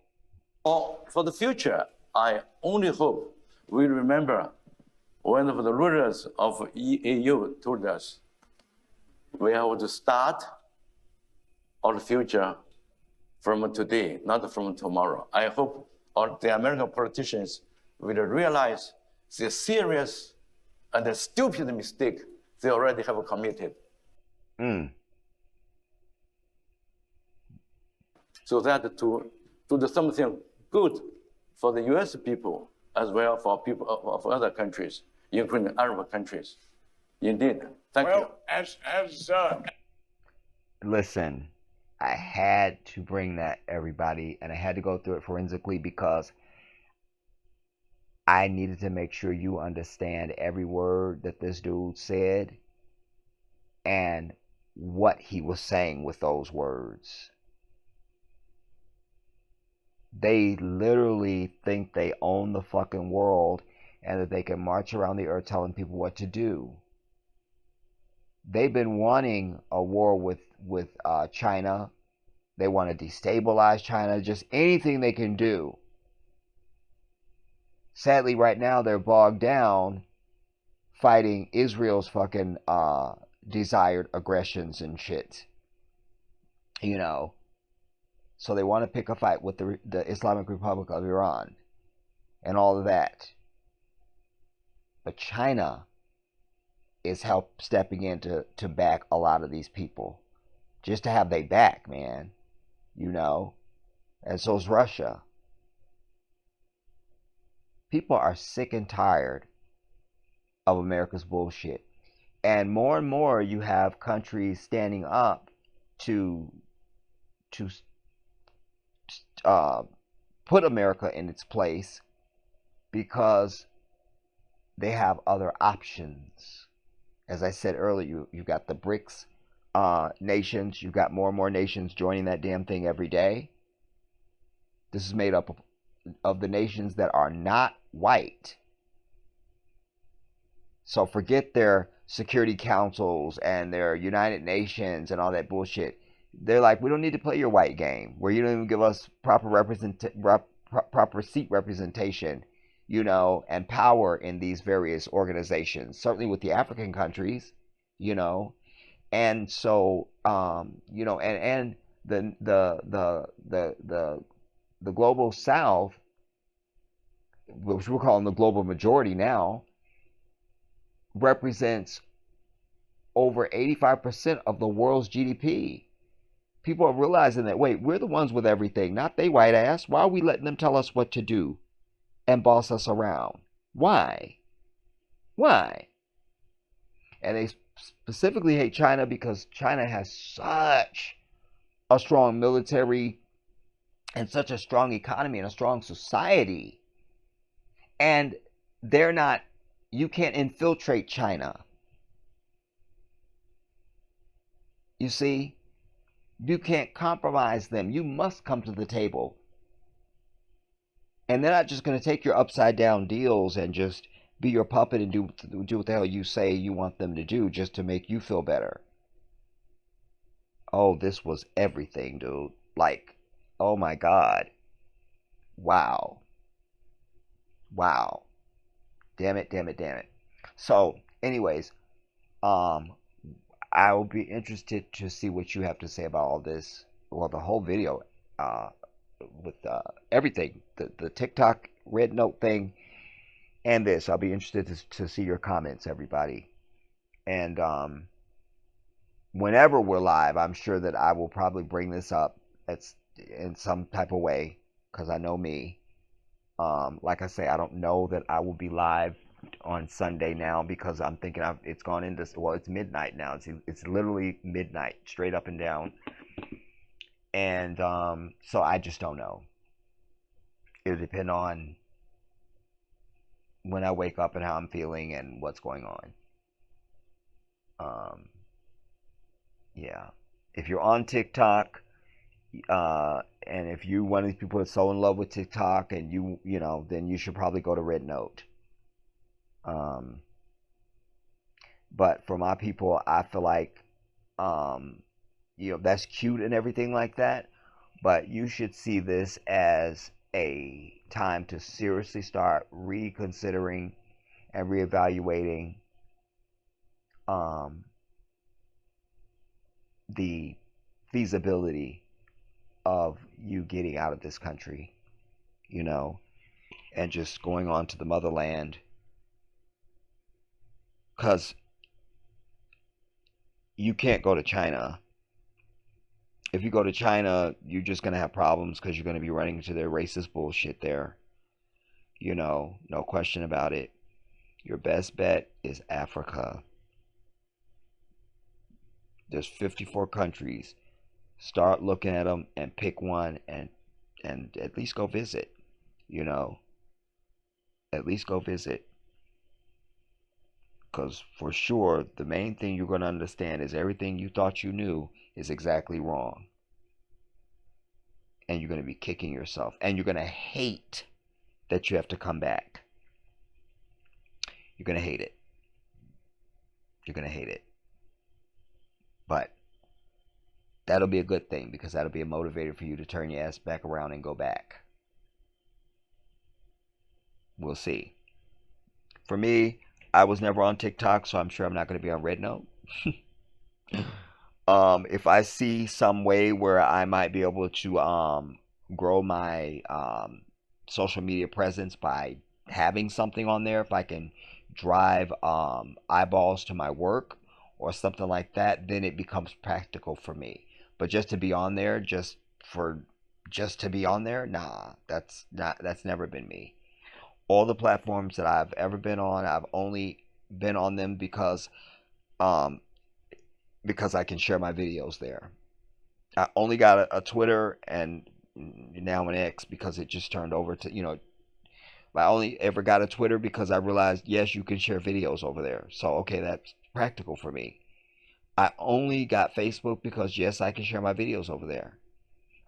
the future, I only hope we remember one of the rulers of EU told us, we have to start our future from today, not from tomorrow. I hope all the American politicians will realize the serious and the stupid mistake they already have committed. So that to do something good for the US people as well for people of other countries, including Arab countries. Indeed. Thank you. Listen, I had to bring that, everybody, and I had to go through it forensically because I needed to make sure you understand every word that this dude said and what he was saying with those words. They literally think they own the fucking world and that they can march around the earth telling people what to do. They've been wanting a war with China. They want to destabilize China, just anything they can do. Sadly, right now they're bogged down fighting Israel's fucking desired aggressions and shit. So they want to pick a fight with the Islamic Republic of Iran and all of that. But China is stepping in to back a lot of these people. Just to have they back, man. You know? And so is Russia. People are sick and tired of America's bullshit. And more you have countries standing up to put America in its place because they have other options. As I said earlier, you've got the BRICS nations. You've got more and more nations joining that damn thing every day. This is made up of the nations that are not white. So forget their security councils and their United Nations and all that bullshit. They're like, we don't need to play your white game where you don't even give us proper seat representation, you know, and power in these various organizations. Certainly with the African countries, you know, and so you know, and the global South, which we're calling the global majority now, represents over 85% of the world's GDP. People are realizing that, wait, we're the ones with everything, not they white ass. Why are we letting them tell us what to do and boss us around? Why? Why? And they specifically hate China because China has such a strong military and such a strong economy and a strong society. And they're not, you can't infiltrate China. You see? You can't compromise them. You must come to the table. And they're not just going to take your upside down deals and just be your puppet and do what the hell you say you want them to do just to make you feel better. Oh, this was everything, dude. Like, oh my God. Wow. Wow. Damn it. So, anyways, I will be interested to see what you have to say about all this. Well, the whole video, with everything, the TikTok red note thing, and this. I'll be interested to see your comments, everybody. And whenever we're live, I'm sure that I will probably bring this up in some type of way, because I know me. Like I say, I don't know that I will be live on Sunday now because I'm thinking it's gone into, well, it's midnight now. It's literally midnight, straight up and down. And so I just don't know. It'll depend on when I wake up and how I'm feeling and what's going on. Yeah. If you're on TikTok, and if you're one of these people that's so in love with TikTok and you know, then you should probably go to Red Note. But for my people, I feel like, you know, that's cute and everything like that, but you should see this as a time to seriously start reconsidering and reevaluating the feasibility of you getting out of this country, you know, and just going on to the motherland. Because you can't go to China. If you go to China, you're just going to have problems because you're going to be running into their racist bullshit there. You know, no question about it. Your best bet is Africa. There's 54 countries. Start looking at them and pick one and at least go visit. You know, at least go visit. Because for sure, the main thing you're going to understand is everything you thought you knew is exactly wrong. And you're going to be kicking yourself. And you're going to hate that you have to come back. You're going to hate it. You're going to hate it. But that'll be a good thing, because that'll be a motivator for you to turn your ass back around and go back. We'll see. For me, I was never on TikTok, so I'm sure I'm not going to be on Red Note. If I see some way where I might be able to grow my social media presence by having something on there, if I can drive eyeballs to my work or something like that, then it becomes practical for me. But just to be on there, just to be on there, nah, that's never been me. All the platforms that I've ever been on, I've only been on them because I can share my videos there. I only got a Twitter and now an X because it just turned over to, I only ever got a Twitter because I realized, yes, you can share videos over there. So, okay, that's practical for me. I only got Facebook because, yes, I can share my videos over there.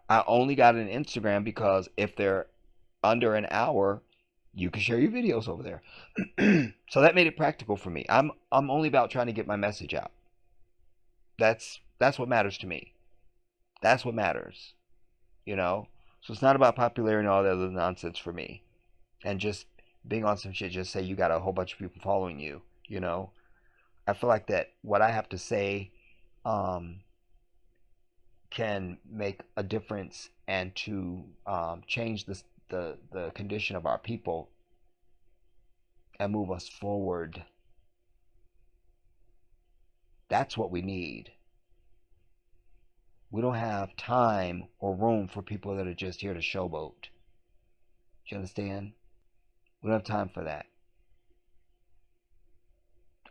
I only got an Instagram because if they're under an hour, you can share your videos over there. So that made it practical for me. I'm only about trying to get my message out. That's what matters to me. That's what matters. So it's not about popularity and all that other nonsense for me. And just being on some shit, just say you got a whole bunch of people following you. I feel like that what I have to say can make a difference and to change the condition of our people and move us forward. That's what we need. We don't have time or room for people that are just here to showboat. Do you understand? We don't have time for that.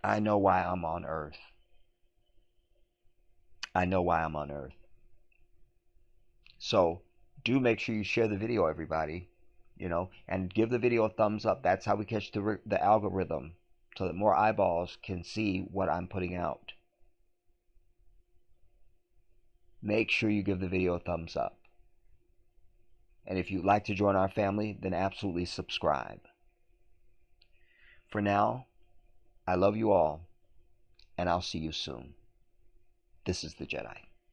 I know why I'm on Earth. I know why I'm on Earth. So do make sure you share the video, everybody. And give the video a thumbs up. That's how we catch the algorithm, so that more eyeballs can see what I'm putting out. Make sure you give the video a thumbs up. And if you'd like to join our family, then absolutely subscribe. For now, I love you all, and I'll see you soon. This is the Jedi.